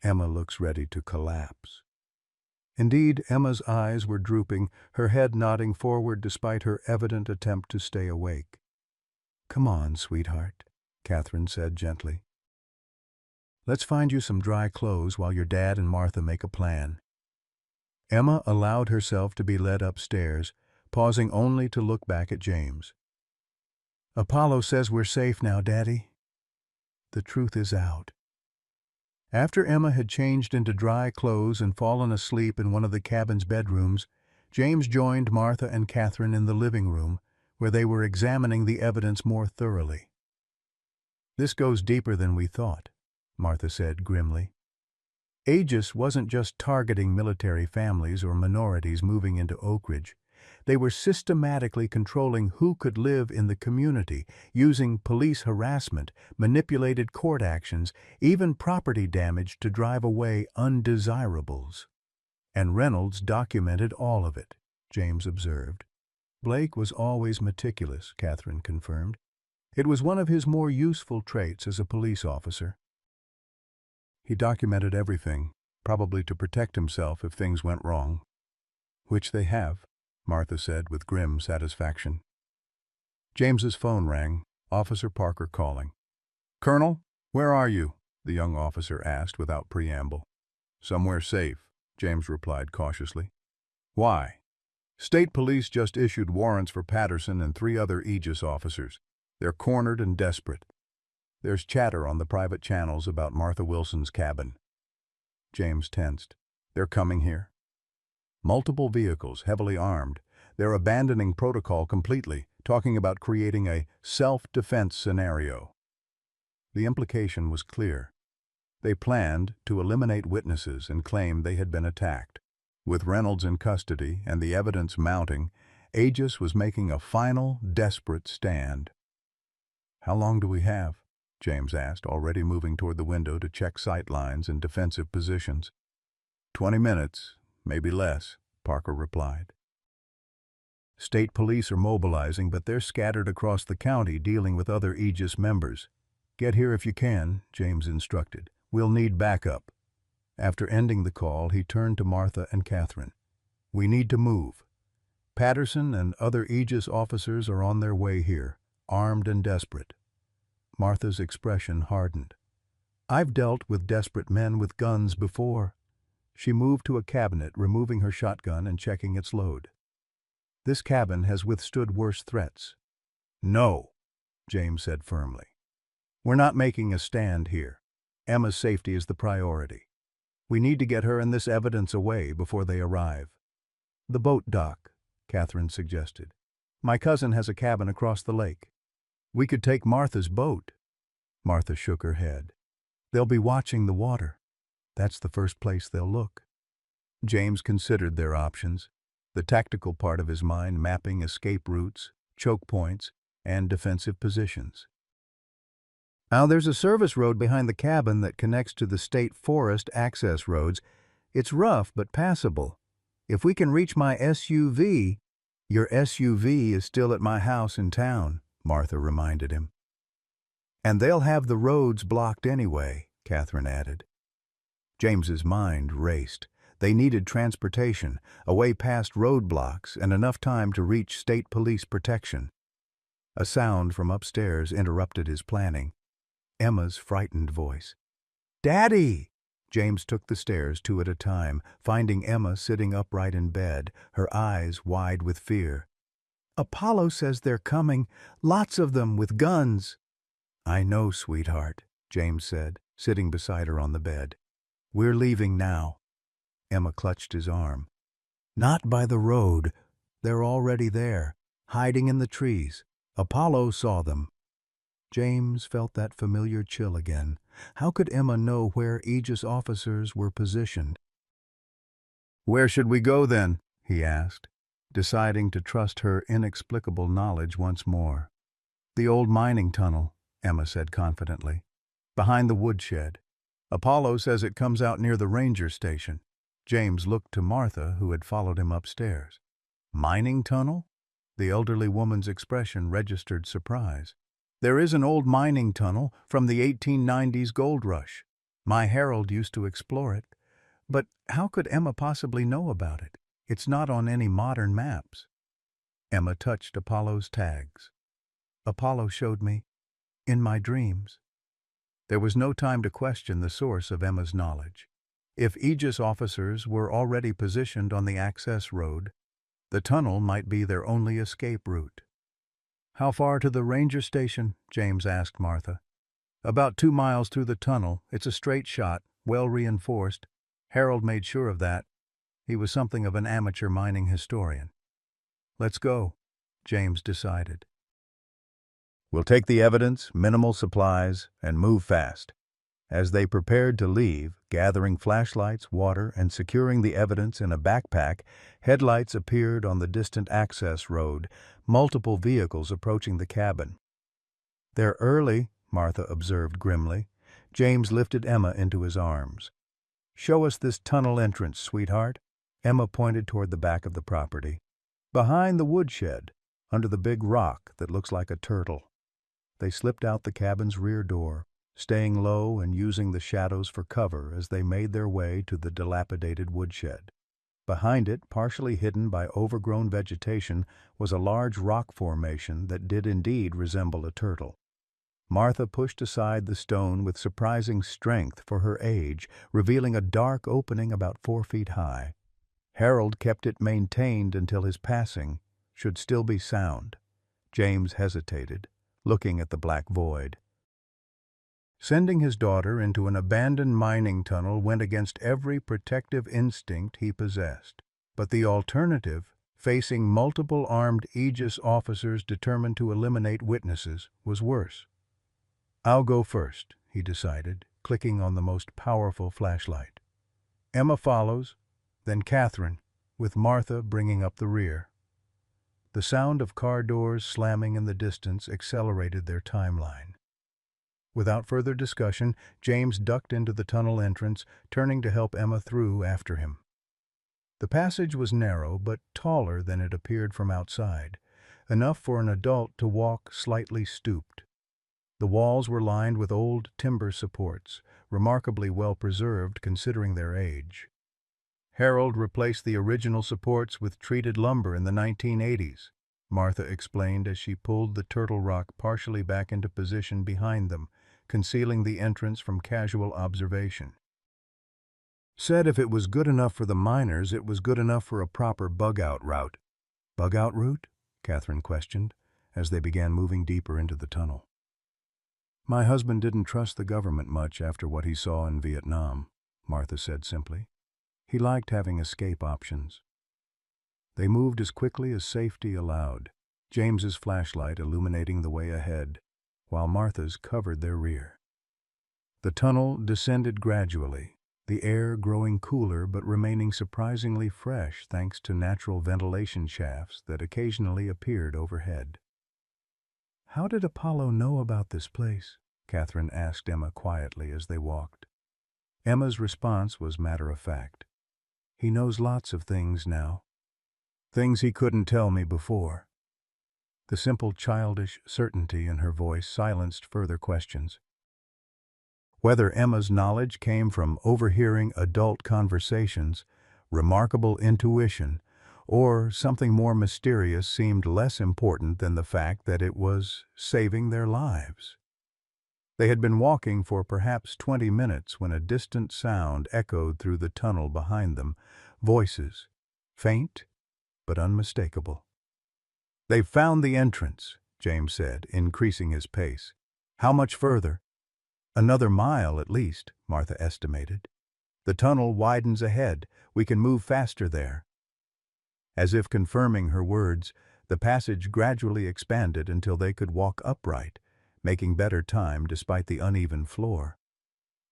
Emma looks ready to collapse. Indeed, Emma's eyes were drooping, her head nodding forward despite her evident attempt to stay awake. "Come on, sweetheart," Catherine said gently. "Let's find you some dry clothes while your dad and Martha make a plan." Emma allowed herself to be led upstairs, pausing only to look back at James. "Apollo says we're safe now, Daddy." The truth is out. After Emma had changed into dry clothes and fallen asleep in one of the cabin's bedrooms, James joined Martha and Catherine in the living room, where they were examining the evidence more thoroughly. "This goes deeper than we thought," Martha said grimly. Aegis wasn't just targeting military families or minorities moving into Oak Ridge. They were systematically controlling who could live in the community, using police harassment, manipulated court actions, even property damage to drive away undesirables. "And Reynolds documented all of it," James observed. "Blake was always meticulous," Catherine confirmed. "It was one of his more useful traits as a police officer. He documented everything, probably to protect himself if things went wrong." "Which they have," Martha said with grim satisfaction. James's phone rang, Officer Parker calling. "Colonel, where are you?" the young officer asked without preamble. "Somewhere safe," James replied cautiously. "Why?" "State police just issued warrants for Patterson and 3 other Aegis officers. They're cornered and desperate. There's chatter on the private channels about Martha Wilson's cabin." James tensed. "They're coming here?" Multiple vehicles, heavily armed. They're abandoning protocol completely, talking about creating a self-defense scenario. The implication was clear. They planned to eliminate witnesses and claim they had been attacked. With Reynolds in custody and the evidence mounting, Aegis was making a final, desperate stand. "How long do we have?" James asked, already moving toward the window to check sight lines and defensive positions. 20 minutes, maybe less," Parker replied. "State police are mobilizing, but they're scattered across the county dealing with other Aegis members. Get here if you can," James instructed. "We'll need backup." After ending the call, he turned to Martha and Catherine. "We need to move. Patterson and other Aegis officers are on their way here, armed and desperate." Martha's expression hardened. "I've dealt with desperate men with guns before." She moved to a cabinet, removing her shotgun and checking its load. "This cabin has withstood worse threats." "No," James said firmly. "We're not making a stand here. Emma's safety is the priority. We need to get her and this evidence away before they arrive." "The boat dock," Catherine suggested. "My cousin has a cabin across the lake." "We could take Martha's boat." Martha shook her head. "They'll be watching the water. That's the first place they'll look." James considered their options, the tactical part of his mind mapping escape routes, choke points, and defensive positions. "Now there's a service road behind the cabin that connects to the state forest access roads. It's rough but passable. If we can reach my SUV—" "Your SUV is still at my house in town," Martha reminded him. "And they'll have the roads blocked anyway," Catherine added. James's mind raced. They needed transportation, a way past roadblocks, and enough time to reach state police protection. A sound from upstairs interrupted his planning. Emma's frightened voice. "Daddy!" James took the stairs 2 at a time, finding Emma sitting upright in bed, her eyes wide with fear. "Apollo says they're coming, lots of them with guns." "I know, sweetheart," James said, sitting beside her on the bed. "We're leaving now." Emma clutched his arm. "Not by the road. They're already there, hiding in the trees. Apollo saw them." James felt that familiar chill again. How could Emma know where Aegis officers were positioned? "Where should we go then?" he asked, deciding to trust her inexplicable knowledge once more. "The old mining tunnel," Emma said confidently. "Behind the woodshed. Apollo says it comes out near the ranger station." James looked to Martha, who had followed him upstairs. "Mining tunnel?" The elderly woman's expression registered surprise. "There is an old mining tunnel from the 1890s gold rush. My Herald used to explore it. But how could Emma possibly know about it? It's not on any modern maps." Emma touched Apollo's tags. "Apollo showed me, in my dreams." There was no time to question the source of Emma's knowledge. If Aegis officers were already positioned on the access road, the tunnel might be their only escape route. "How far to the ranger station?" James asked Martha. "About 2 miles through the tunnel. It's a straight shot, well reinforced. Harold made sure of that. He was something of an amateur mining historian." "Let's go," James decided. "We'll take the evidence, minimal supplies, and move fast." As they prepared to leave, gathering flashlights, water, and securing the evidence in a backpack, headlights appeared on the distant access road, multiple vehicles approaching the cabin. "They're early," Martha observed grimly. James lifted Emma into his arms. "Show us this tunnel entrance, sweetheart." Emma pointed toward the back of the property. "Behind the woodshed, under the big rock that looks like a turtle." They slipped out the cabin's rear door, staying low and using the shadows for cover as they made their way to the dilapidated woodshed. Behind it, partially hidden by overgrown vegetation, was a large rock formation that did indeed resemble a turtle. Martha pushed aside the stone with surprising strength for her age, revealing a dark opening about 4 feet high. Harold kept it maintained until his passing, should still be sound. James hesitated, looking at the black void. Sending his daughter into an abandoned mining tunnel went against every protective instinct he possessed. But the alternative, facing multiple armed Aegis officers determined to eliminate witnesses, was worse. "I'll go first," he decided, clicking on the most powerful flashlight. Emma follows, then Catherine, with Martha bringing up the rear. The sound of car doors slamming in the distance accelerated their timeline. Without further discussion, James ducked into the tunnel entrance, turning to help Emma through after him. The passage was narrow but taller than it appeared from outside, enough for an adult to walk slightly stooped. The walls were lined with old timber supports, remarkably well preserved considering their age. Harold replaced the original supports with treated lumber in the 1980s, Martha explained as she pulled the turtle rock partially back into position behind them, concealing the entrance from casual observation. "Said if it was good enough for the miners, it was good enough for a proper bug-out route." "Bug-out route?" Catherine questioned, as they began moving deeper into the tunnel. "My husband didn't trust the government much after what he saw in Vietnam," Martha said simply. "He liked having escape options." They moved as quickly as safety allowed, James's flashlight illuminating the way ahead, while Martha's covered their rear. The tunnel descended gradually, the air growing cooler but remaining surprisingly fresh thanks to natural ventilation shafts that occasionally appeared overhead. "How did Apollo know about this place?" Catherine asked Emma quietly as they walked. Emma's response was matter-of-fact. "He knows lots of things now. Things he couldn't tell me before." The simple childish certainty in her voice silenced further questions. Whether Emma's knowledge came from overhearing adult conversations, remarkable intuition, or something more mysterious seemed less important than the fact that it was saving their lives. They had been walking for perhaps 20 minutes when a distant sound echoed through the tunnel behind them, voices, faint but unmistakable. "They've found the entrance," James said, increasing his pace. "How much further?" "Another mile at least," Martha estimated. "The tunnel widens ahead. We can move faster there." As if confirming her words, the passage gradually expanded until they could walk upright, making better time despite the uneven floor.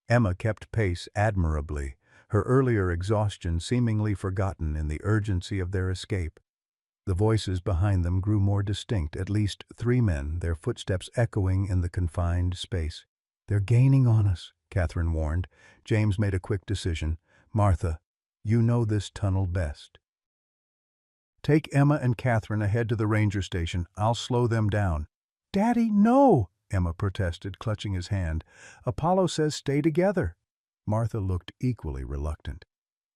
Emma kept pace admirably, her earlier exhaustion seemingly forgotten in the urgency of their escape. The voices behind them grew more distinct, at least 3 men, their footsteps echoing in the confined space. "They're gaining on us," Catherine warned. James made a quick decision. "Martha, you know this tunnel best. Take Emma and Catherine ahead to the ranger station. I'll slow them down." "Daddy, no!" Emma protested, clutching his hand. "Apollo says stay together." Martha looked equally reluctant.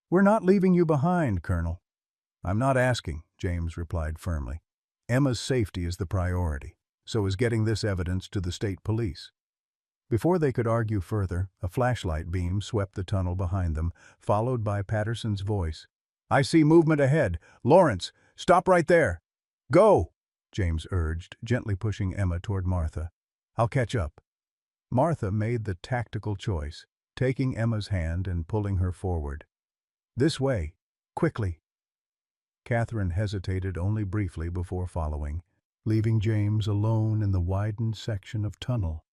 "We're not leaving you behind, Colonel." "I'm not asking," James replied firmly. "Emma's safety is the priority, so is getting this evidence to the state police." Before they could argue further, a flashlight beam swept the tunnel behind them, followed by Patterson's voice. "I see movement ahead. Lawrence, stop right there." "Go," James urged, gently pushing Emma toward Martha. "I'll catch up." Martha made the tactical choice, taking Emma's hand and pulling her forward. "This way, quickly." Catherine hesitated only briefly before following, leaving James alone in the widened section of tunnel.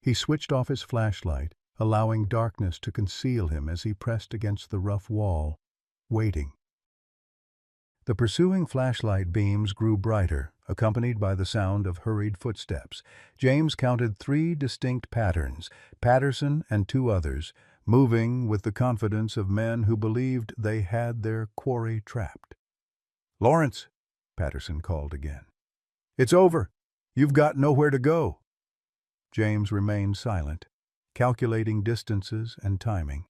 He switched off his flashlight, allowing darkness to conceal him as he pressed against the rough wall, waiting. The pursuing flashlight beams grew brighter, accompanied by the sound of hurried footsteps. James counted 3 distinct patterns, Patterson and 2 others, moving with the confidence of men who believed they had their quarry trapped. "Lawrence," Patterson called again. "It's over. You've got nowhere to go." James remained silent, calculating distances and timing.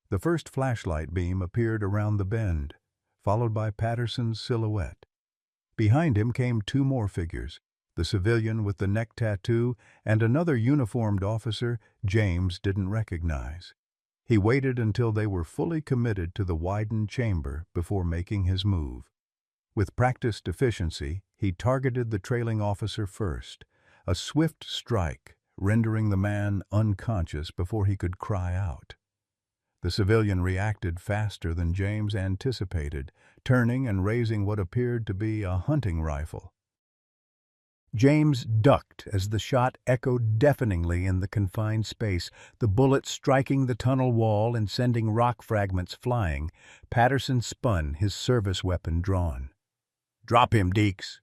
The first flashlight beam appeared around the bend, followed by Patterson's silhouette. Behind him came 2 more figures, the civilian with the neck tattoo and another uniformed officer James didn't recognize. He waited until they were fully committed to the widened chamber before making his move. With practiced efficiency, he targeted the trailing officer first, a swift strike, rendering the man unconscious before he could cry out. The civilian reacted faster than James anticipated, turning and raising what appeared to be a hunting rifle. James ducked as the shot echoed deafeningly in the confined space, the bullet striking the tunnel wall and sending rock fragments flying. Patterson spun, his service weapon drawn. "Drop him, Deeks."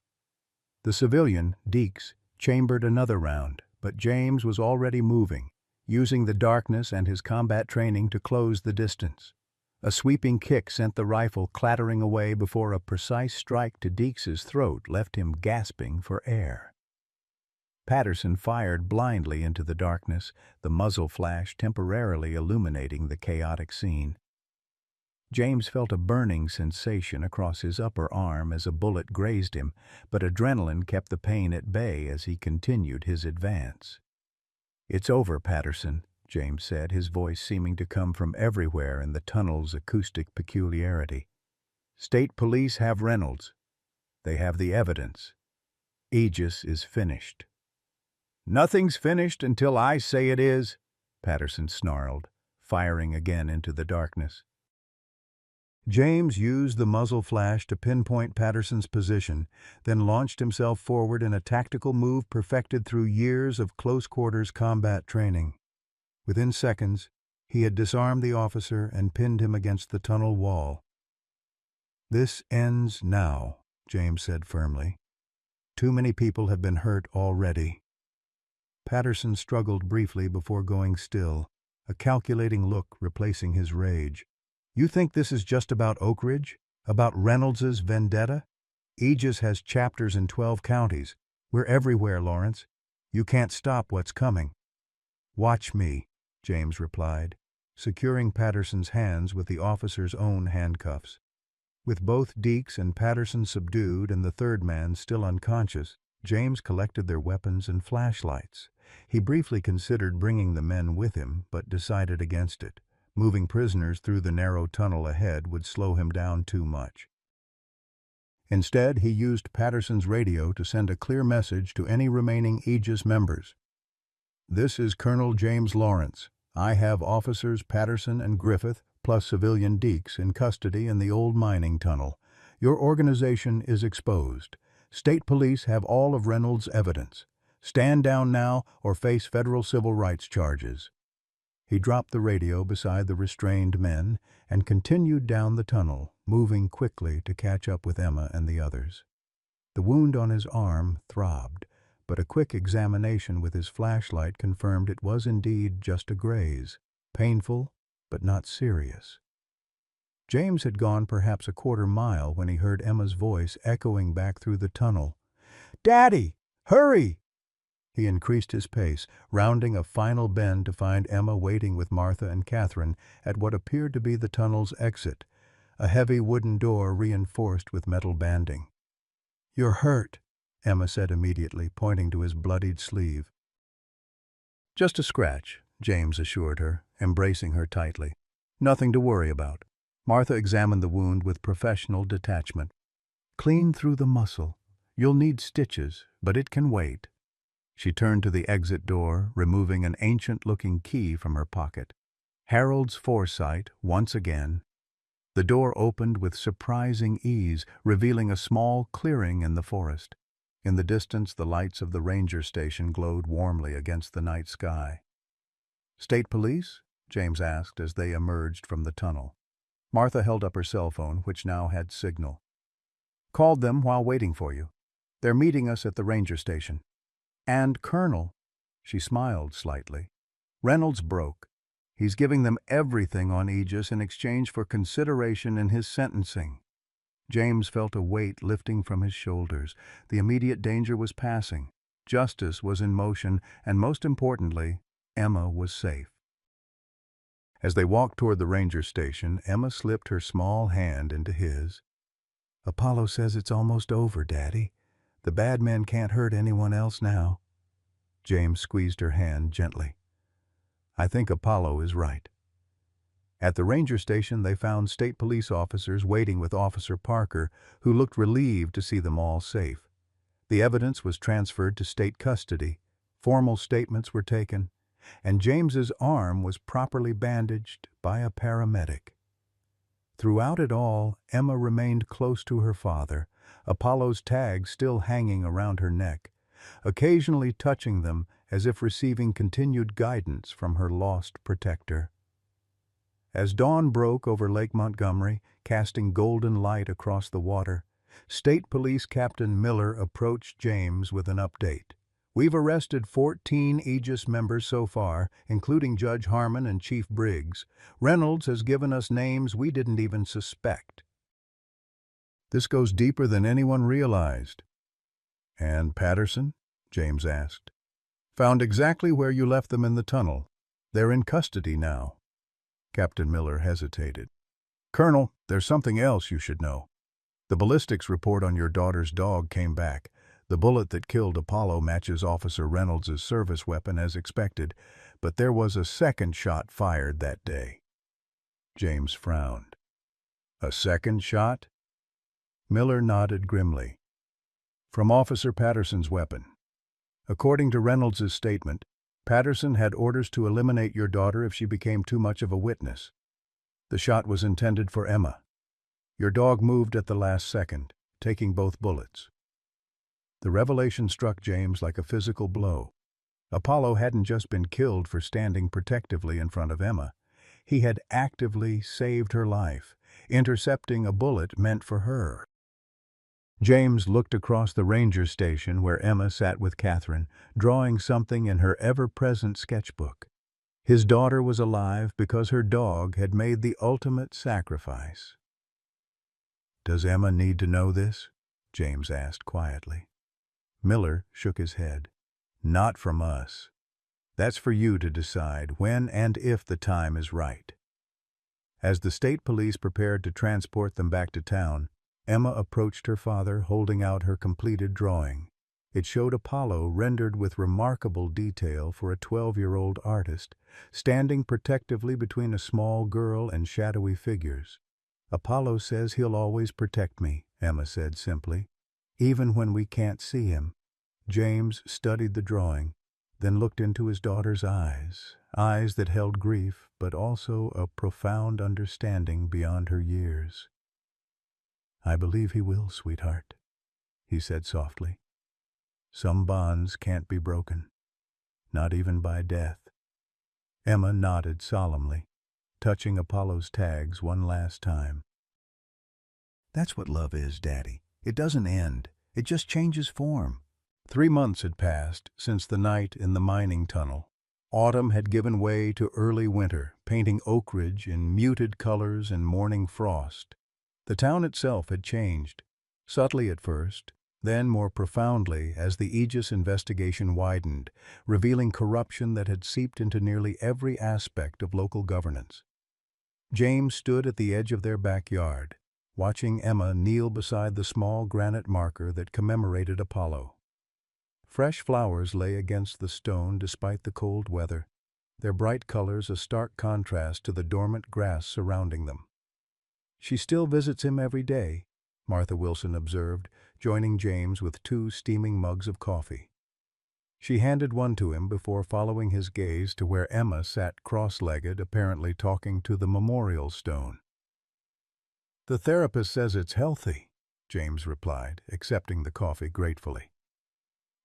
The civilian, Deeks, chambered another round, but James was already moving, using the darkness and his combat training to close the distance. A sweeping kick sent the rifle clattering away before a precise strike to Deeks's throat left him gasping for air. Patterson fired blindly into the darkness, the muzzle flash temporarily illuminating the chaotic scene. James felt a burning sensation across his upper arm as a bullet grazed him, but adrenaline kept the pain at bay as he continued his advance. "It's over, Patterson," James said, his voice seeming to come from everywhere in the tunnel's acoustic peculiarity. "State Police have Reynolds. They have the evidence. Aegis is finished." "Nothing's finished until I say it is," Patterson snarled, firing again into the darkness. James used the muzzle flash to pinpoint Patterson's position, then launched himself forward in a tactical move perfected through years of close-quarters combat training. Within seconds, he had disarmed the officer and pinned him against the tunnel wall. "This ends now," James said firmly. "Too many people have been hurt already." Patterson struggled briefly before going still, a calculating look replacing his rage. "You think this is just about Oak Ridge? About Reynolds's vendetta? Aegis has chapters in 12 counties. We're everywhere, Lawrence. You can't stop what's coming." "Watch me," James replied, securing Patterson's hands with the officer's own handcuffs. With both Deeks and Patterson subdued and the third man still unconscious, James collected their weapons and flashlights. He briefly considered bringing the men with him, but decided against it. Moving prisoners through the narrow tunnel ahead would slow him down too much. Instead, he used Patterson's radio to send a clear message to any remaining Aegis members. "This is Colonel James Lawrence. I have officers Patterson and Griffith, plus civilian Deeks, in custody in the old mining tunnel. Your organization is exposed. State Police have all of Reynolds' evidence. Stand down now or face federal civil rights charges." He dropped the radio beside the restrained men and continued down the tunnel, moving quickly to catch up with Emma and the others. The wound on his arm throbbed, but a quick examination with his flashlight confirmed it was indeed just a graze, painful but not serious. James had gone perhaps a quarter mile when he heard Emma's voice echoing back through the tunnel. "Daddy, hurry!" He increased his pace, rounding a final bend to find Emma waiting with Martha and Catherine at what appeared to be the tunnel's exit, a heavy wooden door reinforced with metal banding. "You're hurt," Emma said immediately, pointing to his bloodied sleeve. "Just a scratch," James assured her, embracing her tightly. "Nothing to worry about." Martha examined the wound with professional detachment. "Clean through the muscle. You'll need stitches, but it can wait." She turned to the exit door, removing an ancient-looking key from her pocket. Harold's foresight, once again. The door opened with surprising ease, revealing a small clearing in the forest. In the distance, the lights of the ranger station glowed warmly against the night sky. "State Police?" James asked as they emerged from the tunnel. Martha held up her cell phone, which now had signal. "Called them while waiting for you. They're meeting us at the ranger station. And Colonel," she smiled slightly, "Reynolds broke. He's giving them everything on Aegis in exchange for consideration in his sentencing." James felt a weight lifting from his shoulders. The immediate danger was passing. Justice was in motion, and most importantly, Emma was safe. As they walked toward the ranger station, Emma slipped her small hand into his. "Apollo says it's almost over, Daddy. The bad men can't hurt anyone else now." James squeezed her hand gently. "I think Apollo is right." At the ranger station, they found state police officers waiting with Officer Parker, who looked relieved to see them all safe. The evidence was transferred to state custody. Formal statements were taken, and James's arm was properly bandaged by a paramedic. Throughout it all, Emma remained close to her father, Apollo's tag still hanging around her neck, occasionally touching them as if receiving continued guidance from her lost protector. As dawn broke over Lake Montgomery, casting golden light across the water, State Police Captain Miller approached James with an update. "We've arrested 14 Aegis members so far, including Judge Harmon and Chief Briggs. Reynolds has given us names we didn't even suspect." "This goes deeper than anyone realized." "And Patterson?" James asked. "Found exactly where you left them in the tunnel. They're in custody now." Captain Miller hesitated. "Colonel, there's something else you should know. The ballistics report on your daughter's dog came back. The bullet that killed Apollo matches Officer Reynolds' service weapon as expected, but there was a second shot fired that day." James frowned. "A second shot?" Miller nodded grimly. "From Officer Patterson's weapon. According to Reynolds' statement, Patterson had orders to eliminate your daughter if she became too much of a witness. The shot was intended for Emma. Your dog moved at the last second, taking both bullets." The revelation struck James like a physical blow. Apollo hadn't just been killed for standing protectively in front of Emma. He had actively saved her life, intercepting a bullet meant for her. James looked across the ranger station where Emma sat with Catherine, drawing something in her ever-present sketchbook. His daughter was alive because her dog had made the ultimate sacrifice. "Does Emma need to know this?" James asked quietly. Miller shook his head. "Not from us. That's for you to decide when and if the time is right." As the state police prepared to transport them back to town, Emma approached her father holding out her completed drawing. It showed Apollo rendered with remarkable detail for a 12-year-old artist, standing protectively between a small girl and shadowy figures. "Apollo says he'll always protect me," Emma said simply, "even when we can't see him." James studied the drawing, then looked into his daughter's eyes, eyes that held grief but also a profound understanding beyond her years. "I believe he will, sweetheart," he said softly. "Some bonds can't be broken, not even by death." Emma nodded solemnly, touching Apollo's tags one last time. "That's what love is, Daddy. It doesn't end. It just changes form." 3 months had passed since the night in the mining tunnel. Autumn had given way to early winter, painting Oak Ridge in muted colors and morning frost. The town itself had changed, subtly at first, then more profoundly as the Aegis investigation widened, revealing corruption that had seeped into nearly every aspect of local governance. James stood at the edge of their backyard, watching Emma kneel beside the small granite marker that commemorated Apollo. Fresh flowers lay against the stone despite the cold weather, their bright colors a stark contrast to the dormant grass surrounding them. "She still visits him every day," Martha Wilson observed, joining James with 2 steaming mugs of coffee. She handed one to him before following his gaze to where Emma sat cross-legged, apparently talking to the memorial stone. "The therapist says it's healthy," James replied, accepting the coffee gratefully.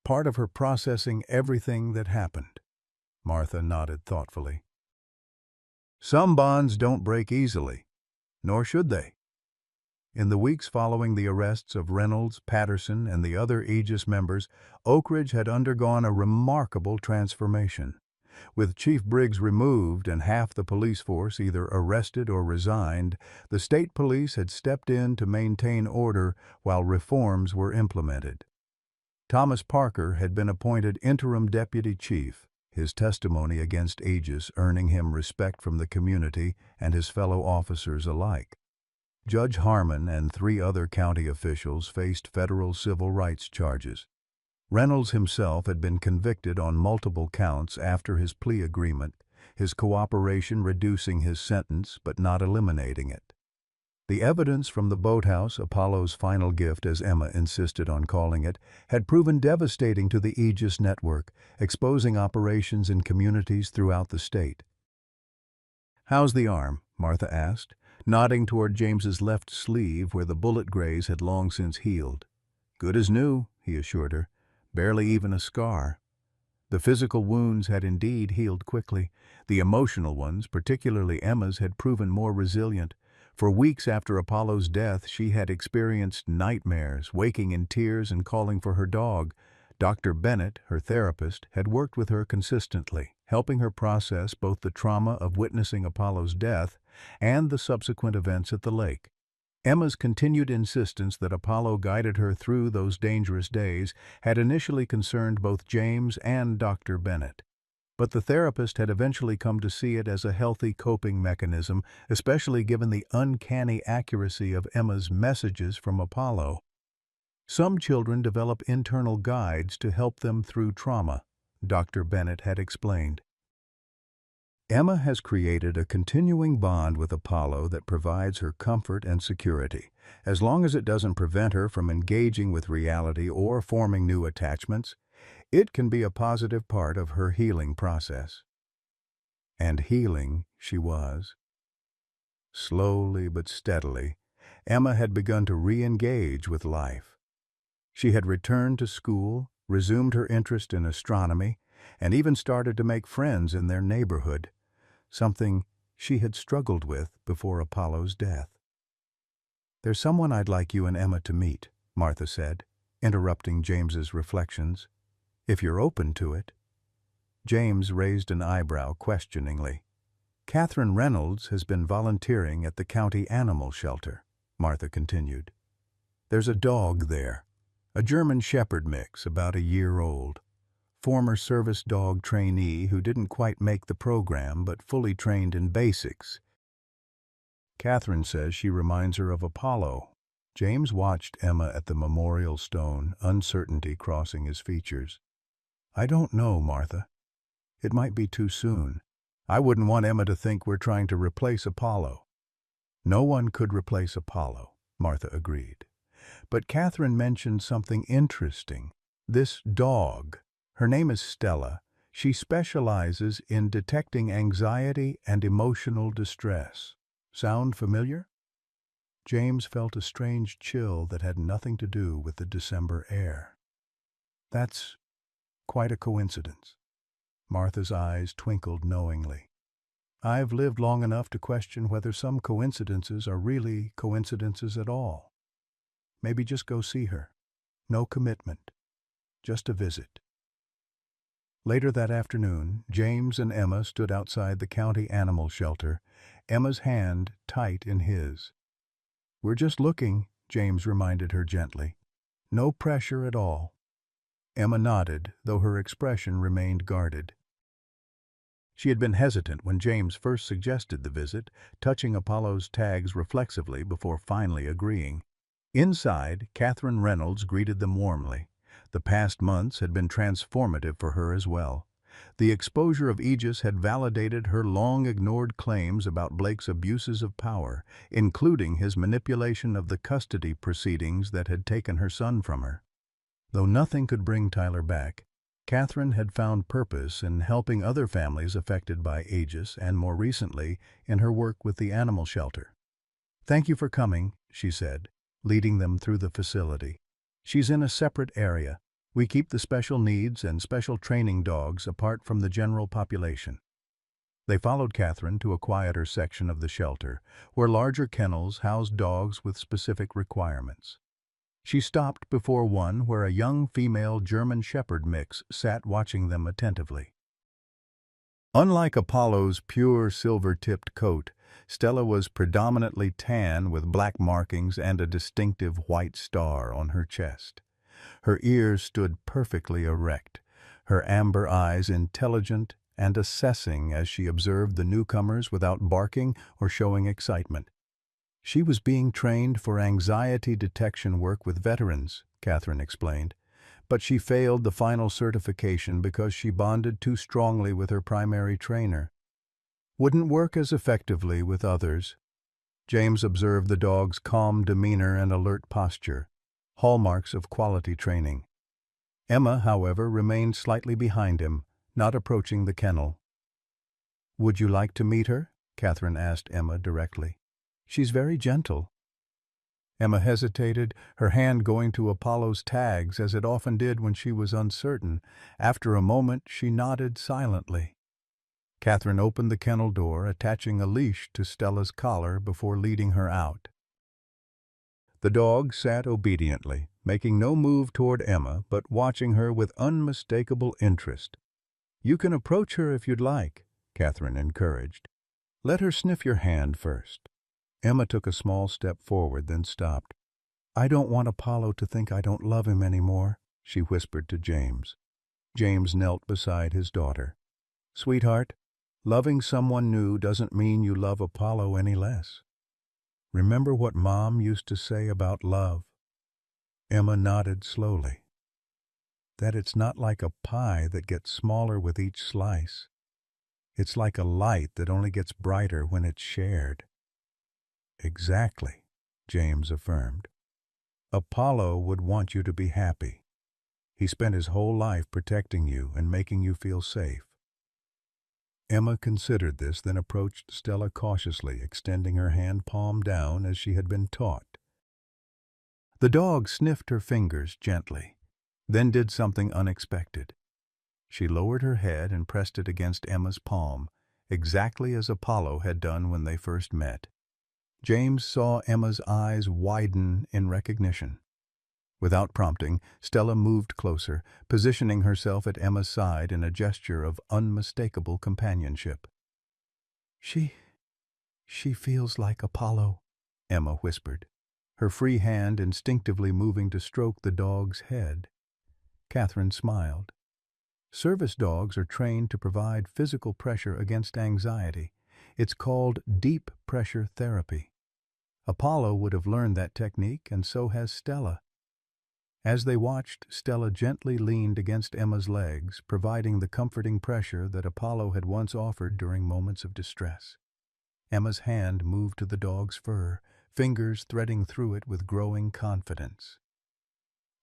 "Part of her processing everything that happened." Martha nodded thoughtfully. "Some bonds don't break easily, nor should they." In the weeks following the arrests of Reynolds, Patterson, and the other Aegis members, Oak Ridge had undergone a remarkable transformation. With Chief Briggs removed and half the police force either arrested or resigned, the state police had stepped in to maintain order while reforms were implemented. Thomas Parker had been appointed interim deputy chief, his testimony against Aegis earning him respect from the community and his fellow officers alike. Judge Harmon and 3 other county officials faced federal civil rights charges. Reynolds himself had been convicted on multiple counts after his plea agreement, his cooperation reducing his sentence but not eliminating it. The evidence from the boathouse, Apollo's final gift as Emma insisted on calling it, had proven devastating to the Aegis network, exposing operations in communities throughout the state. "How's the arm?" Martha asked, nodding toward James's left sleeve where the bullet graze had long since healed. "Good as new," he assured her. "Barely even a scar." The physical wounds had indeed healed quickly. The emotional ones, particularly Emma's, had proven more resilient. For weeks after Apollo's death, she had experienced nightmares, waking in tears and calling for her dog. Dr. Bennett, her therapist, had worked with her consistently, helping her process both the trauma of witnessing Apollo's death and the subsequent events at the lake. Emma's continued insistence that Apollo guided her through those dangerous days had initially concerned both James and Dr. Bennett. But the therapist had eventually come to see it as a healthy coping mechanism, especially given the uncanny accuracy of Emma's messages from Apollo. Some children develop internal guides to help them through trauma, Dr. Bennett had explained. Emma has created a continuing bond with Apollo that provides her comfort and security, as long as it doesn't prevent her from engaging with reality or forming new attachments. It can be a positive part of her healing process. And healing she was. Slowly but steadily, Emma had begun to re-engage with life. She had returned to school, resumed her interest in astronomy, and even started to make friends in their neighborhood, something she had struggled with before Apollo's death. "There's someone I'd like you and Emma to meet," Martha said, interrupting James's reflections. "If you're open to it." James raised an eyebrow questioningly. "Catherine Reynolds has been volunteering at the county animal shelter," Martha continued. "There's a dog there, a German Shepherd mix about a year old. Former service dog trainee who didn't quite make the program but fully trained in basics. Catherine says she reminds her of Apollo." James watched Emma at the memorial stone, uncertainty crossing his features. "I don't know, Martha. It might be too soon. I wouldn't want Emma to think we're trying to replace Apollo." "No one could replace Apollo," Martha agreed. "But Catherine mentioned something interesting. This dog. Her name is Stella. She specializes in detecting anxiety and emotional distress. Sound familiar?" James felt a strange chill that had nothing to do with the December air. "That's quite a coincidence." Martha's eyes twinkled knowingly. "I've lived long enough to question whether some coincidences are really coincidences at all. Maybe just go see her. No commitment. Just a visit." Later that afternoon, James and Emma stood outside the county animal shelter, Emma's hand tight in his. "We're just looking," James reminded her gently. "No pressure at all." Emma nodded, though her expression remained guarded. She had been hesitant when James first suggested the visit, touching Apollo's tags reflexively before finally agreeing. Inside, Catherine Reynolds greeted them warmly. The past months had been transformative for her as well. The exposure of Aegis had validated her long-ignored claims about Blake's abuses of power, including his manipulation of the custody proceedings that had taken her son from her. Though nothing could bring Tyler back, Catherine had found purpose in helping other families affected by Aegis and, more recently, in her work with the animal shelter. "Thank you for coming," she said, leading them through the facility. "She's in a separate area. We keep the special needs and special training dogs apart from the general population." They followed Catherine to a quieter section of the shelter, where larger kennels housed dogs with specific requirements. She stopped before one where a young female German Shepherd mix sat watching them attentively. Unlike Apollo's pure silver-tipped coat, Stella was predominantly tan with black markings and a distinctive white star on her chest. Her ears stood perfectly erect, her amber eyes intelligent and assessing as she observed the newcomers without barking or showing excitement. She was being trained for anxiety detection work with veterans, Catherine explained, but she failed the final certification because she bonded too strongly with her primary trainer. Wouldn't work as effectively with others. James observed the dog's calm demeanor and alert posture, hallmarks of quality training. Emma, however, remained slightly behind him, not approaching the kennel. "Would you like to meet her?" Catherine asked Emma directly. "She's very gentle." Emma hesitated, her hand going to Apollo's tags as it often did when she was uncertain. After a moment, she nodded silently. Catherine opened the kennel door, attaching a leash to Stella's collar before leading her out. The dog sat obediently, making no move toward Emma, but watching her with unmistakable interest. "You can approach her if you'd like," Catherine encouraged. "Let her sniff your hand first." Emma took a small step forward, then stopped. "I don't want Apollo to think I don't love him anymore," she whispered to James. James knelt beside his daughter. "Sweetheart, loving someone new doesn't mean you love Apollo any less. Remember what Mom used to say about love?" Emma nodded slowly. "That it's not like a pie that gets smaller with each slice. It's like a light that only gets brighter when it's shared." "Exactly," James affirmed. "Apollo would want you to be happy. He spent his whole life protecting you and making you feel safe." Emma considered this, then approached Stella cautiously, extending her hand palm down as she had been taught. The dog sniffed her fingers gently, then did something unexpected. She lowered her head and pressed it against Emma's palm, exactly as Apollo had done when they first met. James saw Emma's eyes widen in recognition. Without prompting, Stella moved closer, positioning herself at Emma's side in a gesture of unmistakable companionship. She feels like Apollo," Emma whispered, her free hand instinctively moving to stroke the dog's head. Catherine smiled. Service dogs are trained to provide physical pressure against anxiety. It's called deep pressure therapy. Apollo would have learned that technique, and so has Stella. As they watched, Stella gently leaned against Emma's legs, providing the comforting pressure that Apollo had once offered during moments of distress. Emma's hand moved to the dog's fur, fingers threading through it with growing confidence.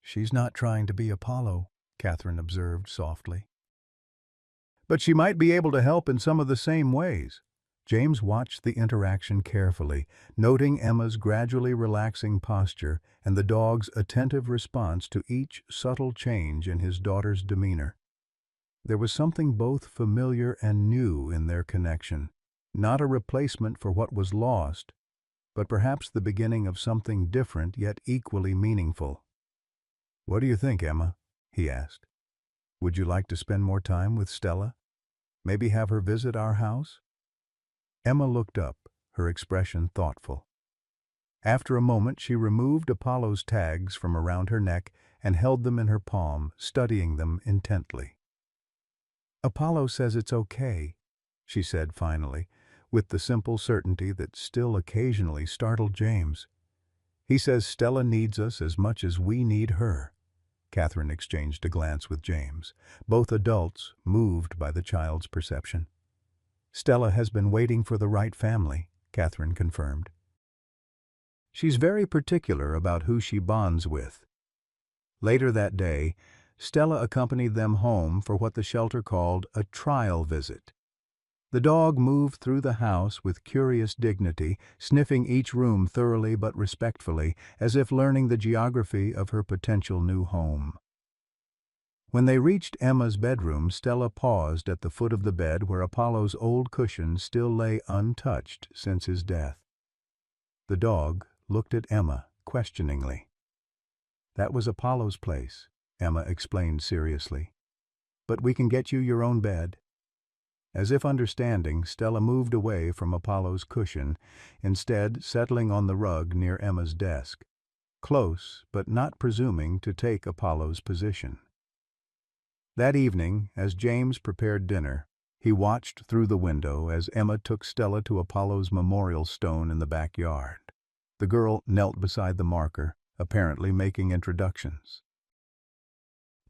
"She's not trying to be Apollo," Catherine observed softly. "But she might be able to help in some of the same ways." James watched the interaction carefully, noting Emma's gradually relaxing posture and the dog's attentive response to each subtle change in his daughter's demeanor. There was something both familiar and new in their connection, not a replacement for what was lost, but perhaps the beginning of something different yet equally meaningful. "What do you think, Emma?" he asked. "Would you like to spend more time with Stella? Maybe have her visit our house?" Emma looked up, her expression thoughtful. After a moment, she removed Apollo's tags from around her neck and held them in her palm, studying them intently. "Apollo says it's okay," she said finally, with the simple certainty that still occasionally startled James. "He says Stella needs us as much as we need her." Catherine exchanged a glance with James, both adults moved by the child's perception. "Stella has been waiting for the right family," Catherine confirmed. "She's very particular about who she bonds with." Later that day, Stella accompanied them home for what the shelter called a trial visit. The dog moved through the house with curious dignity, sniffing each room thoroughly but respectfully, as if learning the geography of her potential new home. When they reached Emma's bedroom, Stella paused at the foot of the bed where Apollo's old cushion still lay untouched since his death. The dog looked at Emma questioningly. "That was Apollo's place," Emma explained seriously. "But we can get you your own bed." As if understanding, Stella moved away from Apollo's cushion, instead settling on the rug near Emma's desk, close but not presuming to take Apollo's position. That evening, as James prepared dinner, he watched through the window as Emma took Stella to Apollo's memorial stone in the backyard. The girl knelt beside the marker, apparently making introductions.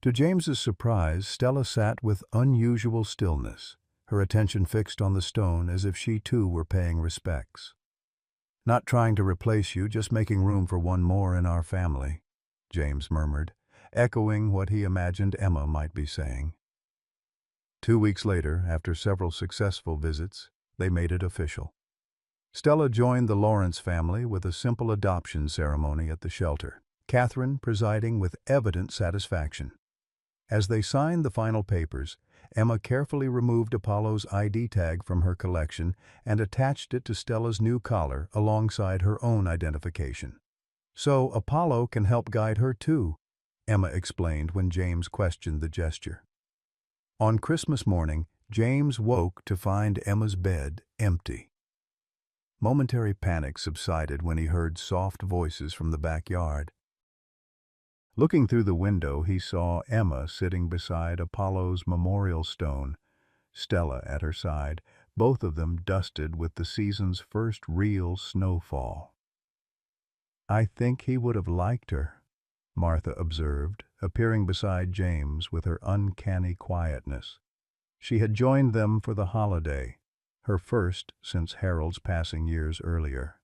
To James's surprise, Stella sat with unusual stillness, her attention fixed on the stone as if she too were paying respects. "Not trying to replace you, just making room for one more in our family," James murmured, echoing what he imagined Emma might be saying. 2 weeks later, after several successful visits, they made it official. Stella joined the Lawrence family with a simple adoption ceremony at the shelter, Catherine presiding with evident satisfaction. As they signed the final papers, Emma carefully removed Apollo's ID tag from her collection and attached it to Stella's new collar alongside her own identification. "So Apollo can help guide her too," Emma explained when James questioned the gesture. On Christmas morning, James woke to find Emma's bed empty. Momentary panic subsided when he heard soft voices from the backyard. Looking through the window, he saw Emma sitting beside Apollo's memorial stone, Stella at her side, both of them dusted with the season's first real snowfall. "I think he would have liked her," Martha observed, appearing beside James with her uncanny quietness. She had joined them for the holiday, her first since Harold's passing years earlier.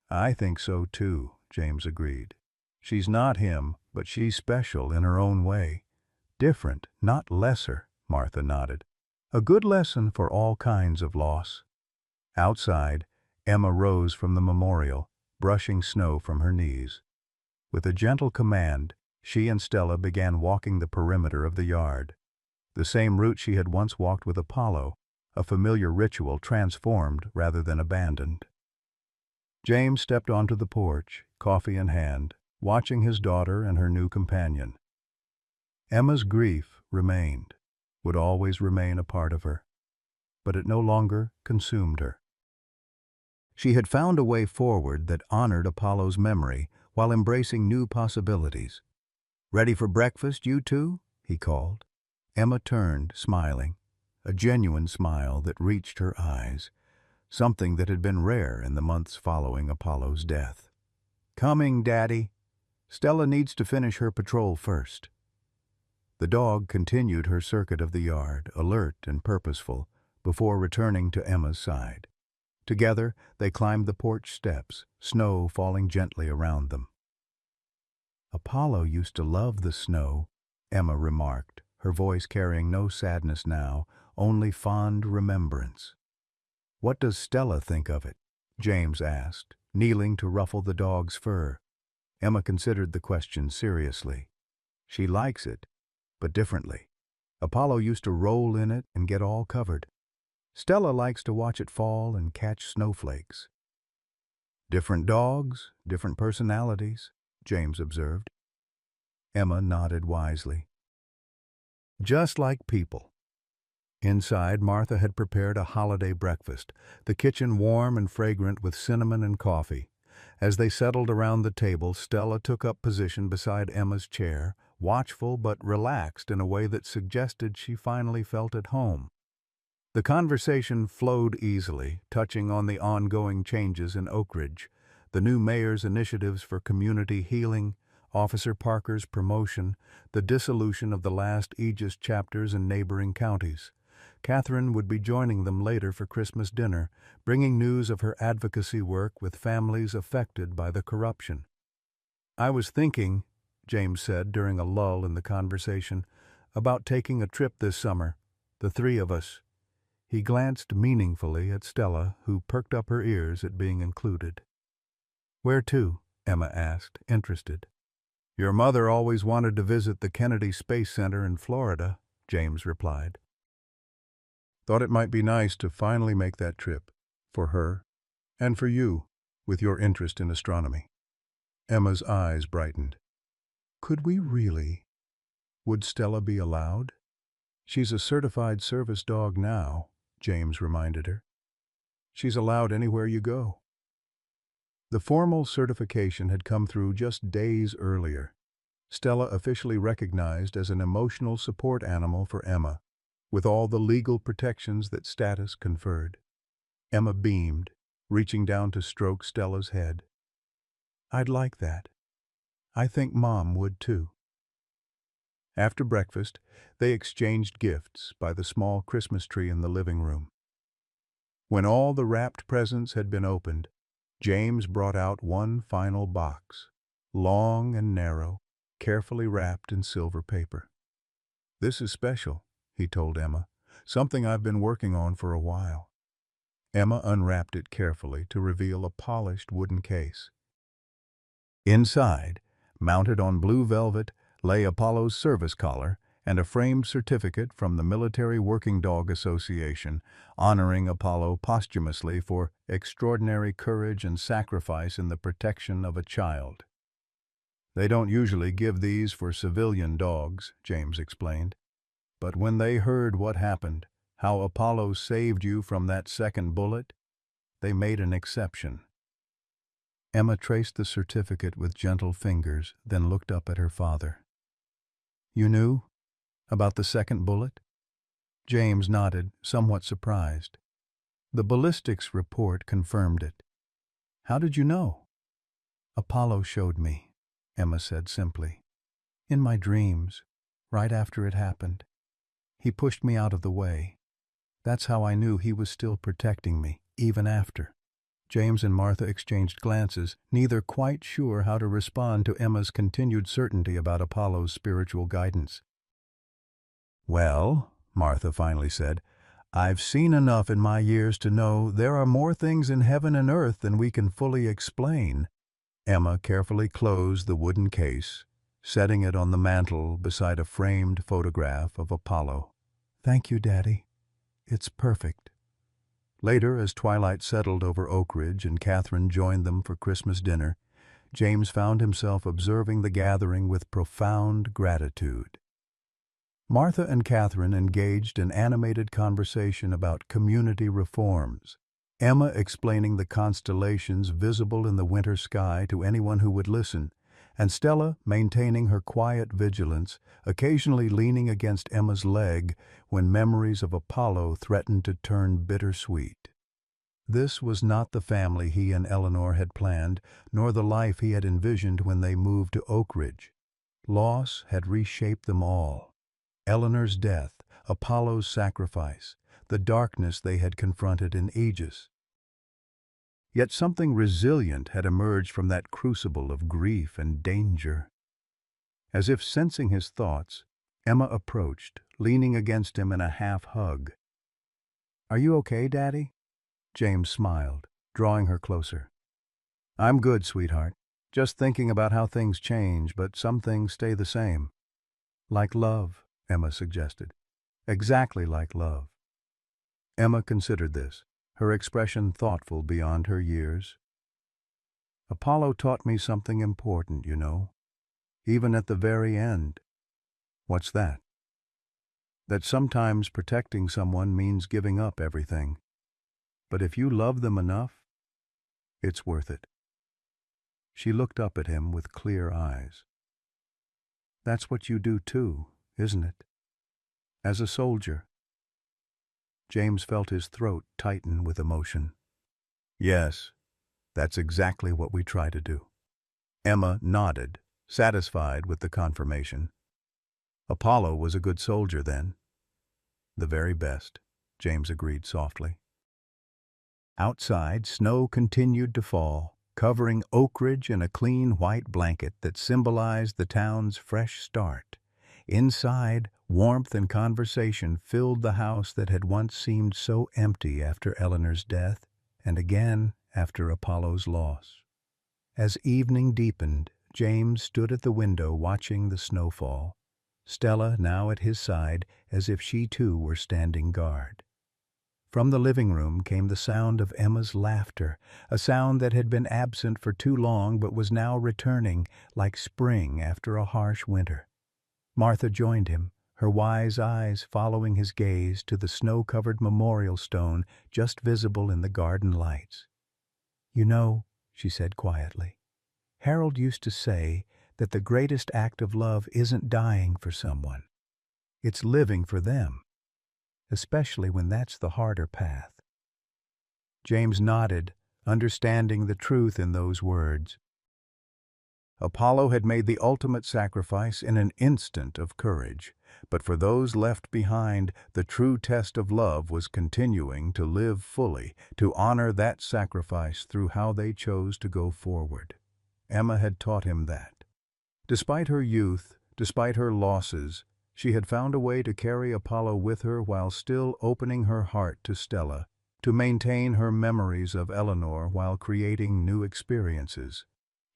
"I think so too," James agreed. "She's not him, but she's special in her own way. Different, not lesser," Martha nodded. "A good lesson for all kinds of loss." Outside, Emma rose from the memorial, brushing snow from her knees. With a gentle command, she and Stella began walking the perimeter of the yard, the same route she had once walked with Apollo, a familiar ritual transformed rather than abandoned. James stepped onto the porch, coffee in hand, watching his daughter and her new companion. Emma's grief remained, would always remain a part of her, but it no longer consumed her. She had found a way forward that honored Apollo's memory while embracing new possibilities. "Ready for breakfast, you two?" he called. Emma turned, smiling, a genuine smile that reached her eyes, something that had been rare in the months following Apollo's death. "Coming, Daddy. Stella needs to finish her patrol first." The dog continued her circuit of the yard, alert and purposeful, before returning to Emma's side. Together, they climbed the porch steps, snow falling gently around them. "Apollo used to love the snow," Emma remarked, her voice carrying no sadness now, only fond remembrance. "What does Stella think of it?" James asked, kneeling to ruffle the dog's fur. Emma considered the question seriously. "She likes it, but differently. Apollo used to roll in it and get all covered. Stella likes to watch it fall and catch snowflakes." "Different dogs, different personalities," James observed. Emma nodded wisely. "Just like people." Inside, Martha had prepared a holiday breakfast, the kitchen warm and fragrant with cinnamon and coffee. As they settled around the table, Stella took up position beside Emma's chair, watchful but relaxed in a way that suggested she finally felt at home. The conversation flowed easily, touching on the ongoing changes in Oak Ridge, the new mayor's initiatives for community healing, Officer Parker's promotion, the dissolution of the last Aegis chapters in neighboring counties. Catherine would be joining them later for Christmas dinner, bringing news of her advocacy work with families affected by the corruption. "I was thinking," James said during a lull in the conversation, "about taking a trip this summer, the three of us." He glanced meaningfully at Stella, who perked up her ears at being included. "Where to?" Emma asked, interested. "Your mother always wanted to visit the Kennedy Space Center in Florida," James replied. "Thought it might be nice to finally make that trip, for her, and for you, with your interest in astronomy." Emma's eyes brightened. "Could we really? Would Stella be allowed?" "She's a certified service dog now," James reminded her. "She's allowed anywhere you go." The formal certification had come through just days earlier. Stella officially recognized as an emotional support animal for Emma, with all the legal protections that status conferred. Emma beamed, reaching down to stroke Stella's head. "I'd like that. I think Mom would too." After breakfast, they exchanged gifts by the small Christmas tree in the living room. When all the wrapped presents had been opened, James brought out one final box, long and narrow, carefully wrapped in silver paper. "This is special," he told Emma. "Something I've been working on for a while." Emma unwrapped it carefully to reveal a polished wooden case. Inside, mounted on blue velvet, lay Apollo's service collar and a framed certificate from the Military Working Dog Association, honoring Apollo posthumously for extraordinary courage and sacrifice in the protection of a child. "They don't usually give these for civilian dogs," James explained. "But when they heard what happened, how Apollo saved you from that second bullet, they made an exception." Emma traced the certificate with gentle fingers, then looked up at her father. "You knew about the second bullet?" James nodded, somewhat surprised. "The ballistics report confirmed it." "How did you know?" "Apollo showed me," Emma said simply. "In my dreams, right after it happened. He pushed me out of the way. That's how I knew he was still protecting me, even after." James and Martha exchanged glances, neither quite sure how to respond to Emma's continued certainty about Apollo's spiritual guidance. "Well," Martha finally said, "I've seen enough in my years to know there are more things in heaven and earth than we can fully explain." Emma carefully closed the wooden case, setting it on the mantel beside a framed photograph of Apollo. "Thank you, Daddy. It's perfect." Later, as twilight settled over Oak Ridge and Catherine joined them for Christmas dinner, James found himself observing the gathering with profound gratitude. Martha and Catherine engaged in animated conversation about community reforms, Emma explaining the constellations visible in the winter sky to anyone who would listen, and Stella maintaining her quiet vigilance, occasionally leaning against Emma's leg when memories of Apollo threatened to turn bittersweet. This was not the family he and Eleanor had planned, nor the life he had envisioned when they moved to Oak Ridge. Loss had reshaped them all. Eleanor's death, Apollo's sacrifice, the darkness they had confronted in Aegis. Yet something resilient had emerged from that crucible of grief and danger. As if sensing his thoughts, Emma approached, leaning against him in a half-hug. "Are you okay, Daddy?" James smiled, drawing her closer. "I'm good, sweetheart. Just thinking about how things change, but some things stay the same." "Like love," Emma suggested. "Exactly like love." Emma considered this, her expression thoughtful beyond her years. "Apollo taught me something important, you know, even at the very end." "What's that?" "That sometimes protecting someone means giving up everything. But if you love them enough, it's worth it." She looked up at him with clear eyes. "That's what you do too, isn't it? As a soldier." James felt his throat tighten with emotion. "Yes, that's exactly what we try to do." Emma nodded, satisfied with the confirmation. "Apollo was a good soldier then." "The very best," James agreed softly. Outside, snow continued to fall, covering Oak Ridge in a clean white blanket that symbolized the town's fresh start. Inside, warmth and conversation filled the house that had once seemed so empty after Eleanor's death, and again after Apollo's loss. As evening deepened, James stood at the window watching the snowfall, Stella now at his side as if she too were standing guard. From the living room came the sound of Emma's laughter, a sound that had been absent for too long but was now returning like spring after a harsh winter. Martha joined him, her wise eyes following his gaze to the snow-covered memorial stone just visible in the garden lights. "You know," she said quietly, "Harold used to say that the greatest act of love isn't dying for someone. It's living for them, especially when that's the harder path." James nodded, understanding the truth in those words. Apollo had made the ultimate sacrifice in an instant of courage, but for those left behind, the true test of love was continuing to live fully, to honor that sacrifice through how they chose to go forward. Emma had taught him that. Despite her youth, despite her losses, she had found a way to carry Apollo with her while still opening her heart to Stella, to maintain her memories of Eleanor while creating new experiences,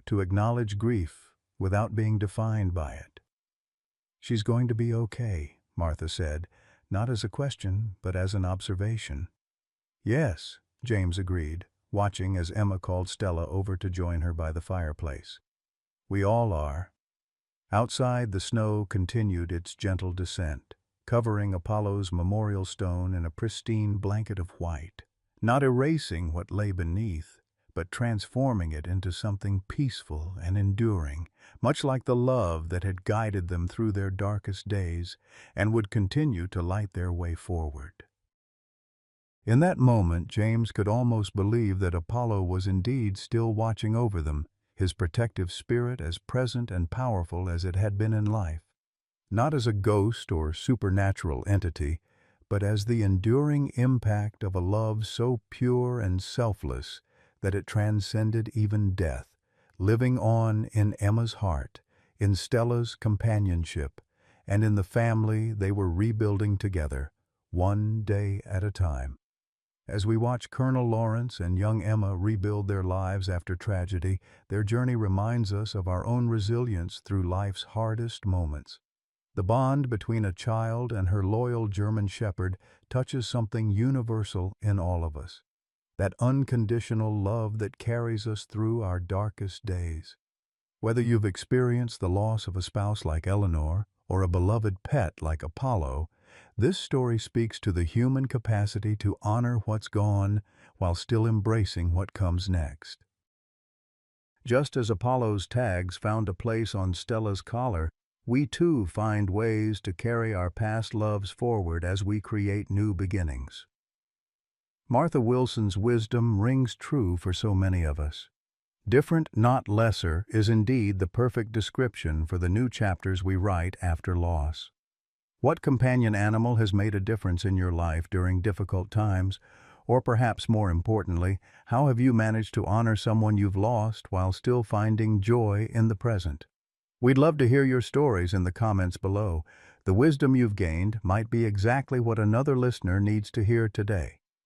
to acknowledge grief without being defined by it. "She's going to be okay," Martha said, not as a question, but as an observation. "Yes," James agreed, watching as Emma called Stella over to join her by the fireplace. "We all are." Outside, the snow continued its gentle descent, covering Apollo's memorial stone in a pristine blanket of white, not erasing what lay beneath, but transforming it into something peaceful and enduring, much like the love that had guided them through their darkest days and would continue to light their way forward. In that moment, James could almost believe that Apollo was indeed still watching over them, his protective spirit as present and powerful as it had been in life. Not as a ghost or supernatural entity, but as the enduring impact of a love so pure and selfless that it transcended even death, living on in Emma's heart, in Stella's companionship, and in the family they were rebuilding together, one day at a time. As we watch Colonel Lawrence and young Emma rebuild their lives after tragedy, their journey reminds us of our own resilience through life's hardest moments. The bond between a child and her loyal German shepherd touches something universal in all of us. That unconditional love that carries us through our darkest days. Whether you've experienced the loss of a spouse like Eleanor or a beloved pet like Apollo, this story speaks to the human capacity to honor what's gone while still embracing what comes next. Just as Apollo's tags found a place on Stella's collar, we too find ways to carry our past loves forward as we create new beginnings. Martha Wilson's wisdom rings true for so many of us. Different, not lesser, is indeed the perfect description for the new chapters we write after loss. What companion animal has made a difference in your life during difficult times? Or perhaps more importantly, how have you managed to honor someone you've lost while still finding joy in the present? We'd love to hear your stories in the comments below. The wisdom you've gained might be exactly what another listener needs to hear today.